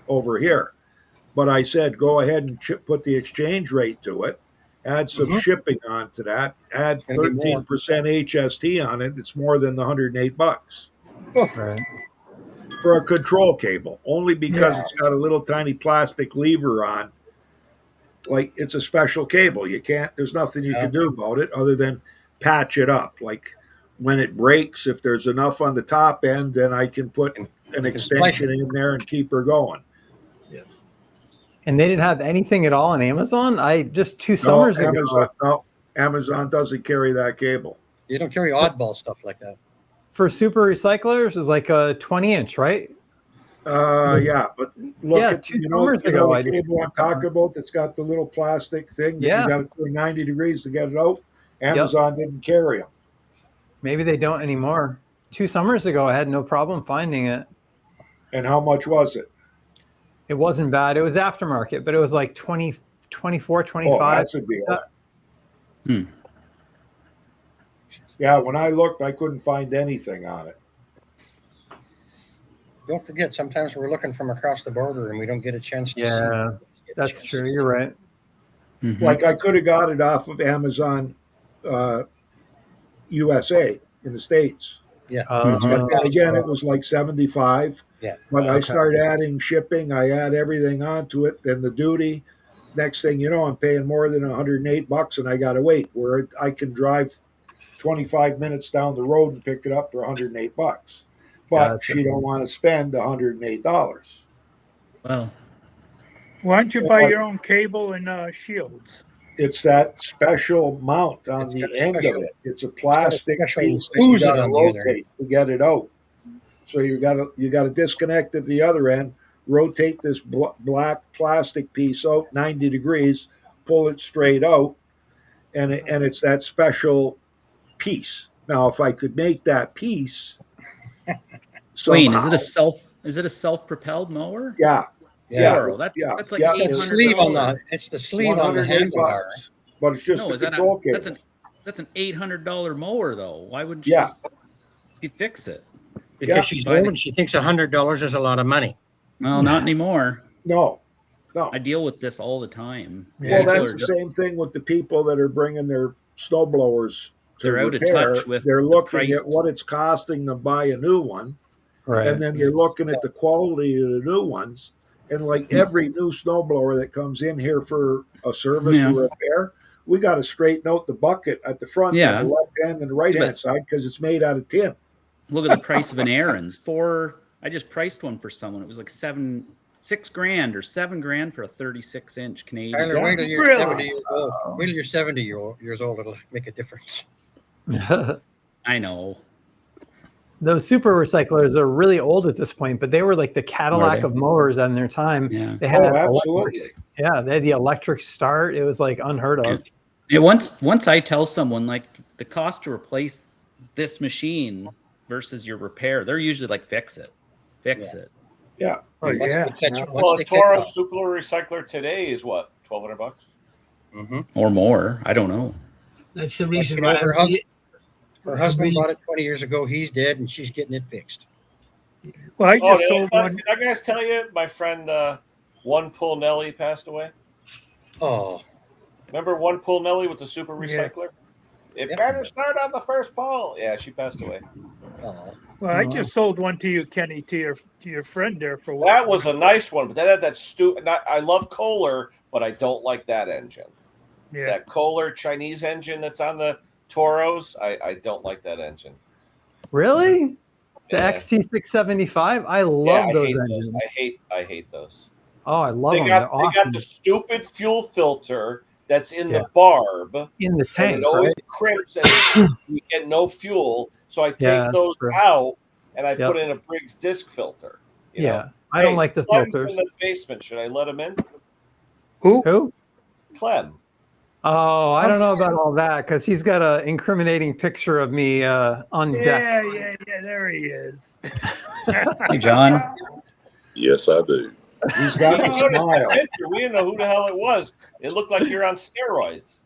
over here. But I said, go ahead and put the exchange rate to it, add some shipping onto that, add 13% HST on it. It's more than the $108 Right. for a control cable, only because it's got a little tiny plastic lever on. Like, it's a special cable. There's nothing you can do about it other than patch it up. Like, when it breaks, if there's enough on the top end, then I can put an extension in there and keep her going. And they didn't have anything at all on Amazon? Just 2 summers ago. No, Amazon doesn't carry that cable. You don't carry oddball stuff like that. For super recyclers, is like a 20-inch, right? Yeah, but look at 2 the ago, cable I'm talking about that's got the little plastic thing that you got to turn 90 degrees to get it out. Amazon didn't carry them. Maybe they don't anymore. 2 summers ago, I had no problem finding it. And how much was it? It wasn't bad. It was aftermarket, but it was like 20, 24, 25. Oh, that's a deal. Yeah, when I looked, I couldn't find anything on it. Don't forget, sometimes we're looking from across the border and we don't get a chance to see. That's true. You're right. Like, I could have got it off of Amazon USA in the States. Yeah. But again, it was like 75. Yeah. But I start adding shipping, I add everything onto it, then the duty. Next thing you know, I'm paying more than $108 and I got to wait, where I can drive 25 minutes down the road and pick it up for $108. But Gotcha. she don't want to spend $108. Well, Why don't you buy your own cable and shields? It's that special mount on It's the got a end special- of it. It's a plastic special piece that you boozer got to on the other rotate to get it out. So you got to disconnect at the other end, rotate this black plastic piece out 90 degrees, pull it straight out, and it's that special piece. Now, if I could make that piece, Wayne, is it a self-propelled mower? Yeah. Toro. That's like $800. The sleeve on the it's the sleeve on the handlebar. But it's just no, a control cable. That's an $800 mower though. Why wouldn't you fix it? Because she's old and she thinks $100 is a lot of money. Well, not anymore. No. I deal with this all the time. Well, that's the same thing with the people that are bringing their snow blowers to They're out of touch with They're the looking price. at what it's costing to buy a new one. Right. And then they're looking at the quality of the new ones. And like every new snowblower that comes in here for a service or repair, we got to straighten out the bucket at the front on the left hand and the right hand side because it's made out of tin. Look at the price of an Aaron's. I just priced one for someone. It was like $6,000 or $7,000 for a 36-inch Canadian. Tyler, wait till you're 70 years old. Wait till you're 70 years old. It'll make a difference. I know. Those super recyclers are really old at this point, but they were like the Cadillac of mowers in their time. Yeah. They had absolutely. they had the electric start. It was like unheard of. Yeah, once I tell someone like the cost to replace this machine versus your repair, they're usually like fix it. Yeah. Well, a Toro Super Recycler today is what, $1,200? Or more. I don't know. That's the reason why her husband bought it 20 years ago. He's dead, and she's getting it fixed. Well, I just sold one. Did I guys tell you my friend One Pull Nelly passed away? Oh. Remember One Pull Nelly with the Super Recycler? It better start on the first pull. Yeah, she passed away. Oh. Well, I just sold one to you, Kenny, to your friend there for what? That was a nice one, but that had that stupid. I love Kohler, but I don't like that engine. Yeah. That Kohler Chinese engine that's on the Toros, I don't like that engine. Really? The XT675? I love those engines. I hate those. Oh, I love them. They got the stupid fuel filter that's in the barb. In the tank, and it always right? crimps and you get no fuel. So I take those out and I put in a Briggs disc filter. You know? I don't like the Clem's filters. in the basement. Should I let him in? Who? Clem. Oh, I don't know about all that because he's got an incriminating picture of me on deck. Yeah, there he is. Hey, John. Yes, I do. He's got the smile. We didn't know who the hell it was. It looked like you're on steroids.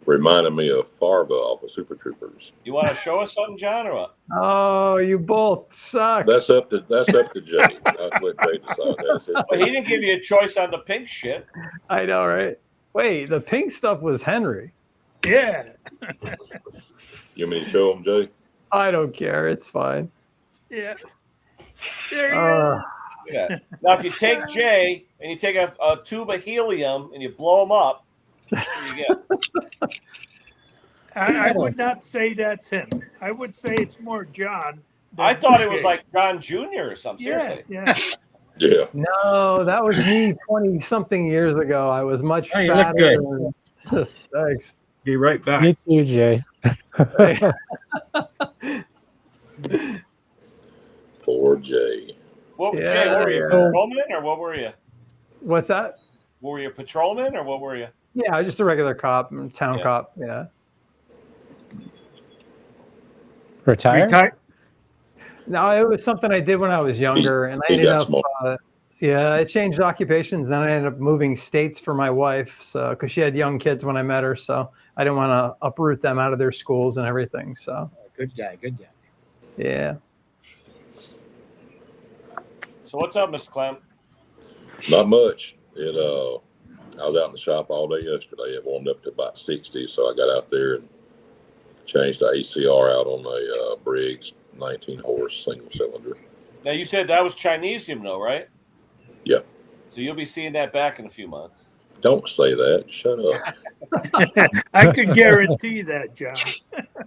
Reminded me of Farva off of Super Troopers. You want to show us something, John, or what? Oh, you both suck. That's up to Jay. I'll let Jay decide that. Well, he didn't give you a choice on the pink shit. I know, right? Wait, the pink stuff was Henry. Yeah. You want me to show him, Jay? I don't care. It's fine. Yeah. There he is. Yeah. Now, if you take Jay and you take a tube of helium and you blow him up, that's what you get. I would not say that's him. I would say it's more John. I thought it was like John Jr. or something. Seriously. Yeah. No, that was me 20-something years ago. I was much fatter. Than... Thanks. Be right back. Me too, Jay. Poor Jay. Jay, what were you, a patrolman or what were you? What's that? Were you a patrolman or what were you? Yeah, I was just a regular cop, town cop. Yeah. Retired? No, it was something I did when I was younger, and I ended up. I changed occupations. Then I ended up moving states for my wife, so because she had young kids when I met her, so I didn't want to uproot them out of their schools and everything. So. Good guy. Yeah. So what's up, Mr. Clem? Not much. I was out in the shop all day yesterday. It warmed up to about 60, so I got out there and changed the ACR out on a Briggs 19 horse single cylinder. Now you said that was Chinesium, though, right? Yeah. So you'll be seeing that back in a few months. Don't say that. Shut up. I can guarantee that, John.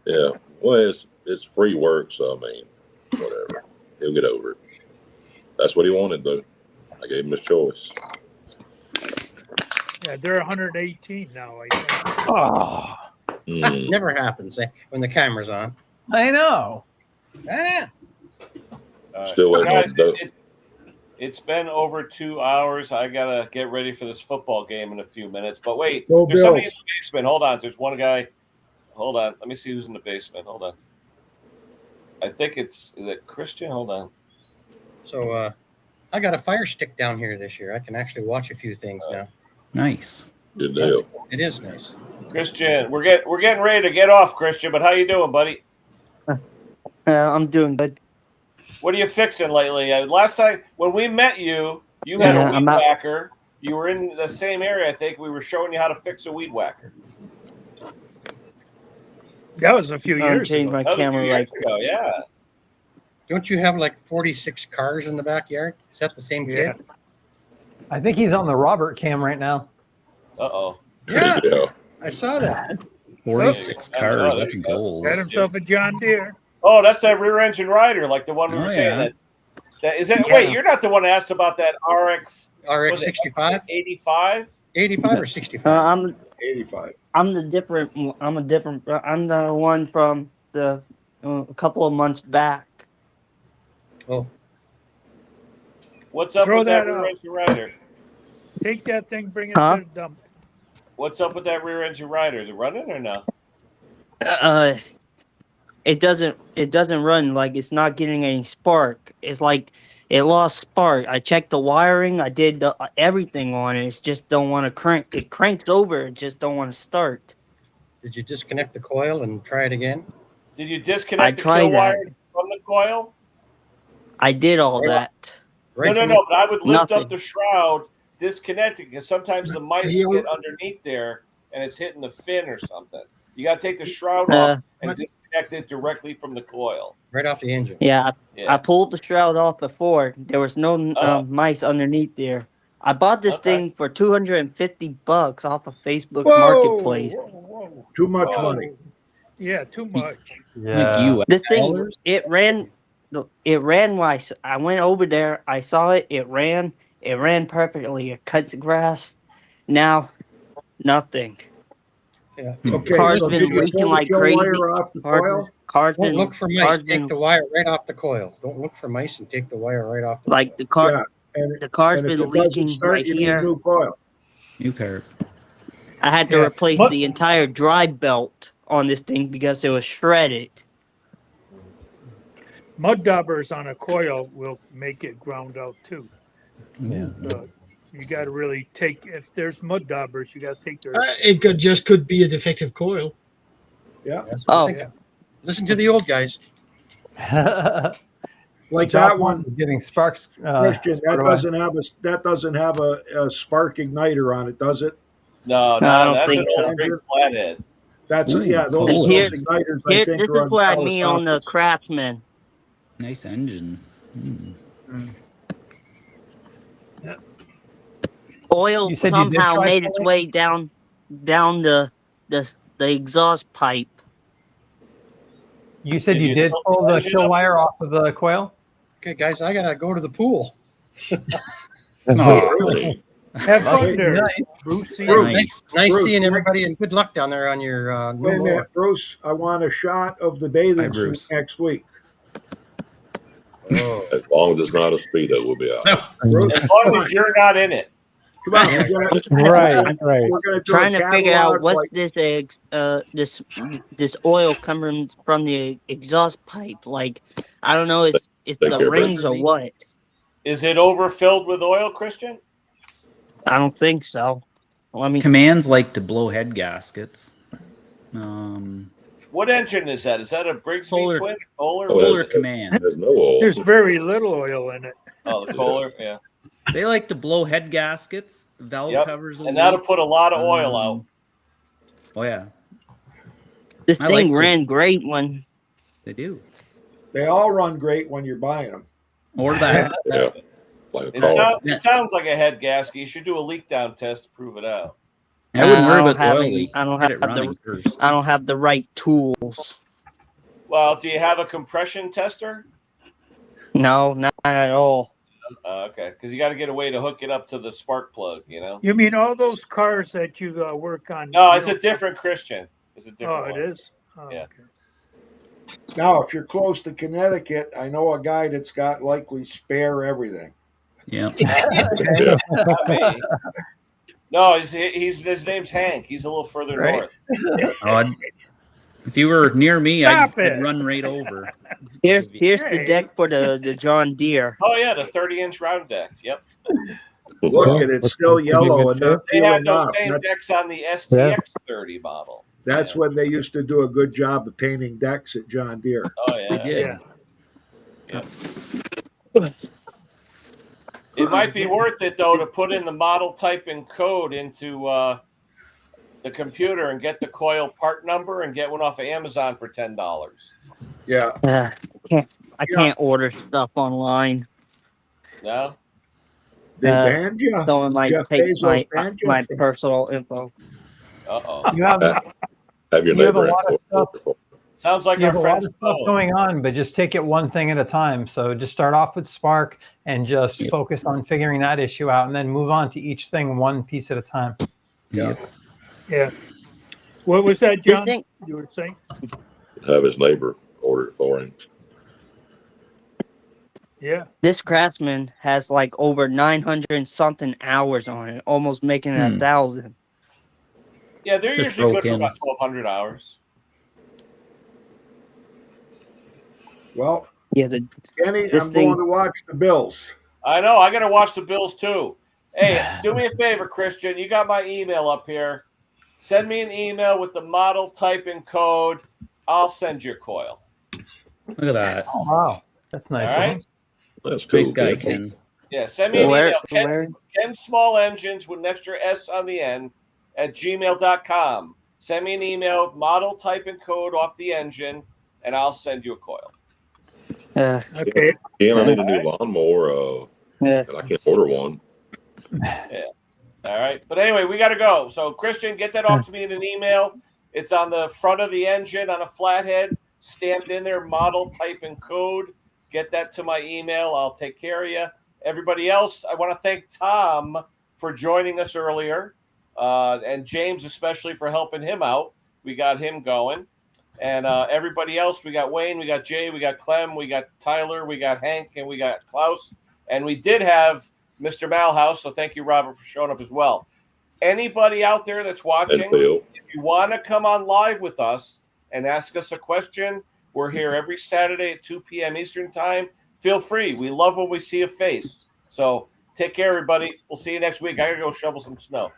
Yeah. Well, it's free work, so I mean, whatever. He'll get over it. That's what he wanted, though. I gave him his choice. Yeah, they're 118 now, I think. Oh, Never happens when the camera's on. I know. Ah. Still waiting Guys, on it's been over 2 hours. I gotta get ready for this football game in a few minutes. But wait, Go there's somebody in Bills. the basement. Hold on, there's one guy. Hold on, let me see who's in the basement. Hold on. I think is it Christian? Hold on. So I got a Fire Stick down here this year. I can actually watch a few things now. Nice. Good deal. It is nice. Christian, we're getting ready to get off, Christian. But how you doing, buddy? I'm doing good. What are you fixing lately? Last time when we met you, you had a weed whacker. You were in the same area. I think we were showing you how to fix a weed whacker. That was a few years Changed ago. my camera like yeah. Don't you have like 46 cars in the backyard? Is that the same kid? I think he's on the Robert cam right now. Uh-oh. Yeah, I saw that. 46 cars. That's gold. Got himself a John Deere. Oh, that's that rear engine rider, like the one we were saying. That is that. Yeah. Wait, you're not the one that asked about that RX 65, 85, 85 or 65. I'm 85. I'm the different. I'm the one from the a couple of months back. Oh, What's up Throw with that that rear out. engine rider? Take that thing, bring it Huh? to the dump. What's up with that rear engine rider? Is it running or no? It doesn't run. Like, it's not getting any spark. It's like it lost spark. I checked the wiring. I did everything on it. It's just don't want to crank. It cranks over. It just don't want to start. did you disconnect the coil and try it again? Did you disconnect the tried kill that. wire from the coil? I did all that. Right No. from But I would lift Nothing. up the shroud, disconnect it, because sometimes the mice get underneath there and it's hitting the fin or something. You got to take the shroud off and disconnect it directly from the coil. Right off the engine. Yeah, Yeah. I pulled the shroud off before. There was no mice underneath there. I bought this thing for $250 off of Facebook Marketplace. Whoa. Too much money. Yeah, too much. Yeah. This thing, it ran while I went over there. I saw it. It ran perfectly. It cut the grass. Now, nothing. Yeah. Okay, Car's so been did you leaking pull the like kill crazy. wire off the coil? Car's Don't been look for mice. car's Take been the wire right off the coil. Don't look for mice and take the wire right off the like the car. Yeah, and, The car's and if been it doesn't leaking start, right you here. need new coil. New curb. I had to Yeah. replace What- the entire drive belt on this thing because it was shredded. Mud daubers on a coil will make it ground out too. Yeah. You got to really take, if there's mud daubers, you got to take their. It could be a defective coil. Yeah, That's what I'm Oh. thinking. Listen to the old guys. like Josh that one, is getting sparks. Christian. That squared away. doesn't have a spark igniter on it, does it? No, No, I don't that's think an so. old big flathead. That's Ooh, yeah. Those cool. Here's- igniters, I Here, think, this are is what I on mean on the Kawasaki's. Craftsman. Nice engine. Oil You said you did somehow try made its pulling? way down the exhaust pipe. You said Did you you did pull pull the the engine kill up? wire off of the coil? Okay, guys, I gotta go to the pool. Oh, Have fun Wait, there, nice. Bruce. See Bruce. you. nice. Nice Bruce, seeing everybody and good luck down there on your new Wait a mower. minute, Bruce. I want a shot of the Hi, bathing suit Bruce. next week. Oh. As long as it's not a speedo, we'll be out. Bruce, As long as you're not in it. come on. Right. We're gonna do Trying a to figure out catalog what's like, this oil coming from the exhaust pipe. Like, I don't know, it's Take the care, rings or what. Is it overfilled with oil, Christian? I don't think so. Let me. Commands like to blow head gaskets. What engine is that? Is that a Briggs Kohler. twin? Kohler? Oh, Kohler that's- command. There's no oil. There's very little oil in it. Oh, the Kohler, yeah. They like to blow head gaskets. The valve covers, and that'll put a lot of oil out. Oh yeah, this thing ran great when they do. They all run great when you're buying them. Or that. Yeah. Like It sounds like a head gasket. You should do a leak down test to prove it out. I wouldn't worry about the oil leak. I don't Get have it running first. I don't have the right tools. Well, do you have a compression tester? No, not at all. Okay, because you got to get a way to hook it up to the spark plug, you know? You mean all those cars that you work on? No, it's a different Christian. It's a different one. It is? Oh, yeah. Okay. Now, if you're close to Connecticut, I know a guy that's got likely spare everything. Yeah. No, his name's Hank. He's a little further north. If you were near me, I'd run right over. Here's the deck for the John Deere. Oh yeah, the 30-inch round deck. Yep. Look at it, it's still yellow and not They had peeling those off. same decks on the STX30 model. That's when they used to do a good job of painting decks at John Deere. Oh yeah, they did. It might be worth it though to put in the model type and code into the computer and get the coil part number and get one off of Amazon for $10. Yeah. I can't order stuff online. No. They banned you. Someone might Jeff take Bezos banned you my from- personal info. Uh-oh. You have your you have a neighbor lot of stuff. Sounds like You our have a lot friend's of stuff phone. going on, but just take it one thing at a time. So just start off with Spark and just focus on figuring that issue out, and then move on to each thing one piece at a time. Yeah. What was that, John? You were saying? Have his neighbor order it for him. Yeah. This Craftsman has like over 900 something hours on it, almost making it 1,000. Yeah, they're Just usually good broke for in. about 1,200 hours. Well, yeah, Kenny, I'm going to watch the Bills. I know. I got to watch the Bills too. Hey, do me a favor, Christian. You got my email up here. Send me an email with the model type and code. I'll send you a coil. Look at that. Oh, wow. That's nice. All right. That's cool. Nice guy, Ken. Yeah, send me an email. Ken Small Engines with an extra S on the end at gmail.com. Send me an email, model type and code off the engine, and I'll send you a coil. Okay. Ken, I need a new lawnmower. And I can't order one. Yeah. All right. But anyway, we got to go. So, Christian, get that off to me in an email. It's on the front of the engine on a flathead, stamped in there, model type and code. Get that to my email. I'll take care of you. Everybody else, I want to thank Tom for joining us earlier, and James especially for helping him out. We got him going. And everybody else, we got Wayne, we got Jay, we got Clem, we got Tyler, we got Hank, and we got Klaus. And we did have Mr. Malhouse, so thank you, Robert, for showing up as well. Anybody out there that's watching, if you want to come on live with us and ask us a question, we're here every Saturday at 2 p.m. Eastern Time. Feel free. We love when we see a face. So take care, everybody. We'll see you next week. I got to go shovel some snow.